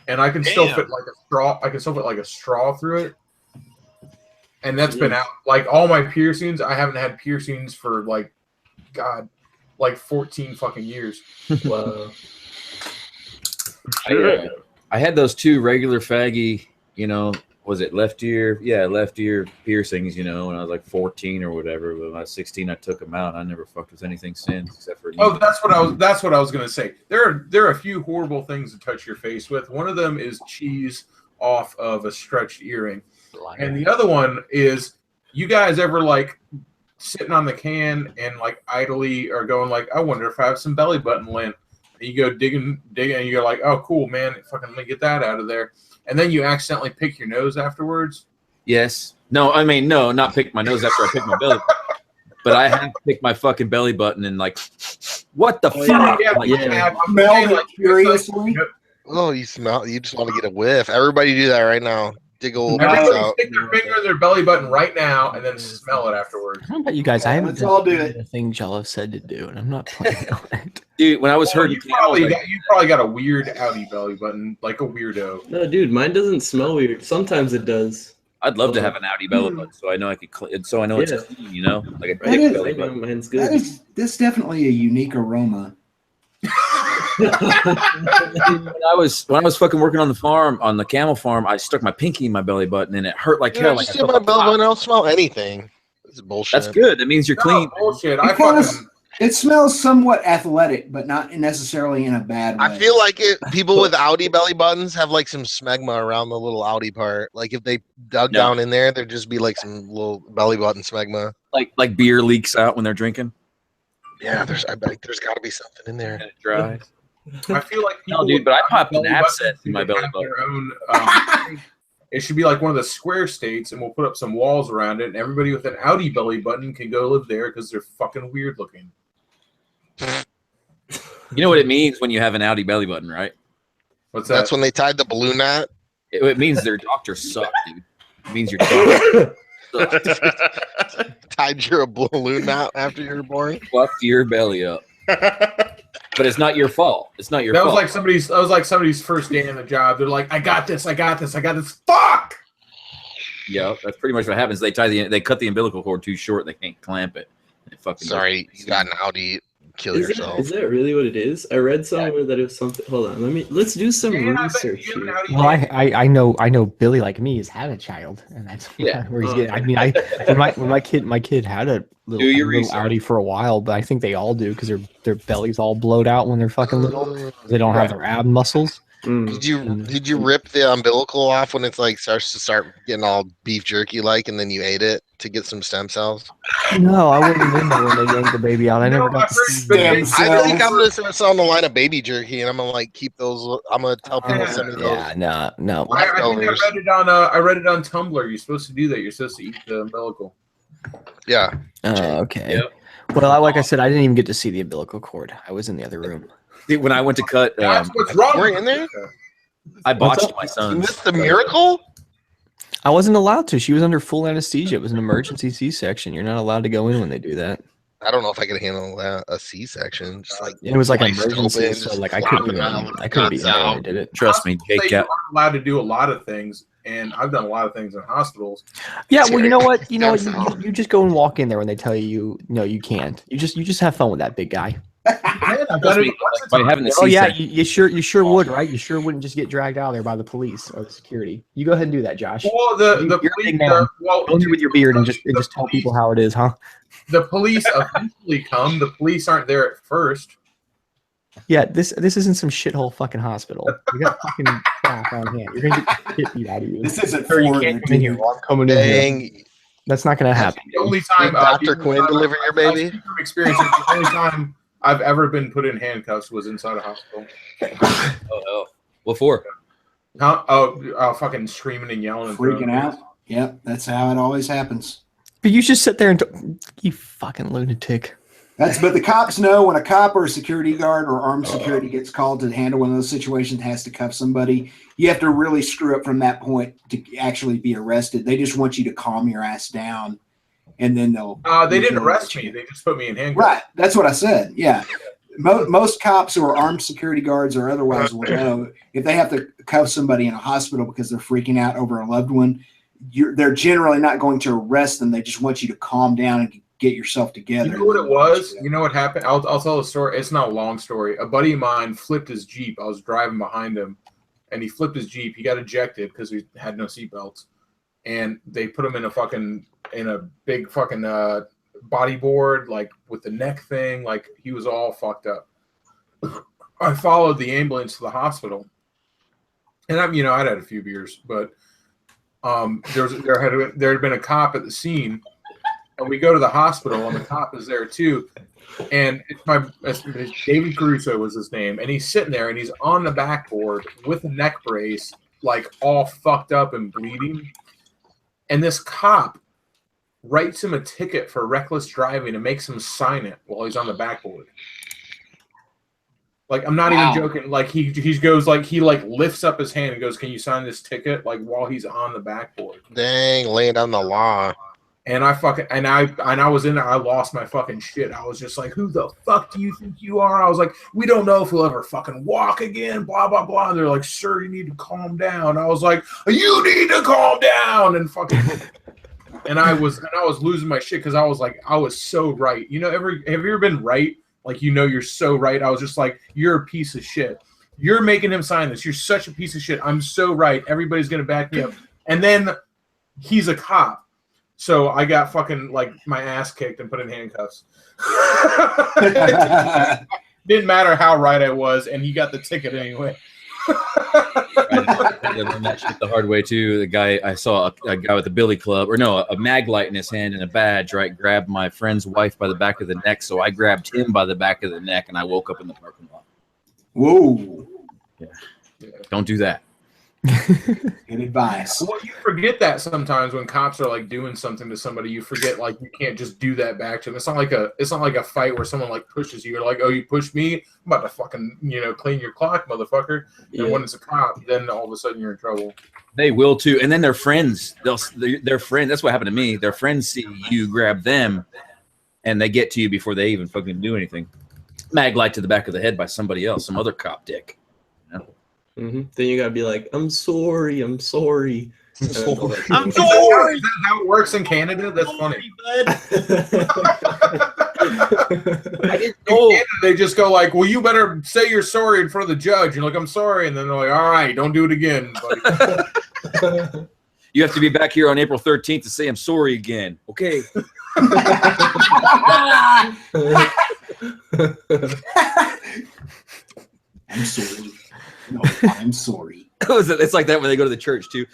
and I can still fit like a straw. I can still fit like a straw through it. And that's been out. Like all my piercings, I haven't had piercings for like, God, like 14 fucking years. Wow. I had those two regular faggy, you know, was it left ear? Yeah, left ear piercings, you know, when I was like 14 or whatever. But when I was 16, I took them out. I never fucked with anything since except for. Oh, that's what I was gonna say. There are a few horrible things to touch your face with. One of them is cheese off of a stretched earring, and the other one is you guys ever like sitting on the can and like idly are going like, I wonder if I have some belly button lint. And you go digging, and you're like, oh, cool, man, fucking let me get that out of there. And then you accidentally pick your nose afterwards. Yes. No, I mean, no, not pick my nose after I pick my belly. But I have picked my fucking belly button and like, what the fuck? Yeah, Like, I'm saying, like, Furiously. Oh, you smell. You just want to get a whiff. Everybody do that right now. Dig a little bit Everybody out. stick their finger in their belly button right now and then smell it afterwards. How about you guys? I haven't Let's all do done it. the things y'all have said to do, and I'm not planning on it. dude, when I was Well, hurting, you probably got a weird outie belly button, like a weirdo. No, dude, mine doesn't smell weird. Sometimes it does. I'd love to have an outie belly button so I know I could, so I know Yeah. it's clean, you know, like a That dick is- belly I know button. mine's That's good. definitely a unique aroma. when I was fucking working on the farm, on the camel farm, I stuck my pinky in my belly button and it hurt like hell. Like just I in felt my like belly pop. button. I don't smell anything. This is bullshit. That's good. That means you're clean. Bullshit. Because it smells somewhat athletic, but not necessarily in a bad way. I feel like people with outie belly buttons have like some smegma around the little outie part. Like if they dug No. down in there, there'd just be like some little belly button smegma. Like beer leaks out when they're drinking. Yeah, I bet there's got to be something in there. And it dries. I feel like No, people dude, with but I popped an belly abscess buttons in my should belly have button. their own, it should be like one of the square states, and we'll put up some walls around it, and everybody with an outie belly button can go live there because they're fucking weird looking. You know what it means when you have an outie belly button, right? What's that? That's when they tied the balloon knot. It means their doctors suck, dude. It means your doctor Tied your balloon knot after you were born. fucked your belly up. But it's not your fault. It's not your That fault. was like somebody's first day on the job. They're like, I got this. Fuck! Yeah, that's pretty much what happens. They cut the umbilical cord too short. They can't clamp it. It fucking Sorry, you got an outie. kill Is yourself. Is that really what it is? I read somewhere that it was something. Hold on, let's do some research here. Well, I know Billy like me has had a child, and that's where he's getting. I mean, when my kid had a little Audi for a while, but I think they all do because their belly's all blowed out when they're fucking little. They don't have their ab muscles. Did you rip the umbilical off when it's like starts to start getting all beef jerky like, and then you ate it to get some stem cells? No, I wasn't in there when they yanked the baby out. I never got to see I think I'm gonna start selling the line of baby jerky, and I'm gonna like keep those. I'm gonna tell people to send me those. Yeah, no. I think I read it on Tumblr. You're supposed to do that. You're supposed to eat the umbilical. Yeah. Oh, okay. Yep. Well, like I said, I didn't even get to see the umbilical cord. I was in the other room. When I went to cut, that's what's wrong. Were you in there? I botched my son. Is this the miracle? I wasn't allowed to. She was under full anesthesia. It was an emergency C-section. You're not allowed to go in when they do that. I don't know if I could handle that, a C-section. Just like it was like an emergency, so like I couldn't be in there when they did it. Trust me, Jake. You aren't allowed to do a lot of things, and I've done a lot of things in hospitals. Yeah, well, you know what? You just go and walk in there when they tell you no, you can't. You just have fun with that big guy. By having the oh yeah, you sure would, right? You sure wouldn't just get dragged out of there by the police or the security. You go ahead and do that, Josh. Well, the police, go with your beard and just tell people how it is, huh? The police eventually come. The police aren't there at first. Yeah, this isn't some shithole fucking hospital. You got fucking crap on hand. You're gonna get shit beat out of you. This isn't you can't come in here. I'm coming in here. That's not gonna happen. The only time Dr. Quinn deliver your baby. From experience, the only time I've ever been put in handcuffs was inside a hospital. Oh no! What for? Huh? Oh, fucking screaming and yelling and freaking out. Yep, that's how it always happens. But you just sit there and you fucking lunatic. But the cops know when a cop or a security guard or armed security gets called to handle one of those situations, has to cuff somebody. You have to really screw up from that point to actually be arrested. They just want you to calm your ass down, and then they'll. They didn't arrest me. They just put me in handcuffs. Right. That's what I said. Yeah. Most cops who are armed security guards or otherwise will know if they have to cuff somebody in a hospital because they're freaking out over a loved one. They're generally not going to arrest them. They just want you to calm down and get yourself together. You know what it was? You know what happened? I'll tell the story. It's not a long story. A buddy of mine flipped his Jeep. I was driving behind him, and he flipped his Jeep. He got ejected because he had no seatbelts, and they put him in a big fucking bodyboard, like with the neck thing. Like he was all fucked up. I followed the ambulance to the hospital, and I'd had a few beers, but there had been a cop at the scene. And we go to the hospital, and the cop is there too. And it's David Caruso was his name, and he's sitting there, and he's on the backboard with a neck brace, like all fucked up and bleeding. And this cop writes him a ticket for reckless driving and makes him sign it while he's on the backboard. Like, I'm not even joking. Like he goes, like he like lifts up his hand and goes, "Can you sign this ticket?" Like while he's on the backboard. Dang, laying down the law. And I was in there. I lost my fucking shit. I was just like, "Who the fuck do you think you are?" I was like, "We don't know if he'll ever fucking walk again." Blah blah blah. And they're like, "Sir, you need to calm down." I was like, "You need to calm down." And fucking, and I was losing my shit because I was like, I was so right. You know, have you ever been right? Like, you're so right. I was just like, "You're a piece of shit. You're making him sign this. You're such a piece of shit. I'm so right. Everybody's gonna back me up." And then he's a cop. So I got fucking like my ass kicked and put in handcuffs. Didn't matter how right I was, and he got the ticket anyway. I learned that shit the hard way too. The guy I saw a guy with a billy club, or no, a mag light in his hand and a badge. Right, grabbed my friend's wife by the back of the neck, so I grabbed him by the back of the neck, and I woke up in the parking lot. Whoa! Yeah. Don't do that. Good advice. Well, you forget that sometimes when cops are like doing something to somebody, you forget like you can't just do that back to them. It's not like a fight where someone like pushes you. You're like, "Oh, you pushed me? I'm about to fucking clean your clock, motherfucker." Yeah. And when it's a cop, then all of a sudden you're in trouble. They will too, and then their friends. Their friends. That's what happened to me. Their friends see you grab them, and they get to you before they even fucking do anything. Mag light to the back of the head by somebody else, some other cop dick. Then you gotta be like, I'm sorry. I'm sorry. Is that how it works in Canada? That's funny. In Canada, they just go like, "Well, you better say you're sorry in front of the judge." You're like, "I'm sorry," and then they're like, "All right, don't do it again, buddy." You have to be back here on April 13th to say I'm sorry again. Okay. I'm sorry. No, I'm sorry. It's like that when they go to the church too.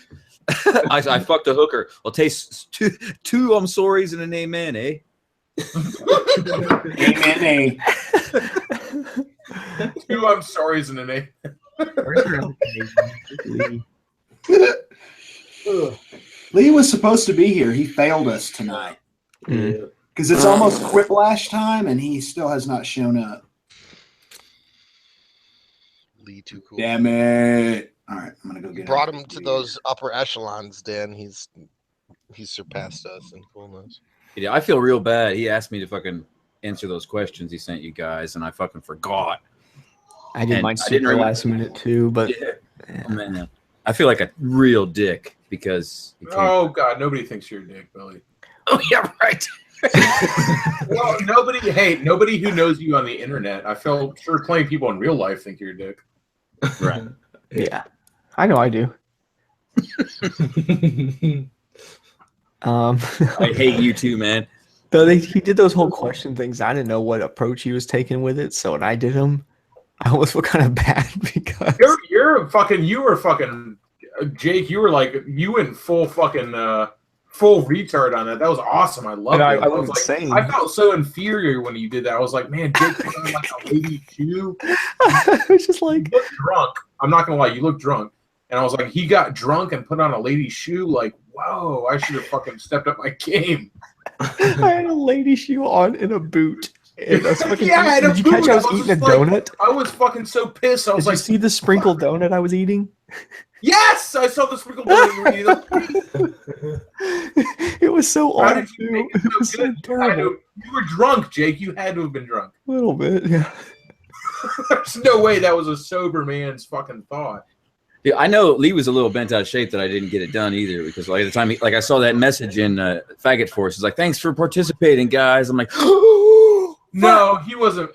I fucked a hooker. I'll taste two I'm sorries and an amen, eh? Amen, eh? Two I'm sorry's and an A. Lee was supposed to be here. He failed us tonight. Because it's almost Quiplash time, and he still has not shown up. Lee too cool. Damn it! All right, I'm gonna go get. Brought him to those upper echelons, Dan. He's surpassed us in coolness. Yeah, I feel real bad. He asked me to fucking answer those questions he sent you guys, and I fucking forgot. I did mine super last minute too, but oh, man, I feel like a real dick because. Oh God, nobody thinks you're a dick, Billy. Oh yeah, right. Well, nobody who knows you on the internet. I feel sure plenty of people in real life think you're a dick. Right. Yeah, I know I do. I hate you too, man. Though he did those whole question things. I didn't know what approach he was taking with it, so when I did them, I almost felt kind of bad because you were fucking Jake. You were like you went full fucking full retard on that. That was awesome. I loved it. I was insane. I felt so inferior when you did that. I was like, man, Jake put on like a lady shoe. I was just like, you looked drunk. I'm not gonna lie, you look drunk. And I was like, he got drunk and put on a lady's shoe. Like, whoa, I should have fucking stepped up my game. I had a lady shoe on in a boot. And I was fucking, yeah, did you catch I was eating a donut? I was fucking so pissed. I was did like, you see the sprinkled donut I was eating? Yes, I saw the sprinkled donut you were eating. It was so How awful. did you make it so good? Terrible. You were drunk, Jake. You had to have been drunk. A little bit, yeah. There's no way that was a sober man's fucking thought. Yeah, I know Lee was a little bent out of shape that I didn't get it done either because like at the time, like I saw that message in Faggot Force. It's like, thanks for participating, guys. I'm like, no, he wasn't.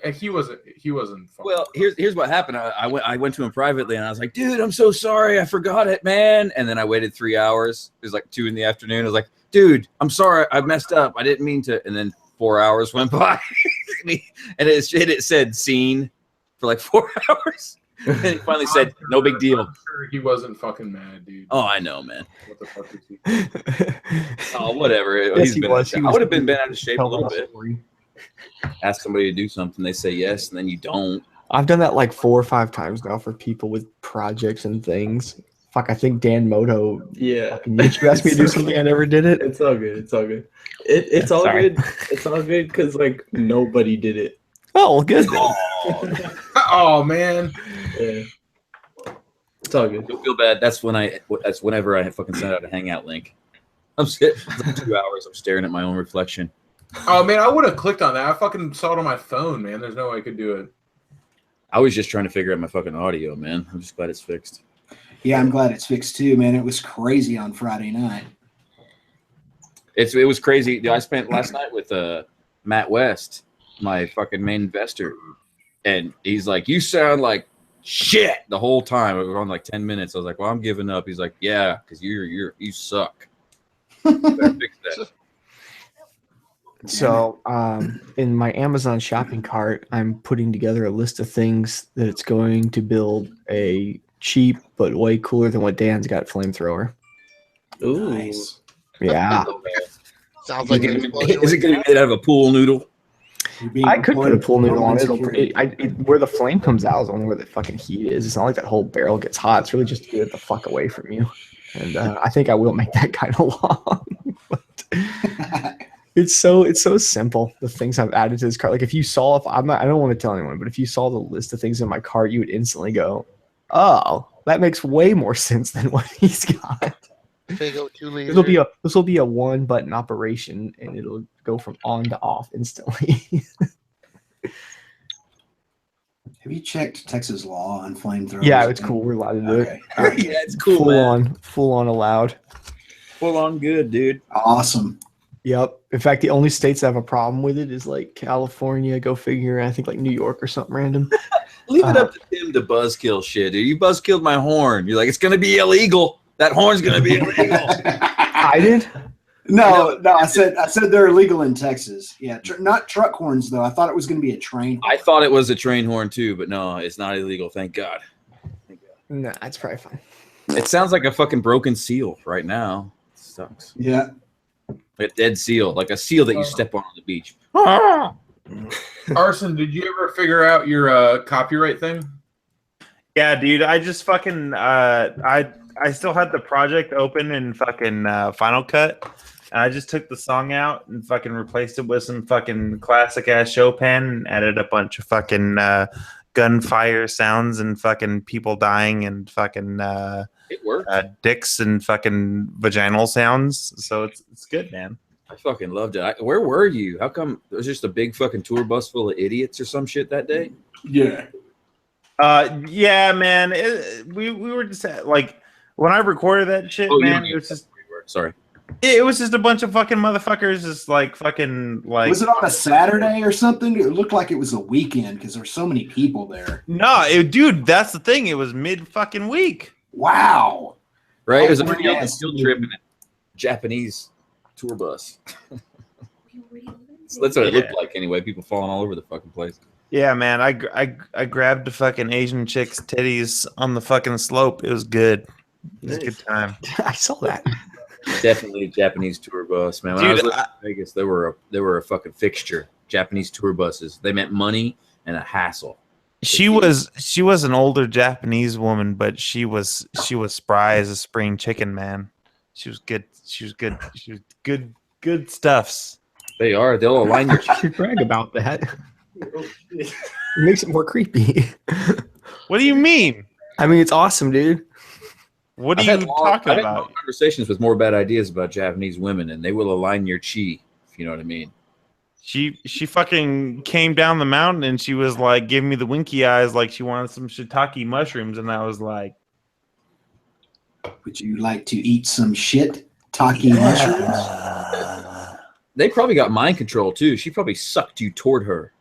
Well, here's what happened. I went to him privately and I was like, dude, I'm so sorry. I forgot it, man. And then I waited 3 hours. It was like 2 p.m. I was like, dude, I'm sorry. I messed up. I didn't mean to. And then 4 hours went by and it said scene for like 4 hours. And he finally said, no big deal. I'm sure he wasn't fucking mad, dude. Oh, I know, man. What the fuck is he? Oh, whatever. Yes, I would have been bent out of shape a little bit. Ask somebody to do something, they say yes, and then you don't. I've done that like 4 or 5 times now for people with projects and things. Fuck, I think Dan Moto. Yeah. You asked me to do something, I never did it. It's all good. It's all good. It's all good. It's all good because like nobody did it. Oh, well, good. Oh man. Yeah. It's all good. Don't feel bad. That's whenever I fucking send out a hangout link. I'm sitting for 2 hours. I'm staring at my own reflection. Oh man, I would have clicked on that. I fucking saw it on my phone, man. There's no way I could do it. I was just trying to figure out my fucking audio, man. I'm just glad it's fixed. Yeah, I'm glad it's fixed too, man. It was crazy on Friday night. It was crazy. I spent last night with Matt West, my fucking main investor, and he's like, "You sound like shit" the whole time. It was on like 10 minutes. I was like, "Well, I'm giving up." He's like, "Yeah, because you suck." Better fix that. So, in my Amazon shopping cart, I'm putting together a list of things that it's going to build a cheap but way cooler than what Dan's got Flamethrower. Ooh. Nice. Yeah. Sounds like an explosion. Is it going to be made out of a pool noodle? I could put a pool noodle on it. Where the flame comes out is only where the fucking heat is. It's not like that whole barrel gets hot. It's really just to get it the fuck away from you. And I think I will make that kind of long. But it's so simple. The things I've added to this cart. Like if you saw, I don't want to tell anyone, but if you saw the list of things in my cart, you would instantly go, "Oh, that makes way more sense than what he's got." This will be a 1-button operation, and it'll go from on to off instantly. Have you checked Texas law on flamethrowers? Yeah, it's cool. We're allowed to do Okay. it. Yeah, it's cool, man. Full on allowed. Full on good, dude. Awesome. Yep. In fact, the only states that have a problem with it is like California, go figure, and I think like New York or something random. Leave it up to Tim to buzzkill shit. Dude. You buzzkilled my horn. You're like, it's gonna be illegal. That horn's gonna be illegal. I did? No. I said they're illegal in Texas. Yeah, not truck horns though. I thought it was going to be a train. I thought it was a train horn too, but no, it's not illegal. Thank God. No, it's probably fine. It sounds like a fucking broken seal right now. It sucks. Yeah. A dead seal, like a seal that you step on the beach. Arson, did you ever figure out your copyright thing? Yeah, dude. I just fucking I still had the project open in fucking Final Cut. And I just took the song out and fucking replaced it with some fucking classic ass Chopin and added a bunch of fucking gunfire sounds and fucking people dying and fucking it worked. Dicks and fucking vaginal sounds. So it's good, man. I fucking loved it. Where were you? How come there was just a big fucking tour bus full of idiots or some shit that day? Yeah. Yeah, man. We were just like when I recorded that shit, man. It was just sorry. It was just a bunch of fucking motherfuckers, just like fucking like. Was it on a Saturday or something? It looked like it was a weekend because there's so many people there. No, dude, that's the thing. It was mid fucking week. Wow. Right? It was a field trip in a Japanese tour bus. So that's what it looked like anyway. People falling all over the fucking place. Yeah, man. I grabbed the fucking Asian chick's titties on the fucking slope. It was good. It was a good time. I saw that. Definitely a Japanase tour bus, man. When Dude, I was living in Vegas, they were a fucking fixture. Japanese tour buses. They meant money and a hassle. She was an older Japanese woman, but she was spry as a spring chicken, man. She was good. She was good stuffs. They are. They'll align your should brag about that. It makes it more creepy. What do you mean? I mean, it's awesome, dude. What are you talking I've had about? long conversations with more bad ideas about Japanese women, and they will align your chi, if you know what I mean. She fucking came down the mountain and she was like giving me the winky eyes like she wanted some shiitake mushrooms, and I was like, would you like to eat some shit taki mushrooms? They probably got mind control too. She probably sucked you toward her.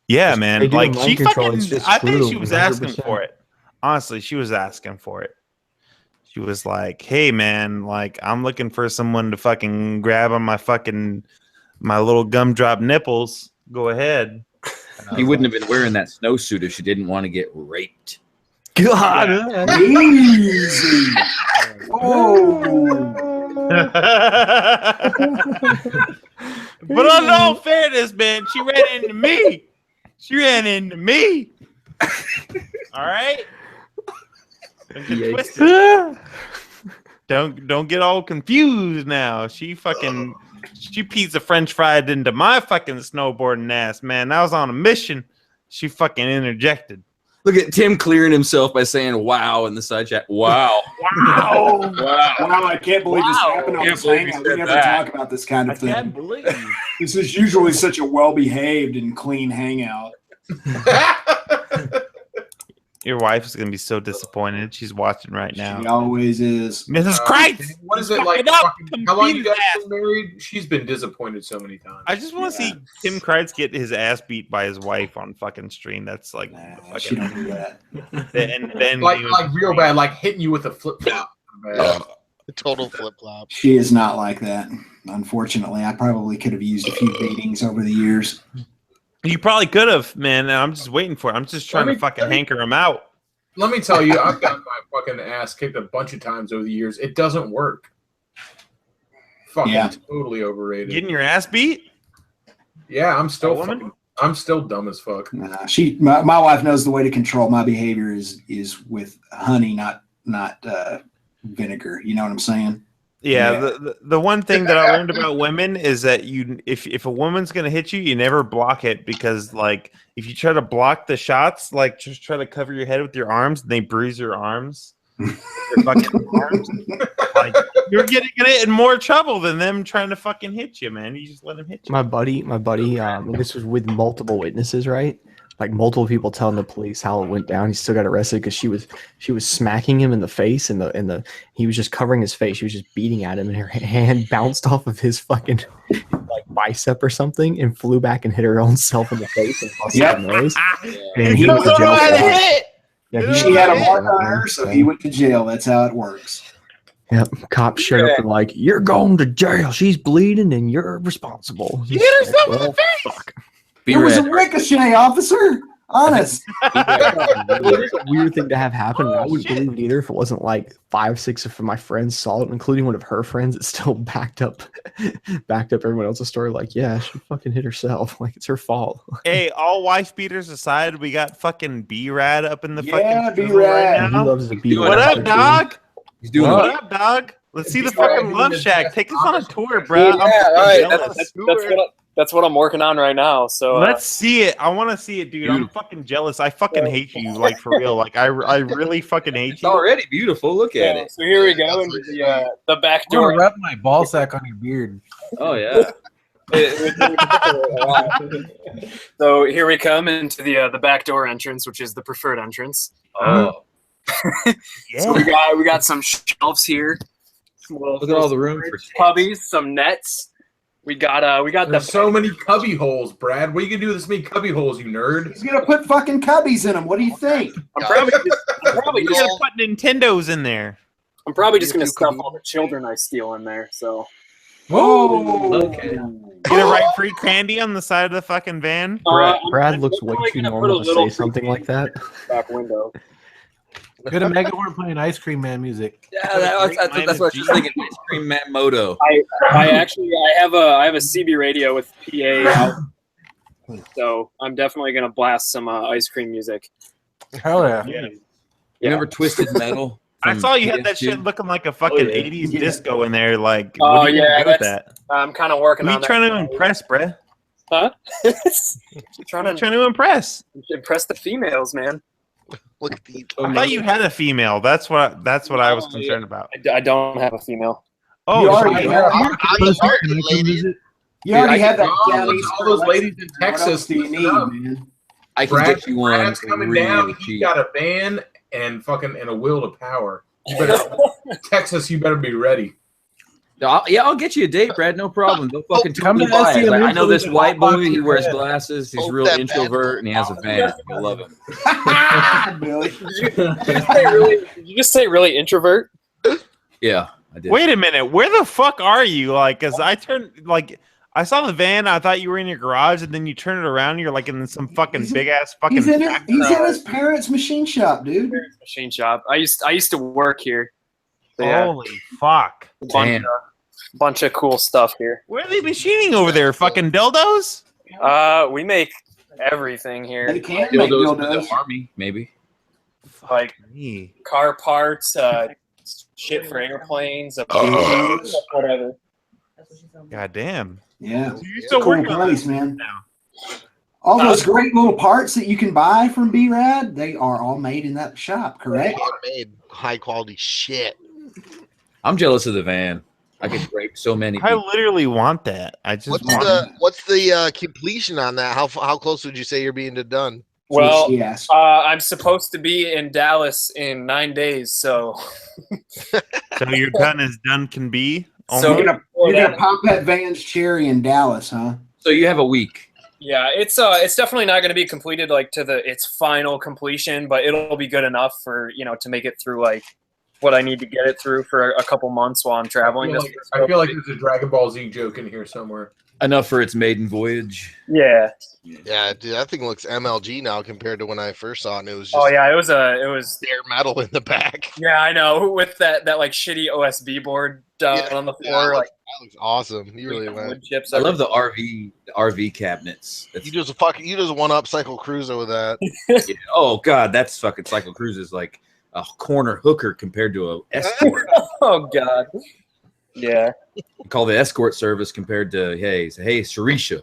Yeah, man. Like she fucking I think she was 100%. asking for it. Honestly, she was asking for it. She was like, hey man, like I'm looking for someone to fucking grab on my little gumdrop nipples. Go ahead. He wouldn't have been wearing that snowsuit if she didn't want to get raped. God, easy. Oh. But on all fairness, man, she ran into me. She ran into me. All right. Don't get twisted. Don't get all confused now. She pizza French fried into my fucking snowboarding ass, man. I was on a mission. She fucking interjected. Look at Tim clearing himself by saying "wow" in the side chat. Wow, wow, wow! I can't believe this happened on this hangout. We never talk about this kind of thing. I can't believe this is usually such a well-behaved and clean hangout. Your wife is gonna be so disappointed. She's watching right now. She always is. Mrs. Christ, what is it like? How long you guys been married? She's been disappointed so many times. I just want to see Tim Kreitz get his ass beat by his wife on fucking stream. That's like, she don't do that. And then like real bad, like hitting you with a flip flop. Total flip flop. She is not like that. Unfortunately, I probably could have used a few beatings over the years. You probably could have, man. I'm just waiting for it. I'm just trying to fucking hanker him out. Let me tell you, I've gotten my fucking ass kicked a bunch of times over the years. It doesn't work. Fucking totally overrated. Getting your ass beat? Yeah, I'm still dumb as fuck. Nah, my wife knows the way to control my behavior is with honey, not vinegar. You know what I'm saying? Yeah. The one thing that I learned about women is that if a woman's gonna hit you, you never block it, because like if you try to block the shots, like just try to cover your head with your arms and they bruise your arms. Your fucking arms. Like, you're getting in more trouble than them trying to fucking hit you, man. You just let them hit you. My buddy, this was with multiple witnesses, right? like multiple people telling the police how it went down. He still got arrested because she was smacking him in the face, and he was just covering his face. She was just beating at him, and her hand bounced off of his fucking like bicep or something and flew back and hit her own self in the face and busted her nose. And he went to jail for that. Yeah, She had a mark on her, so he went to jail. That's how it works. Yep. Cops showed up and like, you're going to jail. She's bleeding and you're responsible. You hit herself in the face. Fuck. It was a ricochet, officer. Honest. It was a weird thing to have happen. And I wouldn't believe it either if it wasn't like 5-6 of my friends saw it, including one of her friends. It still backed up everyone else's story. Like, yeah, she fucking hit herself. Like, it's her fault. Hey, all wife beaters aside, we got fucking B-Rad up in the Yeah, fucking B-Rad. right He now. loves the beat. What up, dog? He's doing What it. up, dog? Let's see the B-Rad fucking Love doing Shack. his Take us on a best tour, bro. Yeah, all right. Jealous. That's what I'm working on right now. So Let's see it. I want to see it, dude. I'm fucking jealous. I fucking hate you, like for real. Like I really fucking hate It's you. already beautiful. Look at it. So here we go into the back I'm gonna door. rub my ball sack on your beard. Oh yeah. So here we come into the back door entrance, which is the preferred entrance. Oh, So we got some shelves here. look at all the room for Cubbies, some nets. We got There's so many cubby holes, Brad. What are you gonna do with this many cubby holes, you nerd? He's gonna put fucking cubbies in them. What do you think? I'm probably You're just gonna put Nintendos in there. gonna stuff all the children I steal in there. So Whoa. Okay. Get a right free candy on the side of the fucking van. Brad I'm looks way definitely too gonna put normal a to little say something like that. back window. Good at Megaphone playing Ice Cream Man music. Yeah, that's what I was thinking. Ice Cream Man Moto. I have a CB radio with PA out, so I'm definitely gonna blast some ice cream music. Hell yeah. You remember Twisted Metal? I saw you had that PS2? shit looking like a fucking yeah. 80s disco in there. Like, Oh, what are you yeah, gonna do with that? I'm kind of working Who on you trying to that. impress, bruh? Huh? Trying to impress. Impress the females, man. Look at the. I thought you had a female. That's what I was concerned about. I don't have a female. Oh, You already shit. have- ladies. You already Dude, had that all down those- east all those for ladies in What Texas else do you need, man? I can Brad, get you one Brad's coming really down. He's cheap. got a van and a will to power. You better, Texas, you better be ready. I'll get you a date, Brad. No problem. They'll fucking Come totally to buy it. SCM Like, I know this Influencer white boy. Hotbox He your wears head. glasses. He's Hope real that introvert, and he has a van. You'll love him. Billy. Did you just say really introvert? Yeah, I did. Wait a minute. Where the fuck are you? Like, cause I saw the van. I thought you were in your garage, and then you turn it around. You're like in some fucking big ass fucking. He's in his parents' machine shop, dude. Machine shop. I used to work here. So, yeah, Holy fuck! Damn. bunch of cool stuff here. Where are they machining over there? Fucking dildos? We make everything here. They can't make Dildos for the dildos. army, maybe. Like Me. car parts, shit for airplanes, whatever. God damn. Yeah. So you're still Cool working on place, this man. now. All those great little parts that you can buy from B-Rad, they are all made in that shop, correct? Made high quality shit. I'm jealous of the van. I could break so many I people. literally want that. I just What's want the completion on that? How close would you say you're being done? Well, Yes. I'm supposed to be in Dallas in 9 days, so. So you're done as done can be. So- You're gonna pop that Van's cherry in Dallas, huh? So you have a week. Yeah, it's definitely not going to be completed like to its final completion, but it'll be good enough for to make it through like what I need to get it through for a couple months while I'm traveling. I feel like there's a Dragon Ball Z joke in here somewhere. Enough for its maiden voyage. Yeah. Yeah, dude, that thing looks MLG now compared to when I first saw it. And it was just Oh yeah, it was bare metal in the back. Yeah, I know, with that like shitty OSB board down on the floor. That looks awesome. You really went. Wood chips. I love the RV cabinets. You just one up Cycle Cruiser with that. Yeah. Oh god, that's fucking Cycle Cruise is like a corner hooker compared to a escort. Oh god. Yeah. Call the escort service compared to hey Sarisha.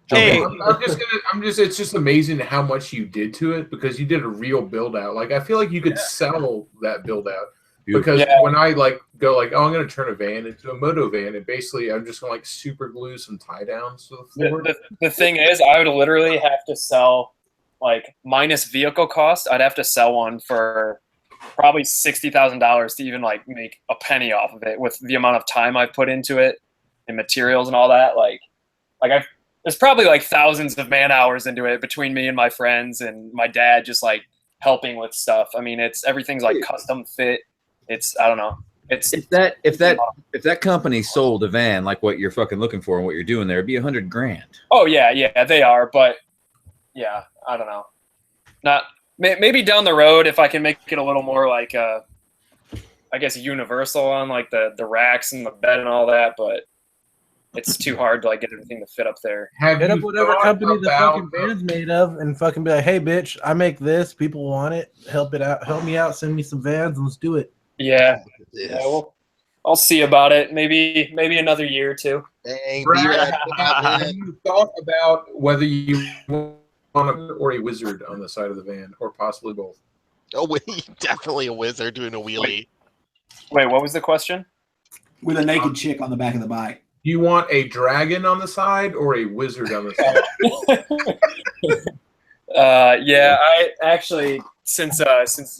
Hey, it's just amazing how much you did to it because you did a real build out. Like I feel like you could sell that build out because when I go I'm going to turn a van into a moto van and basically I'm just going to super glue some tie downs to the floor. The thing is, I would literally have to sell like minus vehicle cost, I'd have to sell one for probably $60,000 to even like make a penny off of it with the amount of time I've put into it and materials and all that. There's probably like thousands of man hours into it between me and my friends and my dad just like helping with stuff. I mean, everything's like custom fit. I don't know. If that company sold a van like what you're fucking looking for and what you're doing there, it'd be $100,000. Oh yeah, they are. But yeah, I don't know. Maybe down the road if I can make it a little more like I guess universal on like the racks and the bed and all that, but it's too hard to like get everything to fit up there. Hit up whatever company the fucking van's made of and fucking be like, hey bitch, I make this, people want it, help me out, send me some vans and let's do it. Yeah. Well, I'll see about it. Maybe another year or two. Dang, Brad, have you thought about whether you want or a wizard on the side of the van, or possibly both? Oh, definitely a wizard doing a wheelie. Wait, what was the question? With a naked chick on the back of the bike. Do you want a dragon on the side or a wizard on the side? Yeah, I actually, since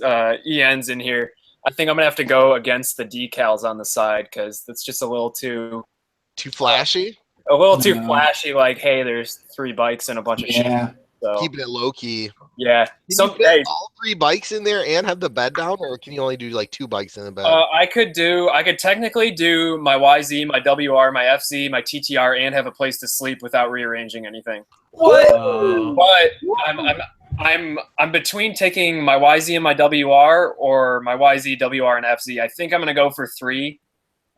EN's in here, I think I'm gonna have to go against the decals on the side because it's just a little too flashy. A little too flashy. Like, hey, there's 3 bikes and a bunch of shit. So. Keeping it low key. Yeah. Can you fit all 3 bikes in there and have the bed down, or can you only do like 2 bikes in the bed? I could technically do my YZ, my WR, my FZ, my TTR, and have a place to sleep without rearranging anything. What? But I'm between taking my YZ and my WR or my YZ, WR, and FZ. I think I'm gonna go for 3.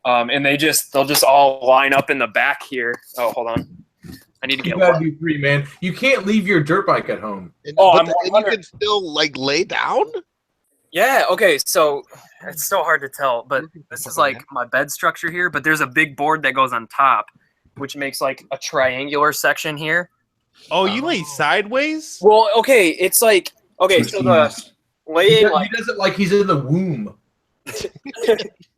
And they'll just all line up in the back here. Oh, hold on. I need to get. You gotta do 3, man. You can't leave your dirt bike at home. And you can still like lay down. Yeah. Okay. So it's still hard to tell, but this is like my bed structure here. But there's a big board that goes on top, which makes like a triangular section here. Oh, you lay sideways? Well, okay. It's like so the laying he does it like he's in the womb.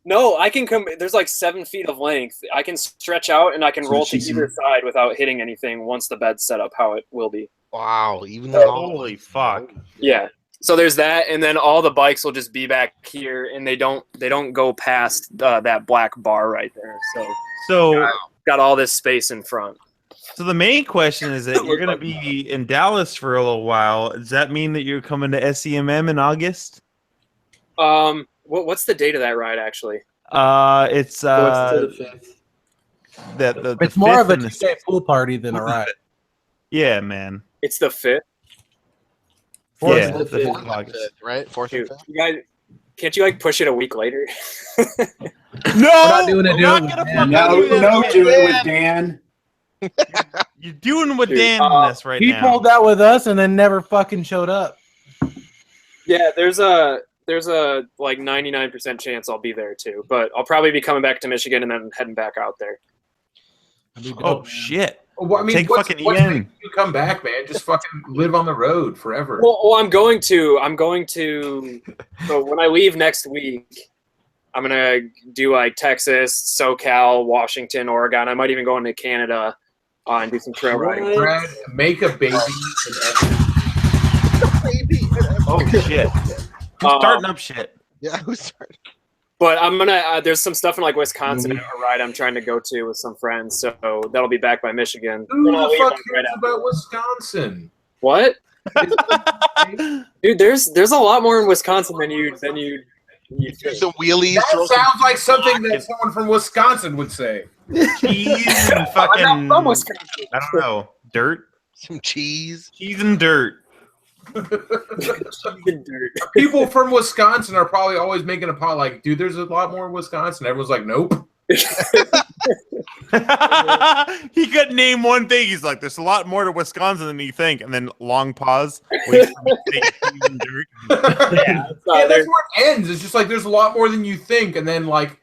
No, I can come. There's like 7 feet of length. I can stretch out and I can roll to either side without hitting anything once the bed's set up how it will be. Wow, holy fuck. Yeah. So there's that, and then all the bikes will just be back here, and they don't go past that black bar right there. So got all this space in front. So the main question is that you're gonna be in Dallas for a little while. Does that mean that you're coming to SEMM in August? What's the date of that ride actually? It's it's more of a 2-day pool party than a ride. Yeah, man. It's the 5th. Yeah, the 5th of August, right? 4th and 5th. You guys, can't you like push it a week later? No, we're not doing it. No, do it with Dan. You're doing with Dan in this right now. He pulled that with us and then never fucking showed up. Yeah, there's a like 99% chance I'll be there too, but I'll probably be coming back to Michigan and then heading back out there. Oh shit! Well, I mean, take what's fucking making EN. you come back, man? Just fucking live on the road forever. Well, I'm going to. So when I leave next week, I'm gonna do like Texas, SoCal, Washington, Oregon. I might even go into Canada and do some trail riding. Brad, make a baby. Oh shit! Who's starting up shit? Yeah, who's starting? But I'm gonna. There's some stuff in like Wisconsin, a ride I'm trying to go to with some friends. So that'll be back by Michigan. Who the fuck cares about Wisconsin? What? Dude, there's a lot more in Wisconsin than you do some wheelies. That sounds like something that someone from Wisconsin would say. Cheese and fucking. I'm not from Wisconsin. I don't know. Dirt. Some cheese. Cheese and dirt. People from Wisconsin are probably always making a pot like, dude, there's a lot more in Wisconsin. Everyone's like, nope. He couldn't name one thing. He's like, there's a lot more to Wisconsin than you think. And then long pause. Wait for me to say cheese and dirt. Yeah, that's where it ends. It's just like there's a lot more than you think, and then like,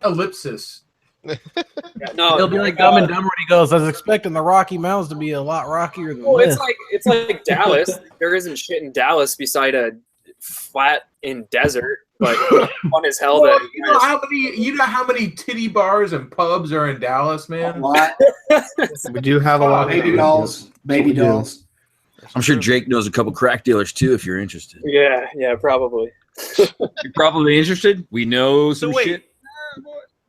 ellipsis. No, he'll be like Dumb and Dumber when he goes, I was expecting the Rocky Mountains to be a lot rockier than this. It's like Dallas. There isn't shit in Dallas beside a flat in desert, but fun as hell. Well, you know how many titty bars and pubs are in Dallas, man? A lot. We do have a lot. Baby dolls. I'm sure Jake knows a couple crack dealers too. If you're interested, Yeah, probably. you're probably interested. We know some shit.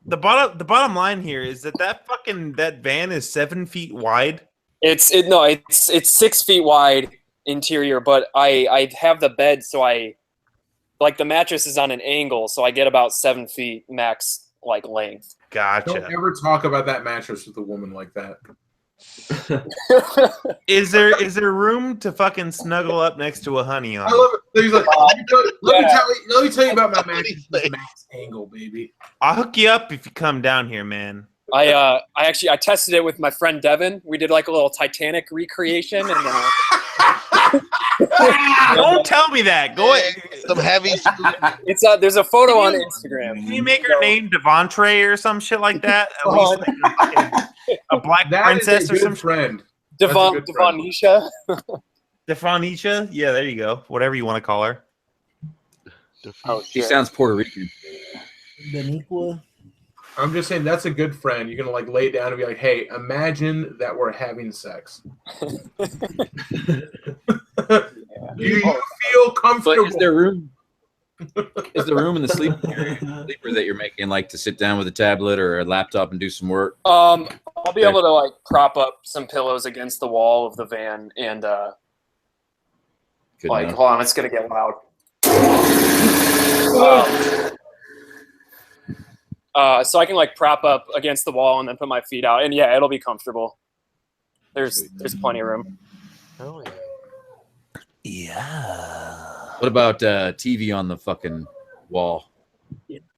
The bottom line here is that van is 7 feet wide. It's 6 feet wide interior, but I have the bed, so the mattress is on an angle, so I get about 7 feet max length. Gotcha. Don't ever talk about that mattress with a woman like that. Is there room to fucking snuggle up next to a honey on? I love it. He's like, let me tell you about my mattress max angle, baby. I'll hook you up if you come down here, man. I tested it with my friend Devin. We did a little Titanic recreation, and don't tell me that. Go ahead. Some heavy. It's there's a photo on Instagram. Can you make her name Devontre or some shit like that? At least a black princess or some friend. Devonisha. Devonisha? Yeah, there you go. Whatever you want to call her. Oh, she sounds Puerto Rican. Daniqua. I'm just saying that's a good friend. You're gonna lay down and be like, "Hey, imagine that we're having sex. Do you feel comfortable?" But is there room? Is there room in the sleeper that you're making, to sit down with a tablet or a laptop and do some work? I'll be able to prop up some pillows against the wall of the van and hold on, it's gonna get loud. So I can prop up against the wall and then put my feet out, and yeah, it'll be comfortable. There's plenty of room. Oh yeah. What about TV on the fucking wall?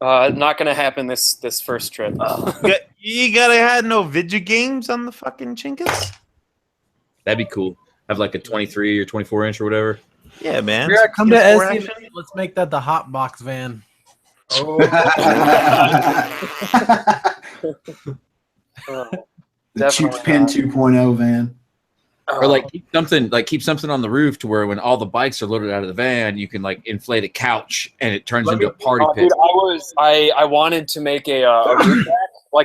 Not gonna happen this first trip. You gotta have no video games on the fucking chinkas. That'd be cool. Have a 23 or 24 inch or whatever. Yeah, man. Yeah, come to SCM. Let's make that the hot box van. The Chuch Pin 2.0 van. Or keep something on the roof to where when all the bikes are loaded out of the van, you can inflate a couch and it turns into a party pit. Dude, I wanted to make a roof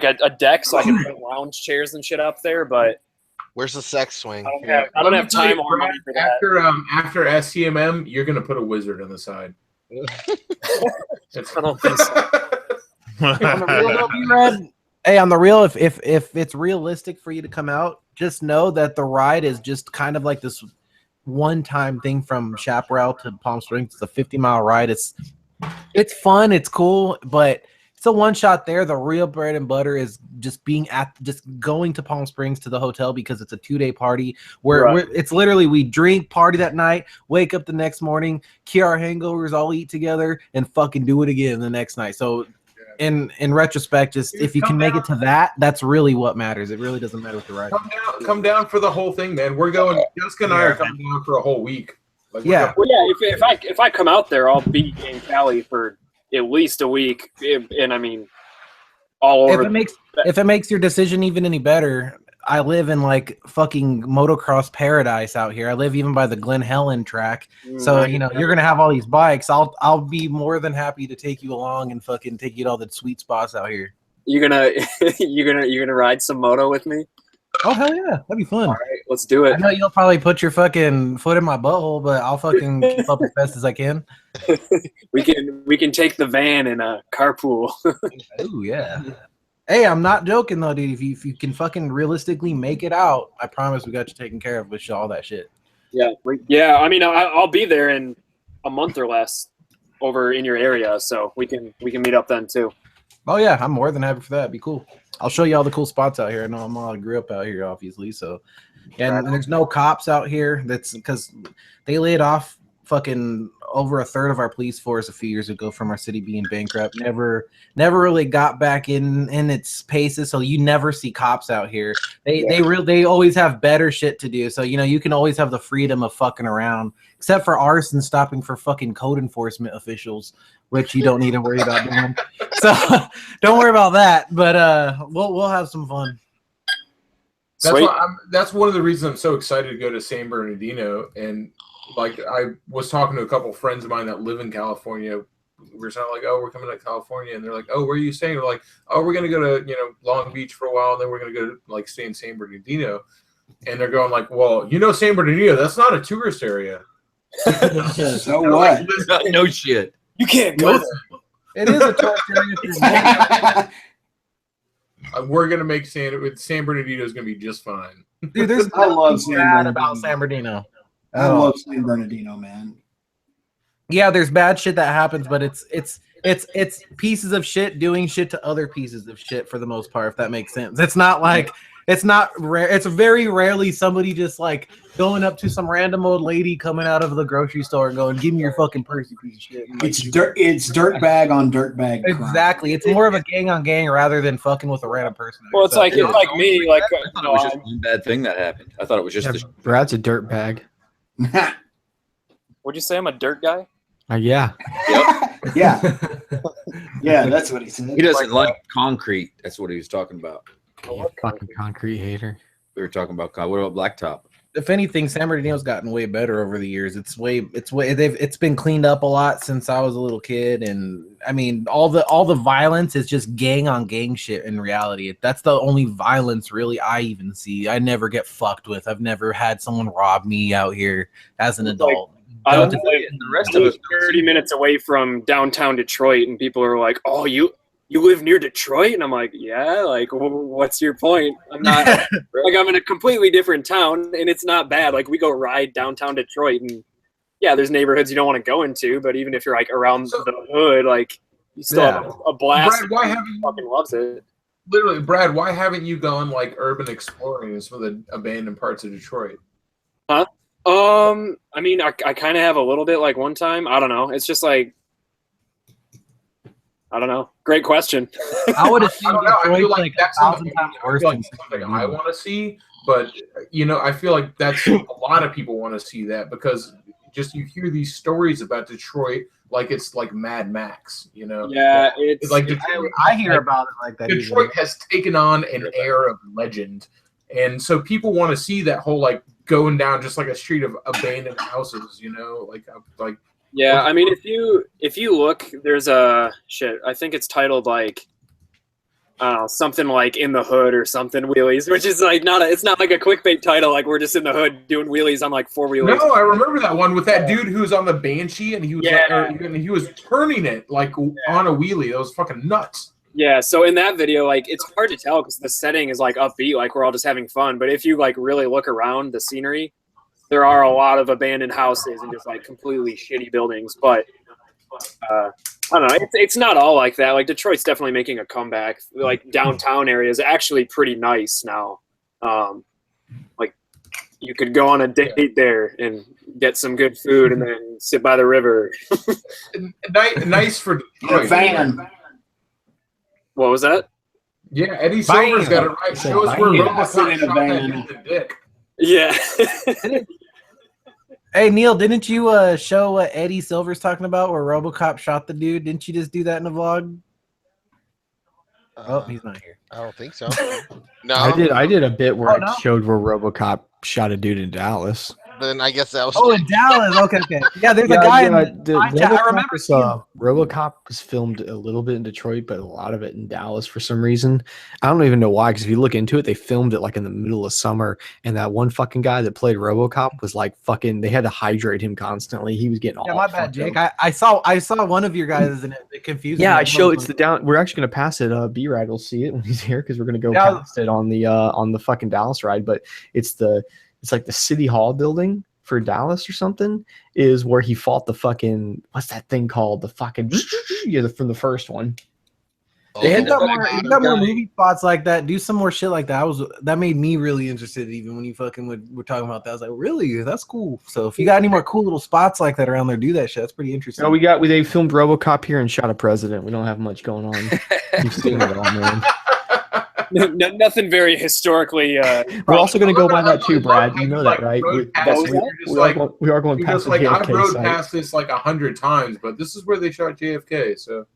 deck, a deck so I can put lounge chairs and shit up there, but where's the sex swing? I don't have time or money for that. After SCMM, you're gonna put a wizard on the side. I don't think so. Hey, on the real, if it's realistic for you to come out, just know that the ride is just kind of like this one-time thing from Chaparral to Palm Springs. It's a 50-mile ride. It's fun, it's cool, but it's a one-shot there. The real bread and butter is just going to Palm Springs to the hotel because it's a 2-day party where it's literally we drink, party that night, wake up the next morning, cure our hangovers, all eat together, and fucking do it again the next night. So in retrospect, just if you can make it to that, that's really what matters. It really doesn't matter what the ride. Come down for the whole thing, man. We're going. Jessica and I are coming down for a whole week. If I come out there, I'll be in Cali for at least a week, and I mean, all over. If it makes your decision even any better, I live in fucking motocross paradise out here. I live even by the Glen Helen track, so you're gonna have all these bikes. I'll be more than happy to take you along and fucking take you to all the sweet spots out here. You're gonna ride some moto with me? Oh hell yeah, that'd be fun. All right, let's do it. I know you'll probably put your fucking foot in my butthole, but I'll fucking keep up as best as I can. We can take the van in a carpool. Oh yeah. Hey, I'm not joking though, dude. If you can fucking realistically make it out, I promise we got you taken care of with all that shit. Yeah. I mean, I'll be there in a month or less over in your area, so we can meet up then too. Oh yeah, I'm more than happy for that. It'd be cool. I'll show you all the cool spots out here. I know I grew up out here, obviously. So, and there's no cops out here. That's because they laid off fucking over a third of our police force a few years ago from our city being bankrupt. Never really got back in its paces. So you never see cops out here. They always have better shit to do. So you can always have the freedom of fucking around, except for arson stopping for fucking code enforcement officials, which you don't need to worry about doing. So don't worry about that. But we'll have some fun. That's one of the reasons I'm so excited to go to San Bernardino. And I was talking to a couple friends of mine that live in California. We're saying oh, we're coming to California, and they're like, oh, where are you staying? We're like, oh, we're gonna go to Long Beach for a while, and then we're gonna go to stay in San Bernardino. and they're going like, "Well, San Bernardino, that's not a tourist area." So what? No shit. You can't go there. It is a tourist area. We're gonna make San Bernardino is gonna be just fine. Dude, there's I love nothing San bad Bernardino. about San Bernardino. I love San Bernardino, man. Yeah, there's bad shit that happens, but it's pieces of shit doing shit to other pieces of shit for the most part, if that makes sense. It's not like it's not rare. It's very rarely somebody just like going up to some random old lady coming out of the grocery store and going, "Give me your fucking purse, you piece of shit." And, like, It's dirt bag on dirt bag. crime. exactly. It's more of a gang on gang rather than fucking with a random person. Well, it's like me. Like I thought it was just one bad thing that happened. I thought it was just the Brad's a dirt bag. Would you say I'm a dirt guy? Yeah. Yeah. Yeah, that's what he said. He doesn't like concrete. That's what he was talking about. You fucking concrete hater. We were talking about what about blacktop? If anything, San Bernardino's gotten way better over the years. It's been cleaned up a lot since I was a little kid, and I mean all the violence is just gang on gang shit. In reality, that's the only violence really I even see. I never get fucked with. I've never had someone rob me out here as an adult. I live the rest of us 30 minutes away from downtown Detroit, and people are like, "Oh, you live near Detroit?" And I'm like, "Yeah." Like, what's your point? I'm not like I'm in a completely different town, and it's not bad. Like, we go ride downtown Detroit, and yeah, there's neighborhoods you don't want to go into, but even if you're like around the hood, like you still have a blast. Brad, why haven't you fucking loves it? Literally, Brad, why haven't you gone like urban exploring in some of the abandoned parts of Detroit? Huh? I mean, I kind of have a little bit. Like one time, I don't know. It's just like, I don't know. Great question. I would have I don't know. I feel like that's something I want to see, but I feel like that's a lot of people want to see that because just you hear these stories about Detroit like it's like Mad Max, Yeah, it's like Detroit, I hear about it like that. Detroit has taken on an air of legend, and so people want to see that whole like going down just like a street of abandoned houses, like. Yeah, I mean, if you look, there's a I think it's titled like, I don't know, something like In the Hood or something wheelies, which is like it's not like a clickbait title. Like we're just in the hood doing wheelies on like four wheelies. No, I remember that one with that dude who was on the Banshee and he was and he was turning it like on a wheelie. That was fucking nuts. Yeah, so in that video, like it's hard to tell because the setting is like upbeat, like we're all just having fun. But if you like really look around the scenery, there are a lot of abandoned houses and just like completely shitty buildings. But I don't know, it's not all like that. Like Detroit's definitely making a comeback. Like downtown area is actually pretty nice now. Like you could go on a date there and get some good food and then sit by the river. Nice for Detroit. Van. What was that? Yeah, Eddie Silver's got it right. Show us where RoboCop shot that dude in the dick. Yeah. Hey Neil, didn't you show what Eddie Silver's talking about where RoboCop shot the dude? Didn't you just do that in a vlog? Oh, he's not here. I don't think so. No, I did a bit where no? I showed where RoboCop shot a dude in Dallas. Then I guess that was. Oh, in Dallas. Okay. Yeah, there's a guy in. I remember seeing. RoboCop was filmed a little bit in Detroit, but a lot of it in Dallas for some reason. I don't even know why. Because if you look into it, they filmed it like in the middle of summer, and that one fucking guy that played RoboCop was like fucking. They had to hydrate him constantly. He was getting all. Yeah, my bad, Jake. I saw one of your guys and it confused me. Yeah, I show it's the down. We're actually gonna pass it. B-Ride will see it when he's here because we're gonna go past it on the fucking Dallas ride. But it's like the City Hall building for Dallas or something is where he fought the fucking what's that thing called? The fucking from the first one. They got more movie spots like that. Do some more shit like that. That made me really interested. Even when you fucking were talking about that, I was like, really? That's cool. So if you got any more cool little spots like that around there, do that shit. That's pretty interesting. No, they filmed RoboCop here and shot a president. We don't have much going on. You've seen it all, man. Nothing very historically. We're also going to go by that too, Brad. You know that, right? We are going past the JFK I've rode site. past this like 100 times, but this is where they shot JFK. So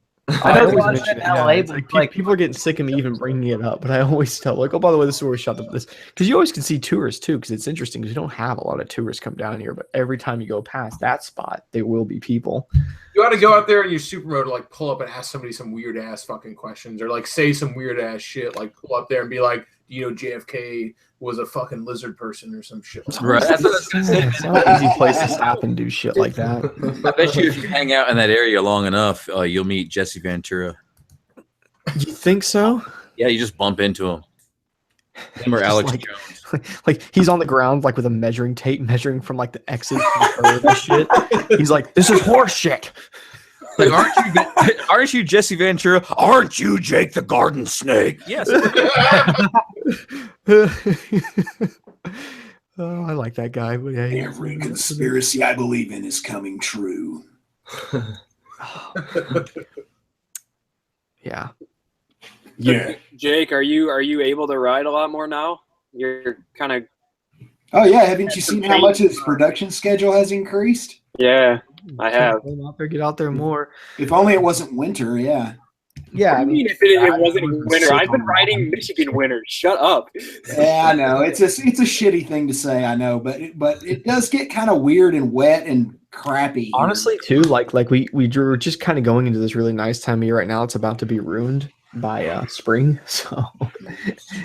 I always mention it now. It's like people are getting sick of me even bringing it up, but I always tell oh, by the way, this is where we shot this because you always can see tourists too. Because it's interesting because we don't have a lot of tourists come down here, but every time you go past that spot, there will be people. You ought to go out there in your supermoto, to like pull up and ask somebody some weird ass fucking questions, or like say some weird ass shit. Like pull up there and be like, JFK was a fucking lizard person or some shit. Right. That's what I was gonna say. It's not an easy place to stop and do shit like that. I bet you if you hang out in that area long enough, you'll meet Jesse Ventura. You think so? Yeah, you just bump into him. Him or Alex like, Jones. Like he's on the ground like with a measuring tape measuring from like the exit to the curve and shit. He's like, this is horse shit. Like, aren't you Jesse Ventura? Aren't you Jake the Garden Snake? Yes. Oh, I like that guy. But yeah, every conspiracy I believe in is coming true. Yeah. Yeah. Jake, are you able to ride a lot more now? You're kind of. Oh yeah, haven't you seen how much his production schedule has increased? Yeah, I have. Get out there more. If only it wasn't winter, yeah. Yeah, I mean, if it wasn't winter, I've been riding Michigan winter. Shut up. Yeah, I know. It's a shitty thing to say, I know, but it does get kind of weird and wet and crappy. Honestly, too, like we were just kind of going into this really nice time of year right now. It's about to be ruined by spring, so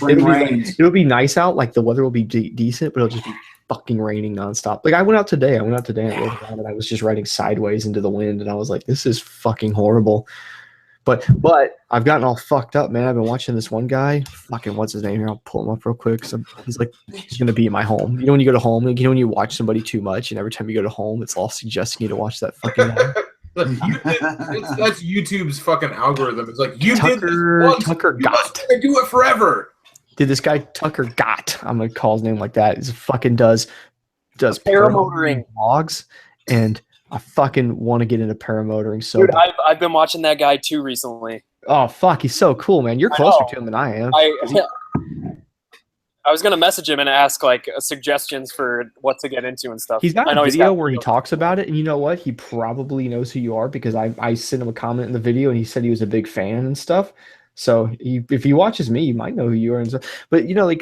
it'll be nice out. Like the weather will be decent, but it'll just be fucking raining nonstop. Like I went out today and I rode around and I was just riding sideways into the wind, and I was like, this is fucking horrible. But I've gotten all fucked up, man. I've been watching this one guy. Fucking what's his name here? I'll pull him up real quick. So he's like, he's gonna be in my home. You know when you go to home, like, you know when you watch somebody too much, and every time you go to home, it's all suggesting you to watch that fucking guy. That's YouTube's fucking algorithm. It's like you did this once, Tucker you Gott. must do it forever. Dude, this guy Tucker Gott, I'm gonna call his name like that. He's fucking does paramotoring vlogs, and I fucking want to get into paramotoring. So, dude, I've been watching that guy too recently. Oh fuck, he's so cool, man. You're closer to him than I am. I was gonna message him and ask like suggestions for what to get into and stuff. He's got a video where he talks about it, and you know what? He probably knows who you are because I sent him a comment in the video, and he said he was a big fan and stuff. So if he watches me, you might know who you are and stuff. But you know, like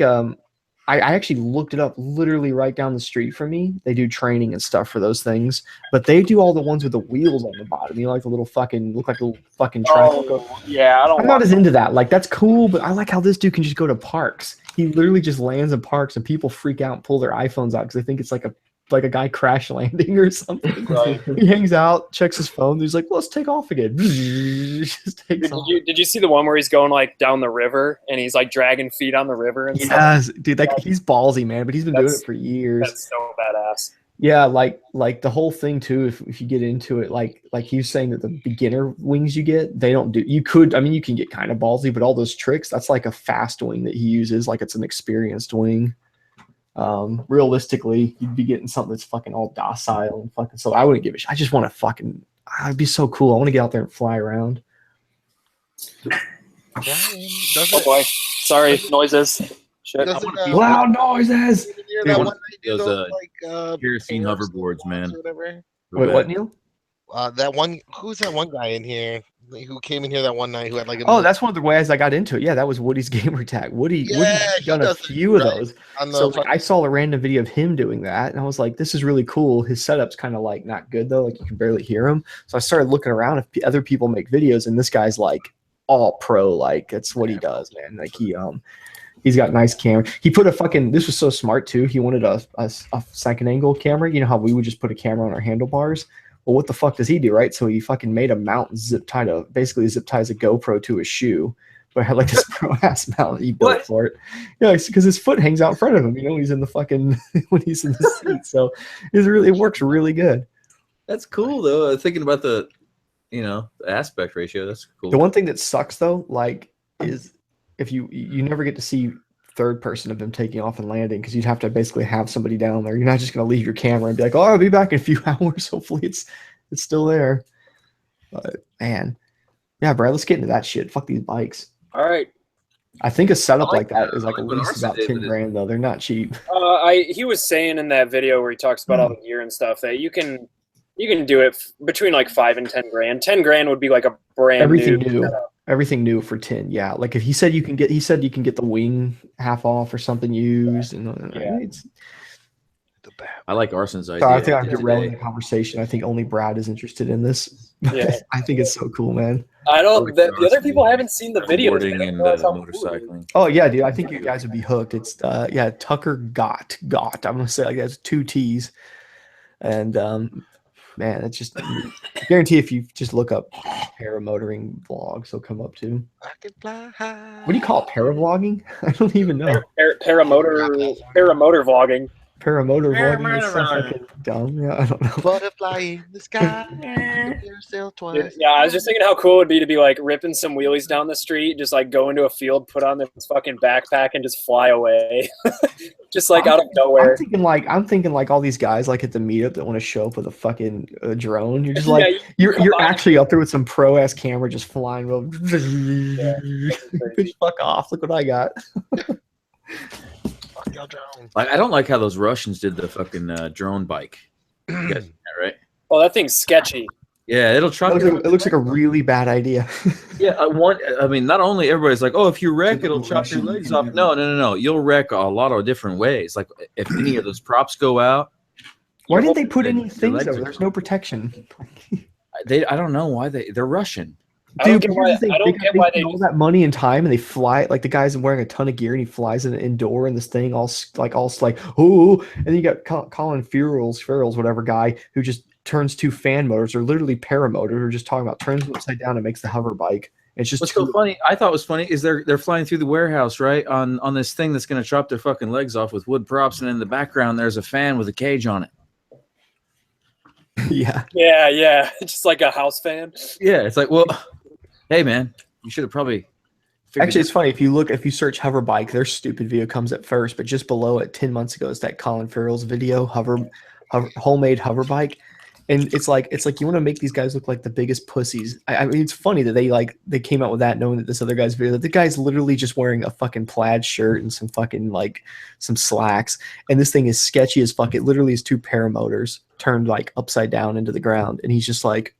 I actually looked it up. Literally right down the street from me, they do training and stuff for those things. But they do all the ones with the wheels on the bottom. You know, like the little fucking look like a little fucking tricycle. Oh, yeah, I'm not as into that. Like that's cool, but I like how this dude can just go to parks. He literally just lands in parks, and people freak out and pull their iPhones out because they think it's like a guy crash landing or something. Right. He hangs out, checks his phone. He's like, "Let's take off again." Just takes off. Did you see the one where he's going like down the river and he's like dragging feet on the river and stuff? Yes, dude. Like he's ballsy, man, but he's been doing it for years. That's so badass. Yeah, like the whole thing too. If you get into it, like he was saying that the beginner wings you get, they don't do. You could, I mean, you can get kind of ballsy, but all those tricks, that's like a fast wing that he uses. Like it's an experienced wing. Realistically, you'd be getting something that's fucking all docile and fucking. So I wouldn't give a shit. I just want to fucking. I'd be so cool. I want to get out there and fly around. Oh boy, sorry, noises. Shit. Loud noises. Those kerosene hoverboards, man. Wait, what, Neil? That one. Who's that one guy in here who came in here that one night who had like? That's one of the ways I got into it. Yeah, that was Woody's gamer tag. Woody's done a few of those. So like, I saw a random video of him doing that, and I was like, "This is really cool." His setup's kind of like not good though; like you can barely hear him. So I started looking around if other people make videos, and this guy's like all pro. Like that's what he does, man. Like he's got nice camera. He put a fucking. This was so smart too. He wanted a second angle camera. You know how we would just put a camera on our handlebars. Well, what the fuck does he do, right? So he fucking made a mount basically zip ties a GoPro to his shoe, but I had like this pro ass mount that he built for it. Yeah, because his foot hangs out in front of him, you know, when he's in the seat. So it works really good. That's cool though. Thinking about the aspect ratio, that's cool. The one thing that sucks though, like, is if you never get to see third person of them taking off and landing because you'd have to basically have somebody down there. You're not just going to leave your camera and be like, "Oh, I'll be back in a few hours." Hopefully it's still there. But man, yeah, Brad, let's get into that shit. Fuck these bikes. All right. I think a setup like that is like at least about 10 grand though. They're not cheap. He was saying in that video where he talks about all the gear and stuff that you can do it between like 5 and 10 grand. 10 grand would be like a brand Everything new for 10. Yeah. Like if he said you can get the wing half off or something used. And I like Arson's idea. So I think I'm today. derailing the conversation. I think only Brad is interested in this. Yeah. I think it's so cool, man. I don't. The other people haven't seen the videos. Boarding They don't and realize how cool it is. motorcycling. Oh yeah, dude. I think you guys would be hooked. It's Tucker Gott. I'm gonna say like that's 2 T's. And man, it's just I guarantee if you just look up paramotoring vlogs, they'll come up too. I can fly high. What do you call it? Paravlogging? I don't even know. Paramotor vlogging. Paramotor vlogging is so fucking dumb. Yeah, I don't know. Butterfly in the sky. Yourself twice. Yeah, I was just thinking how cool it would be to be like ripping some wheelies down the street, just like go into a field, put on this fucking backpack, and just fly away, just like out of nowhere. I'm thinking like all these guys like at the meetup that want to show up with a fucking drone. You're just like you're actually up there with some pro ass camera, just flying. Bitch, fuck off! Look what I got. Like, I don't like how those Russians did the fucking drone bike. You guys know that, right? Oh, that thing's sketchy. Yeah, it'll truck. It looks like a really bad idea. Yeah, I mean, not only everybody's like, oh, if you wreck, it'll chop your legs off. No. You'll wreck a lot of different ways. Like, if any of those props go out. Why didn't they put any things over? There's no protection. I don't know why they're Russian. Dude, I don't get why they all that money and time, and they fly like the guy's wearing a ton of gear, and he flies in indoor in this thing, all like oh, and then you got Colin Farrell's whatever guy who just turns 2 fan motors, or literally paramotors. We're just talking about turns them upside down and makes the hover bike. It's just what's so funny. I thought was funny is they're flying through the warehouse right on this thing that's going to chop their fucking legs off with wood props, and in the background there's a fan with a cage on it. Yeah, just like a house fan. Yeah, it's like, well, hey man, you should have probably. Actually, it's funny if you search Hoverbike, their stupid video comes at first, but just below it, 10 months ago, is that Colin Farrell's video, homemade Hoverbike, and it's like you want to make these guys look like the biggest pussies. I mean, it's funny that they came out with that, knowing that this other guy's video, that the guy's literally just wearing a fucking plaid shirt and some fucking some slacks, and this thing is sketchy as fuck. It literally is 2 paramotors turned like upside down into the ground, and he's just like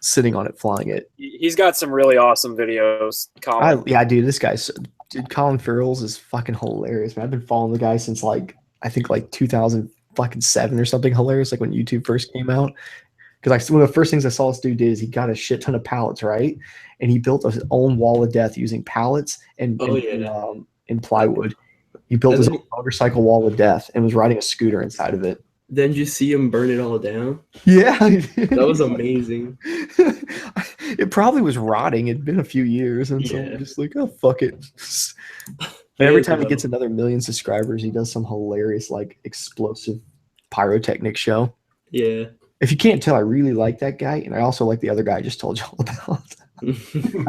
sitting on it, flying it. He's got some really awesome videos, Colin. Dude, Colin Farrell's is fucking hilarious, man. I've been following the guy since I think 2007 or something. Hilarious, like when YouTube first came out. Because one of the first things I saw this dude did is he got a shit ton of pallets, right? And he built his own wall of death using pallets and plywood. He built his own motorcycle wall of death and was riding a scooter inside of it. Then you see him burn it all down. Yeah, that was amazing. It probably was rotting. It'd been a few years, and so I'm just like, oh fuck it. And every time he gets another 1 million subscribers, he does some hilarious explosive pyrotechnic show. Yeah. If you can't tell, I really like that guy, and I also like the other guy I just told you all about. I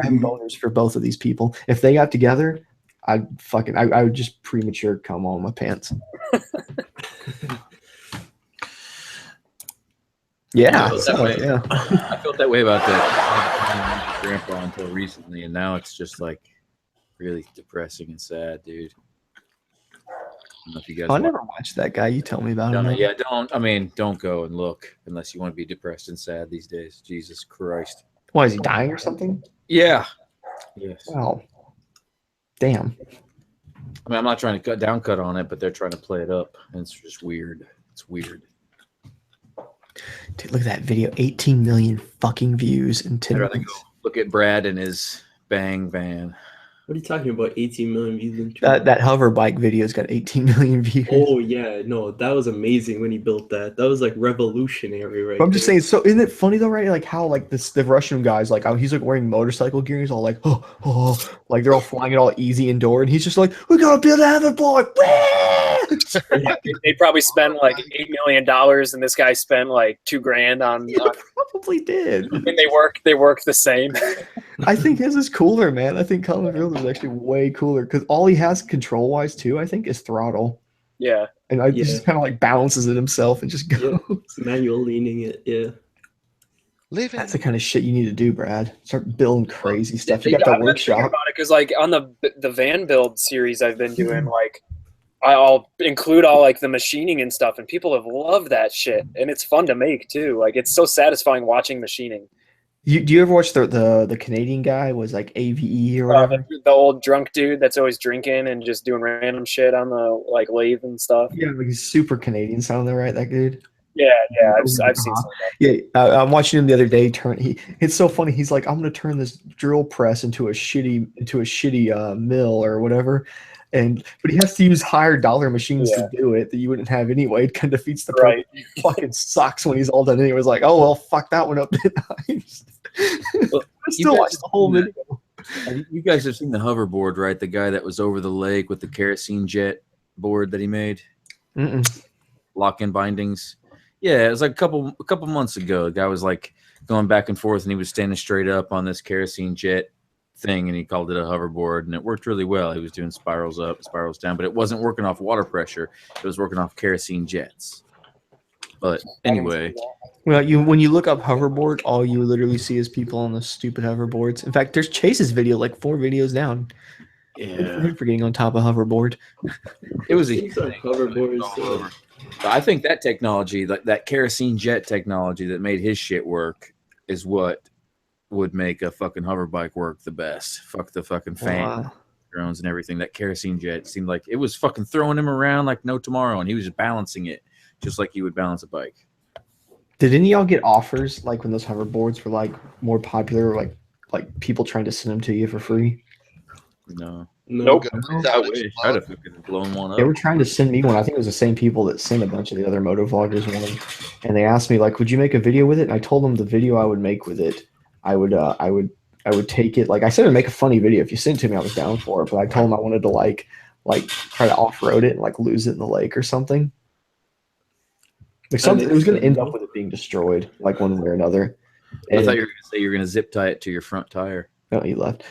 have boners for both of these people. If they got together, I would just premature come on my pants. Yeah, I felt that way about that grandpa until recently, and now it's just really depressing and sad, dude. I don't know if you guys. I never watched that guy. You tell me about him. Yeah, don't go and look unless you want to be depressed and sad these days. Jesus Christ. Why, is he dying or something? Yeah. Yes. Wow. Damn. I mean, I'm not trying to cut on it, but they're trying to play it up, and it's just weird. It's weird. Dude, look at that video. 18 million fucking views in 10 minutes. Look at Brad and his bang van. What are you talking about? 18 million views? That Hoverbike video's got 18 million views. Oh yeah, no, that was amazing when he built that. That was revolutionary, right? But I'm just saying. So isn't it funny though, right? Like how the Russian guys he's wearing motorcycle gear. He's all like they're all flying it all easy indoor, and he's just like, we gotta build a hoverboard. They probably spent $8 million, and this guy spent $2,000 on. Yeah, probably did. And they work the same. I think his is cooler, man. I think Colin Farrell's is actually way cooler because all he has control wise too, I think, is throttle. Yeah. And he just kind of balances it himself and just goes. Yeah. Manual leaning it, yeah. That's the kind of shit you need to do, Brad. Start building crazy stuff. You got that workshop. Because on the van build series I've been doing, I'll include all the machining and stuff, and people have loved that shit, and it's fun to make too. It's so satisfying watching machining. Do you ever watch the Canadian guy was like AVE or whatever? The old drunk dude that's always drinking and just doing random shit on the like lathe and stuff. Yeah, like he's super Canadian sounding, right? That dude. Yeah, I've seen some of that. Yeah, I'm watching him the other day. It's so funny. He's like, I'm gonna turn this drill press into a shitty mill or whatever, but he has to use higher dollar machines to do it that you wouldn't have anyway. It kind of defeats the purpose. He fucking sucks when he's all done. Anyway, like, oh well, fuck that one up. Well, I still watch the whole video. You guys have seen the hoverboard, right? The guy that was over the lake with the kerosene jet board that he made. Lock-in bindings. Yeah, it was like a couple months ago. The guy was like going back and forth, and he was standing straight up on this kerosene jet thing, and he called it a hoverboard, and it worked really well. He was doing spirals up, spirals down, but it wasn't working off water pressure. It was working off kerosene jets. But anyway. Well, when you look up hoverboard, all you literally see is people on the stupid hoverboards. In fact, there's Chase's video, like 4 videos down. Yeah, for getting on top of hoverboard. It was a hoverboards. I think that technology, like that kerosene jet technology that made his shit work, is what would make a fucking hoverbike work the best. Fuck the fucking fan drones and everything. That kerosene jet seemed like it was fucking throwing him around like no tomorrow, and he was just balancing it just like you would balance a bike. Did any of y'all get offers like when those hoverboards were like more popular, like people trying to send them to you for free? No. Nope. I wish I'd have fucking blown one up. They were trying to send me one. I think it was the same people that sent a bunch of the other moto vloggers one, and they asked me like, "Would you make a video with it?" And I told them the video I would make with it, I would take it. Like I said, I'd make a funny video. If you sent it to me, I was down for it. But I told them I wanted to like try to off road it and like lose it in the lake or something. Like something, it was going to end up with it being destroyed, like one way or another. I thought you were going to say you were going to zip tie it to your front tire. No, he left.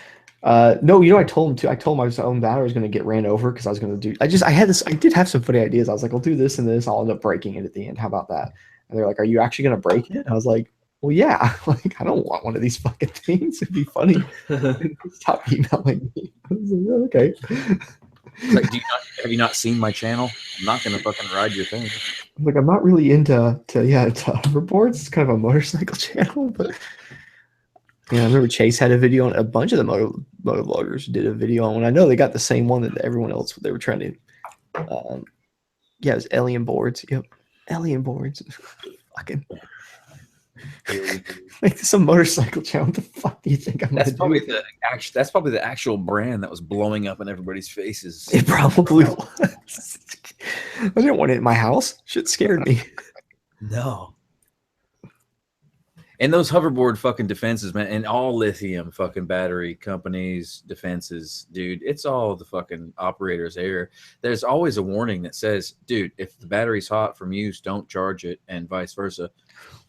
No, I told him to. I told him I was own battery was going to get ran over because I was going to do. I did have some funny ideas. I was like, I'll do this and this. I'll end up breaking it at the end. How about that? And they're like, Are you actually going to break it? And I was like, Well, yeah. Like, I don't want one of these fucking things. It'd be funny. Stop emailing me. I was like, okay. Like, have you not seen my channel? I'm not going to fucking ride your thing. Like, I'm not really into hoverboards. It's kind of a motorcycle channel, but. Yeah, I remember Chase had a video on a bunch of the moto vloggers did a video on one. I know they got the same one that everyone else they were trying to. Yeah, it was alien boards. Yep, alien boards. Fucking like some motorcycle channel. What the fuck do you think I'm? That's probably the actual brand that was blowing up in everybody's faces. It probably was. I didn't want it in my house. Shit scared me. No. And those hoverboard fucking defenses, man, and all lithium fucking battery companies' defenses, dude, it's all the fucking operator's error. There's always a warning that says, dude, if the battery's hot from use, don't charge it, and vice versa.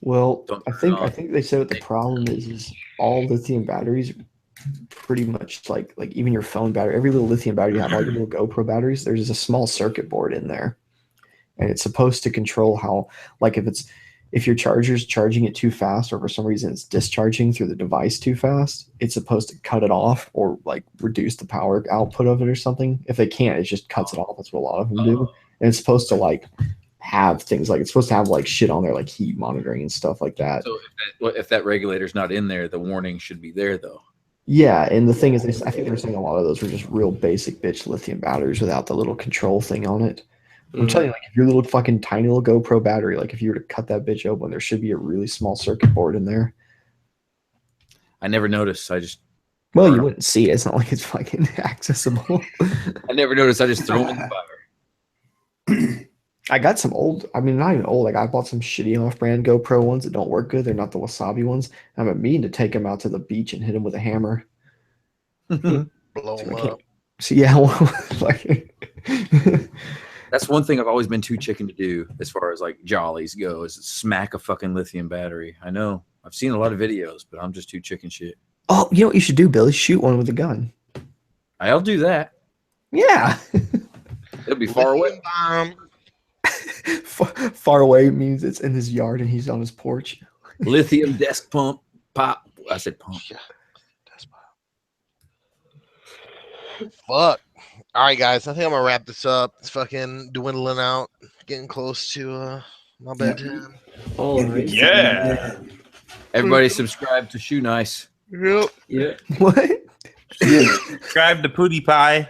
Well, I think they said what the problem is all lithium batteries pretty much like even your phone battery, every little lithium battery you have, all your little GoPro batteries, there's a small circuit board in there. And it's supposed to control how, like if your charger's charging it too fast or for some reason it's discharging through the device too fast, it's supposed to cut it off or like reduce the power output of it or something. If they can't, it just cuts it off. That's what a lot of them do. And it's supposed to like have things like, it's supposed to have like shit on there, like heat monitoring and stuff like that. So if that regulator's not in there, the warning should be there though. Yeah, and the thing is, I think they're saying a lot of those were just real basic bitch lithium batteries without the little control thing on it. I'm telling you, like, if your little fucking tiny little GoPro battery, like if you were to cut that bitch open, there should be a really small circuit board in there. I never noticed. Well, you wouldn't see it. It's not like it's fucking accessible. I never noticed. I just throw them in the fire. I got some old, I mean, not even old. Like I bought some shitty off-brand GoPro ones that don't work good. They're not the wasabi ones. I'm meaning to take them out to the beach and hit them with a hammer. Blow them up. So yeah, like. That's one thing I've always been too chicken to do as far as like jollies go is smack a fucking lithium battery. I know I've seen a lot of videos, but I'm just too chicken shit. Oh, you know what you should do, Billy? Shoot one with a gun. I'll do that. Yeah. It'll be far away. Far away means it's in his yard and he's on his porch. Lithium desk pump pop. I said pump. Yeah. Desk pump. Fuck. All right, guys. I think I'm gonna wrap this up. It's fucking dwindling out, getting close to my bedtime. All right. Yeah. Everybody subscribe to Shoe Nice. Yep. Yeah. What? Subscribe to Pootie Pie.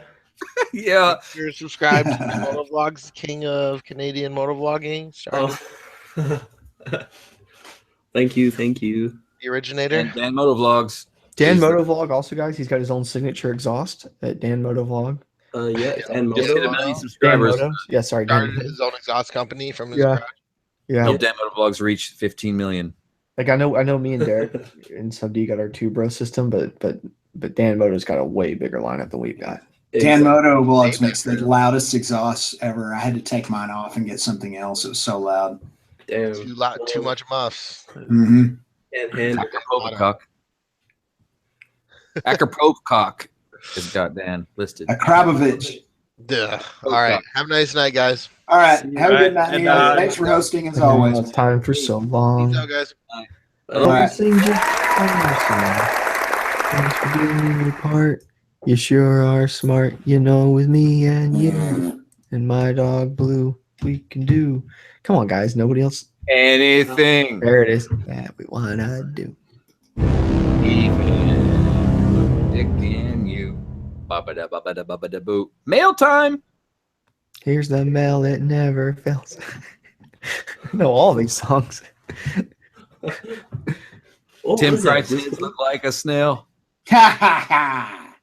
Yeah. You're subscribed to Motovlogs, king of Canadian motovlogging. Started Thank you. the originator. And Dan Motovlogs. Dan is the- Motovlog also, guys. He's got his own signature exhaust at Dan Motovlog. Yeah, and Just hit a Moto. million Dan subscribers. Moto. Yeah, sorry. Started Dan. his own exhaust company from his Yeah. garage. Yeah. Hope Dan Motovlogs reach 15 million. Like I know me and Derek and Sub D got our two bro system, but Dan Moto's got a way bigger lineup than we've got. Dan Moto Vlogs makes the loudest exhaust ever. I had to take mine off and get something else. It was so loud. Damn. Too much muffs. Mm-hmm. And Acapulco has got Dan listed. A Krabovich. Duh. All right. Have a nice night, guys. All right. Have a good night, And, Neil. Thanks for hosting as always. It's time for so long. Peace out, guys. Everything just awesome. Thanks for doing your part. You sure are smart. You know, with me and you and my dog Blue, we can do. Come on, guys. Nobody else. Anything. There it is. That we wanna do. Even Dick and you. Ba-ba-da, ba-ba-da, ba-ba-da, boo. Mail time. Here's the mail that never fails. I know all these songs. Tim Crichton look like a snail. Ha ha ha.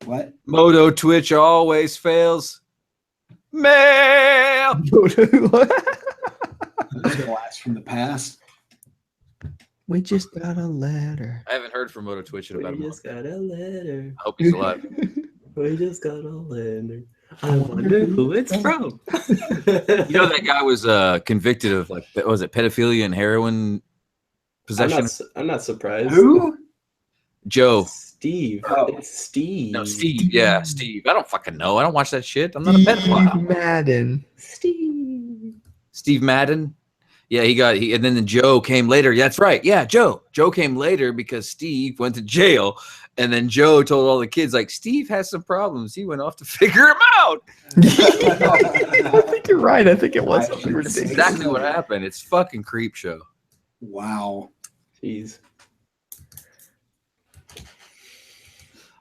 What? Moto Twitch always fails. Mail. Blast from the past. We just got a letter. I haven't heard from Moto Twitch in about a We month. just got a letter. I hope he's alive. We just got a letter. I wonder who it's from. You know that guy was convicted of like was it pedophilia and heroin possession? I'm not surprised. Who? Joe. Steve. Oh. It's Steve. No, Steve. Yeah, Steve. I don't fucking know. I don't watch that shit. I'm not a pedophile. Madden. Steve Madden. Yeah, and then Joe came later. Yeah, that's right. Yeah, Joe. Joe came later because Steve went to jail. And then Joe told all the kids, like, Steve has some problems. He went off to figure him out. I think you're right. I think it was something That's ridiculous. exactly what happened. It's fucking creep show. Wow. Jeez.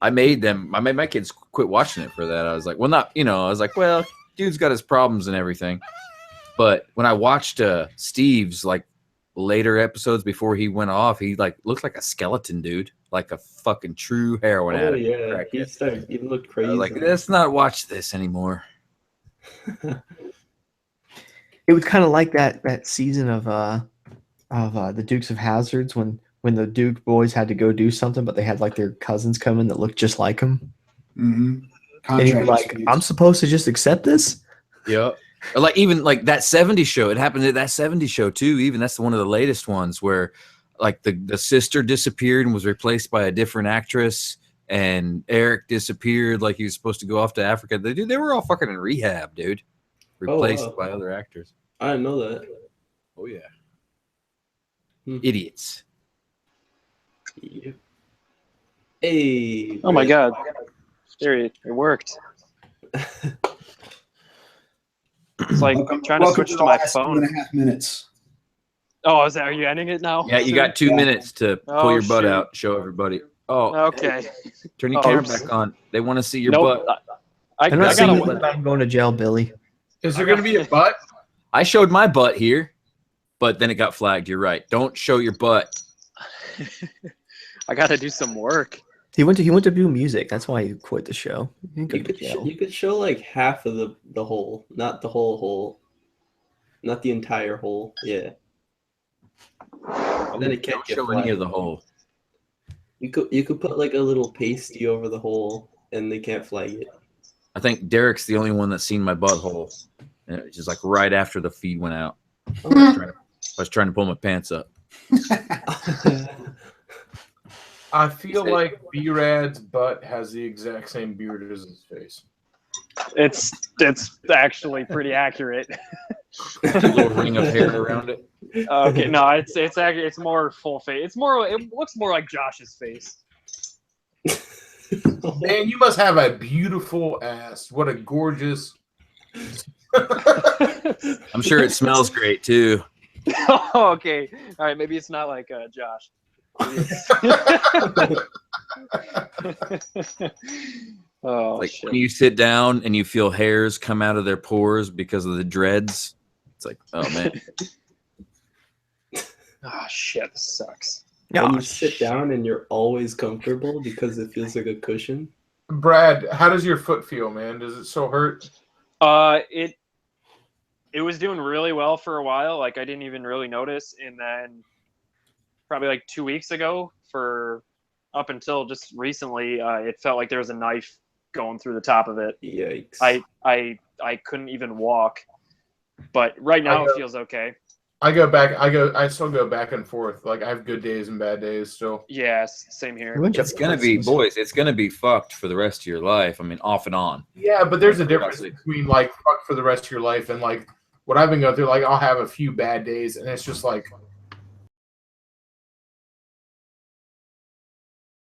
I made my kids quit watching it for that. I was like, well, dude's got his problems and everything. But when I watched Steve's like later episodes before he went off, he like looked like a skeleton dude, like a fucking true heroin Oh addict. yeah, he looked I crazy. was like, let's not watch this anymore. It was kind of like that season of the Dukes of Hazzards when the Duke boys had to go do something, but they had like their cousins come in that looked just like them. Mm-hmm. And you're like, I'm supposed to just accept this? Yep. Or like even like that 70s show. It happened at that 70s show too. Even that's one of the latest ones where like the sister disappeared and was replaced by a different actress, and Eric disappeared like he was supposed to go off to Africa. They were all fucking in rehab, dude. Replaced by other actors. I didn't know that. Oh yeah. Idiots. Yep. Hey. Oh my god. There it worked. It's like trying to switch to my phone. 2.5 minutes. Oh, are you ending it now? Yeah, you got 2 minutes to pull Oh, your butt shoot. out, show everybody. Oh, Okay. turn your Oh, camera oops. back on. They want to see your Nope. butt. I'm not I saying gotta. about going to jail, Billy. Is there going to be a butt? I showed my butt here, but then it got flagged. You're right. Don't show your butt. I gotta do some work. He went to do music. That's why he quit the show. He didn't go You to could, jail. you could show like half of the hole, not the whole hole, not the entire hole. Yeah. And then it can't Don't get show any of flagged. the hole. You could put like a little pasty over the hole, and they can't flag it. I think Derek's the only one that's seen my butthole. And it was just like right after the feed went out. I was trying to pull my pants up. I feel like B-Rad's butt has the exact same beard as his face. It's actually pretty accurate. A little ring of hair around it. Okay, no, it's actually it's more full face. It looks more like Josh's face. Man, you must have a beautiful ass. What a gorgeous. I'm sure it smells great too. Oh, okay. All right. Maybe it's not like Josh. Oh, like shit. when you sit down and you feel hairs come out of their pores because of the dreads. It's like, oh man. Oh shit, this sucks. When you sit down and you're always comfortable because it feels like a cushion. Brad, how does your foot feel, man? Does it still hurt? It was doing really well for a while. Like I didn't even really notice, and then probably like 2 weeks ago, for up until just recently, it felt like there was a knife going through the top of it. Yikes! I couldn't even walk, but right now it feels okay. I still go back and forth. Like I have good days and bad days still. Yes, same here. It's gonna be, boys. It's gonna be fucked for the rest of your life. I mean, off and on. Yeah, but there's a difference between like fuck for the rest of your life and like what I've been going through. Like I'll have a few bad days, and it's just like